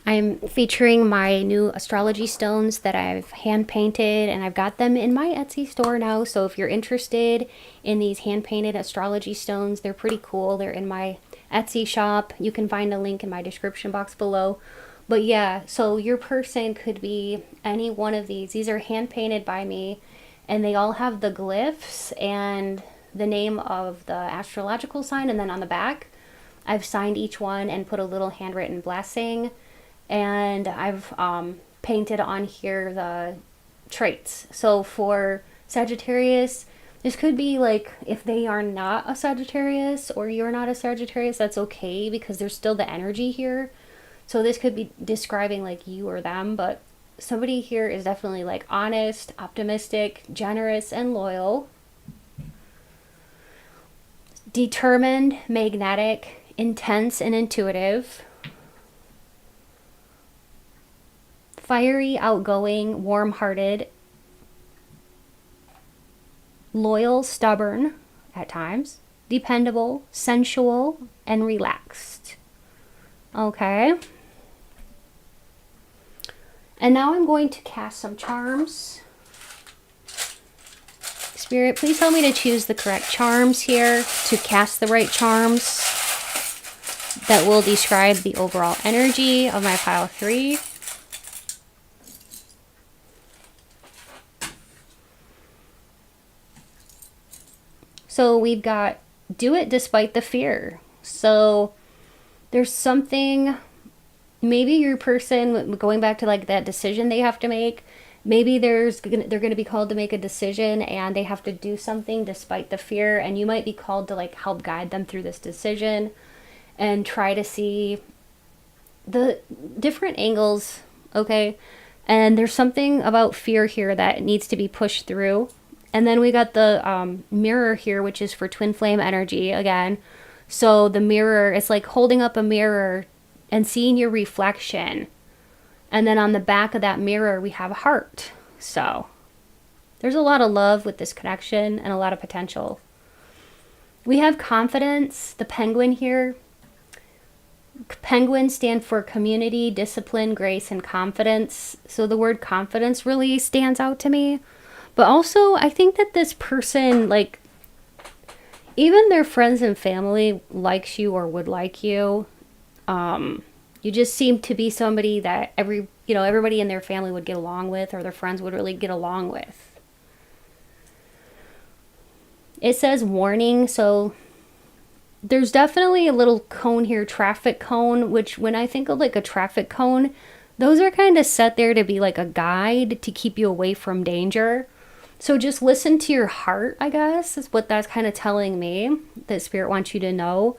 I'm featuring my new astrology stones that I've hand painted, and I've got them in my Etsy store now. So if you're interested in these hand painted astrology stones, they're pretty cool. They're in my Etsy shop. You can find a link in my description box below. But yeah, so your person could be any one of these. These are hand painted by me, and they all have the glyphs and the name of the astrological sign, and then on the back I've signed each one and put a little handwritten blessing, and I've painted on here the traits. So for Sagittarius, this could be like, if they are not a Sagittarius or you're not a Sagittarius, that's okay, because there's still the energy here. So this could be describing like you or them, but somebody here is definitely like honest, optimistic, generous, and loyal. Determined, magnetic, intense, and intuitive. Fiery, outgoing, warm-hearted. Loyal, stubborn at times. Dependable, sensual, and relaxed. Okay. And now I'm going to cast some charms. Spirit, please help me to choose the correct charms here, to cast the right charms that will describe the overall energy of my pile 3. So we've got do it despite the fear. So there's something, maybe your person, going back to like that decision they have to make, maybe they're going to be called to make a decision and they have to do something despite the fear, and you might be called to like help guide them through this decision and try to see the different angles, okay? And there's something about fear here that needs to be pushed through. And then we got the mirror here, which is for twin flame energy again. So the mirror, it's like holding up a mirror and seeing your reflection. And then on the back of that mirror, we have a heart. So there's a lot of love with this connection and a lot of potential. We have confidence, the penguin here. Penguins stand for community, discipline, grace, and confidence. So the word confidence really stands out to me. But also, I think that this person, like, even their friends and family likes you or would like you. You just seem to be somebody that everybody in their family would get along with, or their friends would really get along with. It says warning, so there's definitely a little cone here, traffic cone, which when I think of like a traffic cone, those are kind of set there to be like a guide to keep you away from danger. So just listen to your heart, I guess, is what that's kind of telling me, that Spirit wants you to know.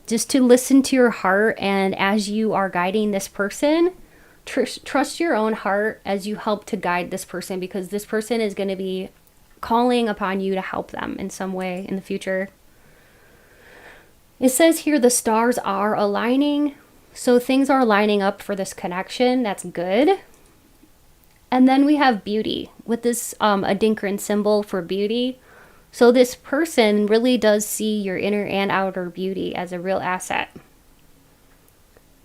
Just to listen to your heart, and as you are guiding this person, trust your own heart as you help to guide this person, because this person is going to be calling upon you to help them in some way in the future. It says here the stars are aligning, so things are lining up for this connection. That's good. And then we have beauty with this Adinkran symbol for beauty. So this person really does see your inner and outer beauty as a real asset.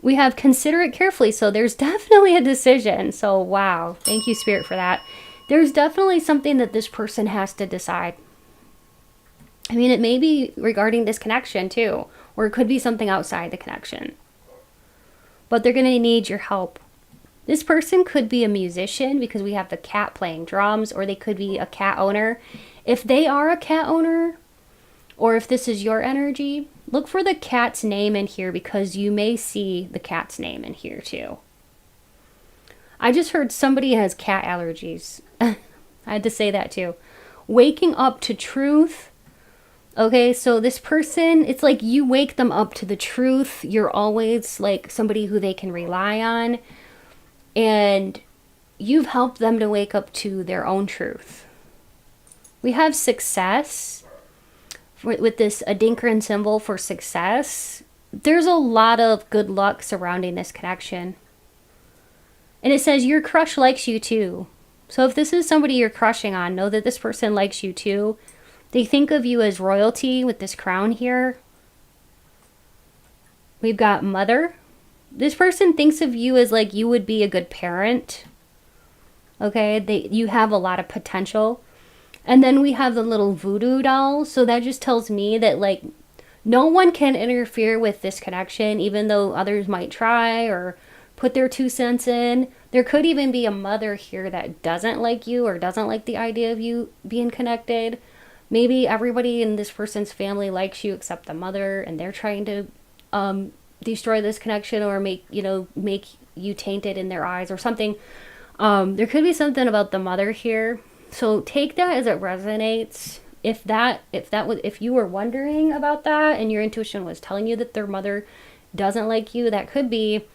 We have consider it carefully. So there's definitely a decision. So wow, thank you, Spirit, for that. There's definitely something that this person has to decide. I mean, it may be regarding this connection too, or it could be something outside the connection. But they're going to need your help. This person could be a musician, because we have the cat playing drums, or they could be a cat owner. If they are a cat owner, or if this is your energy, look for the cat's name in here, because you may see the cat's name in here too. I just heard somebody has cat allergies. I had to say that too. Waking up to truth. Okay, so this person, it's like you wake them up to the truth. You're always like somebody who they can rely on. And you've helped them to wake up to their own truth. We have success with this Adinkran symbol for success. There's a lot of good luck surrounding this connection. And it says your crush likes you too. So if this is somebody you're crushing on, know that this person likes you too. They think of you as royalty with this crown here. We've got mother. This person thinks of you as like you would be a good parent. Okay, you have a lot of potential. And then we have the little voodoo doll. So that just tells me that like no one can interfere with this connection, even though others might try or put their 2 cents in. There could even be a mother here that doesn't like you or doesn't like the idea of you being connected. Maybe everybody in this person's family likes you except the mother, and they're trying to destroy this connection or make you tainted in their eyes or something. There could be something about the mother here. So take that as it resonates. If you were wondering about that and your intuition was telling you that their mother doesn't like you, that could be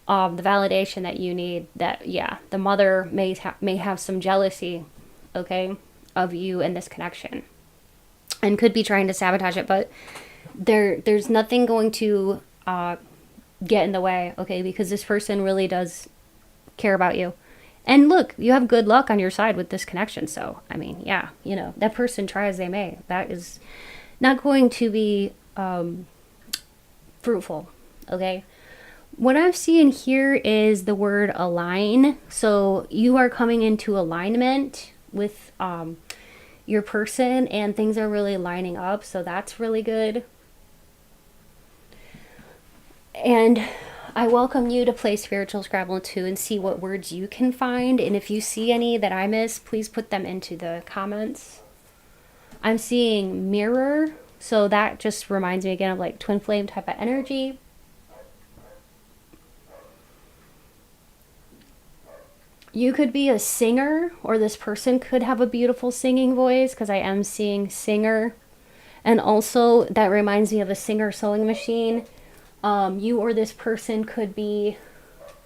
the validation that you need. That the mother may have some jealousy, okay, of you and this connection, and could be trying to sabotage it. But there's nothing going to get in the way, okay, because this person really does care about you. And look, you have good luck on your side with this connection. So, I mean, yeah, that person try as they may. That is not going to be fruitful, okay? What I'm seeing here is the word align. So you are coming into alignment with your person and things are really lining up. So that's really good. And I welcome you to play Spiritual Scrabble too and see what words you can find. And if you see any that I miss, please put them into the comments. I'm seeing mirror. So that just reminds me again of like twin flame type of energy. You could be a singer, or this person could have a beautiful singing voice, because I am seeing singer. And also that reminds me of a singer sewing machine. You or this person could be,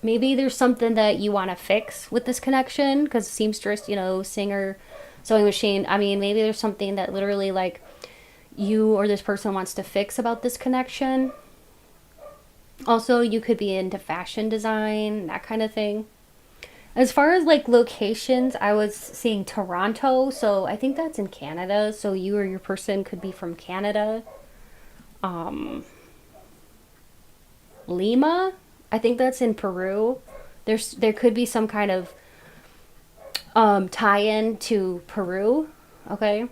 maybe there's something that you want to fix with this connection, because seamstress, singer, sewing machine. I mean, maybe there's something that literally like you or this person wants to fix about this connection. Also, you could be into fashion design, that kind of thing. As far as like locations, I was seeing Toronto, so I think that's in Canada. So you or your person could be from Canada. Lima, I think that's in Peru. There could be some kind of tie-in to Peru. Okay.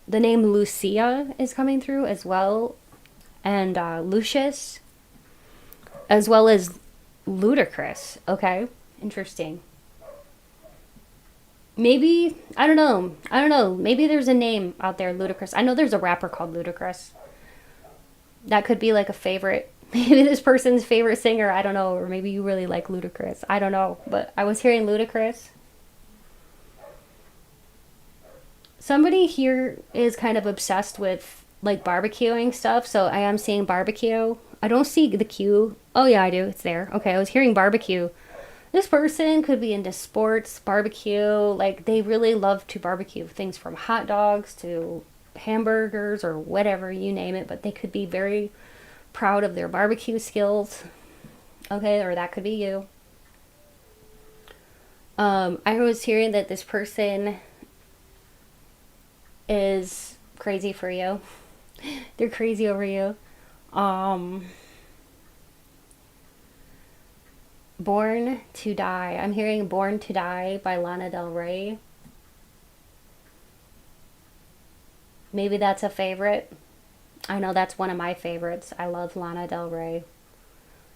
The name Lucia is coming through as well, and Lucius, as well as Ludacris. Okay, interesting. Maybe I don't know. Maybe there's a name out there, Ludacris. I know there's a rapper called Ludacris. That could be like a favorite. Maybe this person's favorite singer, I don't know, or maybe you really like Ludacris. I don't know, but I was hearing Ludacris. Somebody here is kind of obsessed with like barbecuing stuff, so I am seeing barbecue. I don't see the Q. Oh yeah, I do. It's there. Okay, I was hearing barbecue. This person could be into sports, barbecue. Like they really love to barbecue things from hot dogs to hamburgers or whatever, you name it, but they could be very proud of their barbecue skills. Okay, or that could be you. I was hearing that this person is crazy for you. They're crazy over you. Born to Die. I'm hearing Born to Die by Lana Del Rey. Maybe that's a favorite. I know that's one of my favorites. I love Lana Del Rey.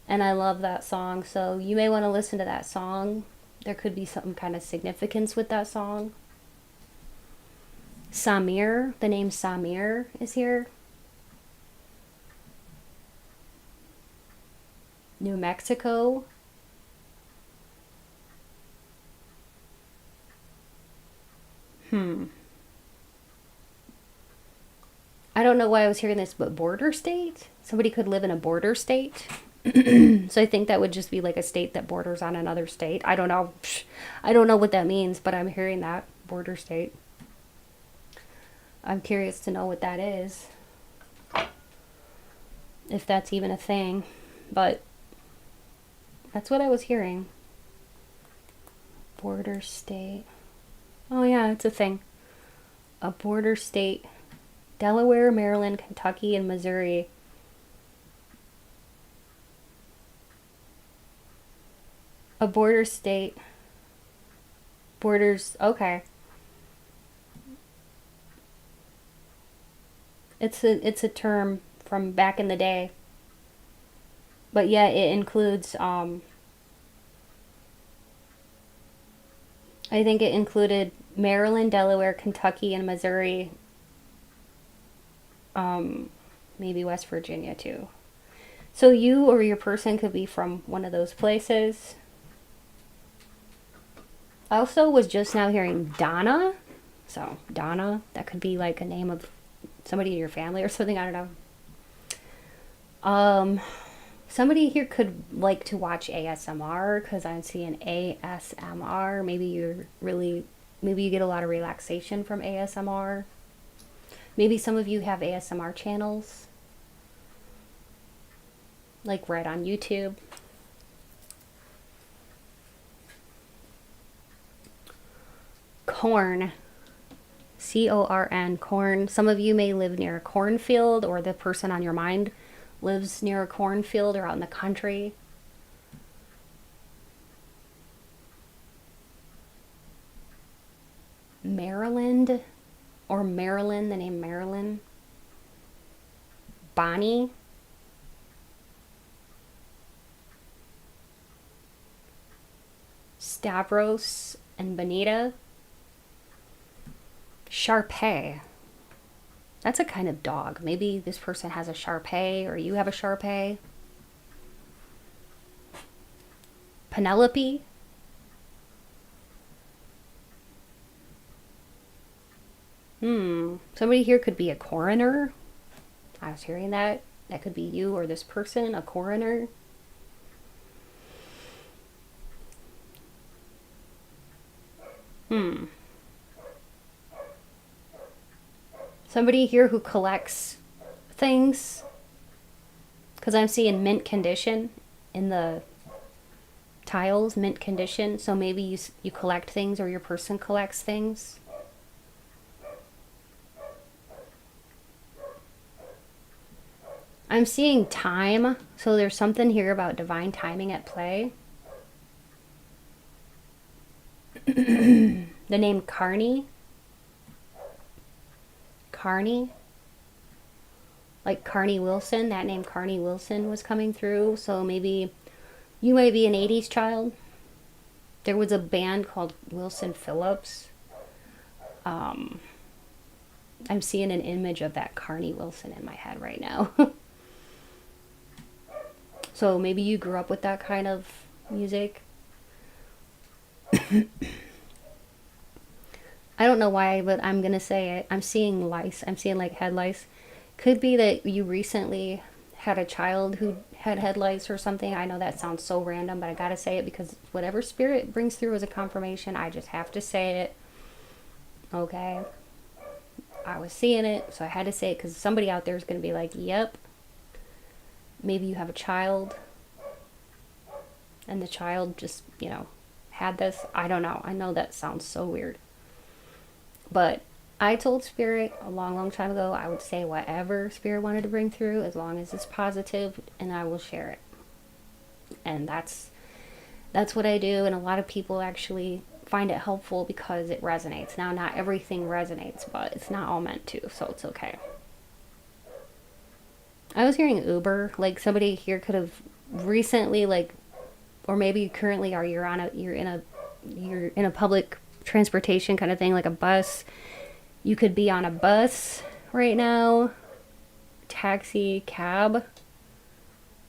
And I love that song. So you may want to listen to that song. There could be some kind of significance with that song. Samir. The name Samir is here. New Mexico. I don't know why I was hearing this, but border state? Somebody could live in a border state. So I think that would just be like a state that borders on another state. I don't know. I don't know what that means, but I'm hearing that. Border state. I'm curious to know what that is. If that's even a thing. But that's what I was hearing. border state. Oh yeah, it's a thing. A border state. Delaware, Maryland, Kentucky, and Missouri. A border state. Borders, okay. It's a term from back in the day. But yeah, it includes I think it included Maryland, Delaware, Kentucky, and Missouri. Maybe West Virginia too. So you or your person could be from one of those places. I also was just now hearing Donna. So Donna, that could be like a name of somebody in your family or something, I don't know. Somebody here could like to watch ASMR because I'm seeing ASMR. Maybe you get a lot of relaxation from ASMR. Maybe some of you have ASMR channels, like right on YouTube. Corn. C-O-R-N, corn. Some of you may live near a cornfield, or the person on your mind lives near a cornfield or out in the country. Maryland, or Maryland, the name Maryland. Bonnie. Stavros and Benita. Shar-Pei. That's a kind of dog. Maybe this person has a Shar-Pei, or you have a Shar-Pei. Penelope. Somebody here could be a coroner. I was hearing that. That could be you or this person, a coroner. Somebody here who collects things. Because I'm seeing mint condition in the tiles, mint condition. So maybe you collect things, or your person collects things. I'm seeing time. So there's something here about divine timing at play. The name Carney. Carney, like Carney Wilson, that name Carney Wilson was coming through. So maybe you might be an 80s child. There was a band called Wilson Phillips. I'm seeing an image of that Carney Wilson in my head right now. So maybe you grew up with that kind of music. I don't know why, but I'm going to say it. I'm seeing lice. I'm seeing like head lice. Could be that you recently had a child who had head lice or something. I know that sounds so random, but I got to say it because whatever spirit brings through as a confirmation, I just have to say it. Okay. I was seeing it, so I had to say it because somebody out there is going to be like, yep. Maybe you have a child and the child just, had this. I don't know. I know that sounds so weird. But I told Spirit a long, long time ago, I would say whatever Spirit wanted to bring through, as long as it's positive, and I will share it. And that's what I do, and a lot of people actually find it helpful because it resonates. Now, not everything resonates, but it's not all meant to, so it's okay. I was hearing Uber, like somebody here could have recently, like, or maybe currently are you're in a public transportation kind of thing, like a bus. You could be on a bus right now, taxi, cab,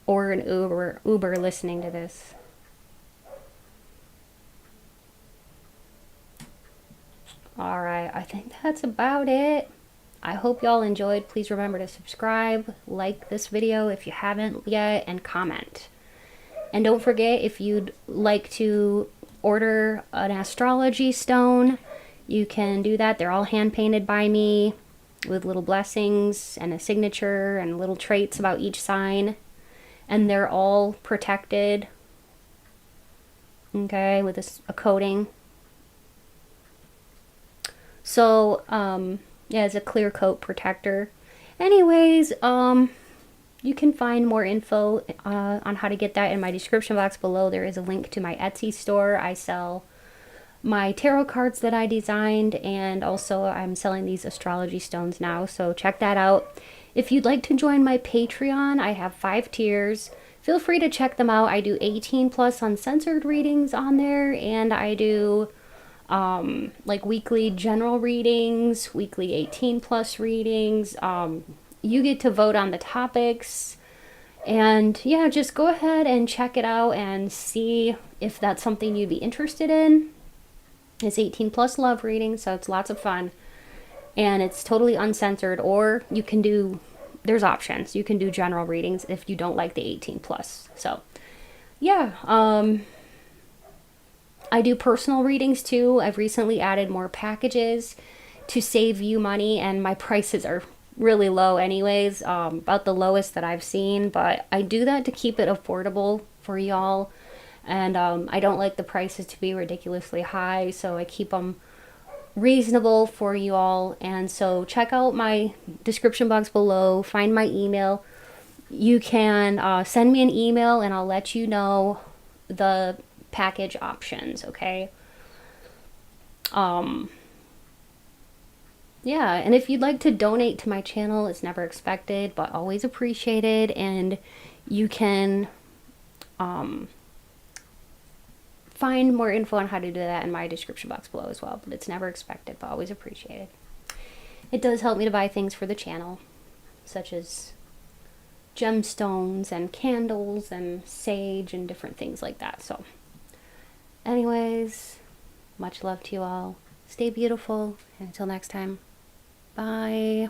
or an Uber listening to this. All right, I think that's about it. I hope y'all enjoyed. Please remember to subscribe, like this video if you haven't yet, and comment. And don't forget, if you'd like to order an astrology stone, you can do that. They're all hand painted by me with little blessings and a signature and little traits about each sign. And they're all protected, okay, with a coating. So, yeah, it's a clear coat protector. Anyways, you can find more info on how to get that in my description box below. There is a link to my Etsy store. I sell my tarot cards that I designed, and also I'm selling these astrology stones now, so check that out. If you'd like to join my Patreon, I have 5 tiers. Feel free to check them out. I do 18 plus uncensored readings on there, and I do like weekly general readings, weekly 18 plus readings. You get to vote on the topics, and yeah, just go ahead and check it out and see if that's something you'd be interested in. It's 18 plus love reading, so it's lots of fun, and it's totally uncensored. Or you can do, there's options, you can do general readings if you don't like the 18 plus. So yeah, I do personal readings too. I've recently added more packages to save you money, and my prices are really low anyways, about the lowest that I've seen, but I do that to keep it affordable for y'all. And I don't like the prices to be ridiculously high, so I keep them reasonable for you all. And so check out my description box below, find my email. You can send me an email and I'll let you know the package options, okay? Yeah, and if you'd like to donate to my channel, it's never expected, but always appreciated. And you can find more info on how to do that in my description box below as well, but it's never expected, but always appreciated. It does help me to buy things for the channel, such as gemstones and candles and sage and different things like that. So anyways, much love to you all. Stay beautiful, and until next time, bye.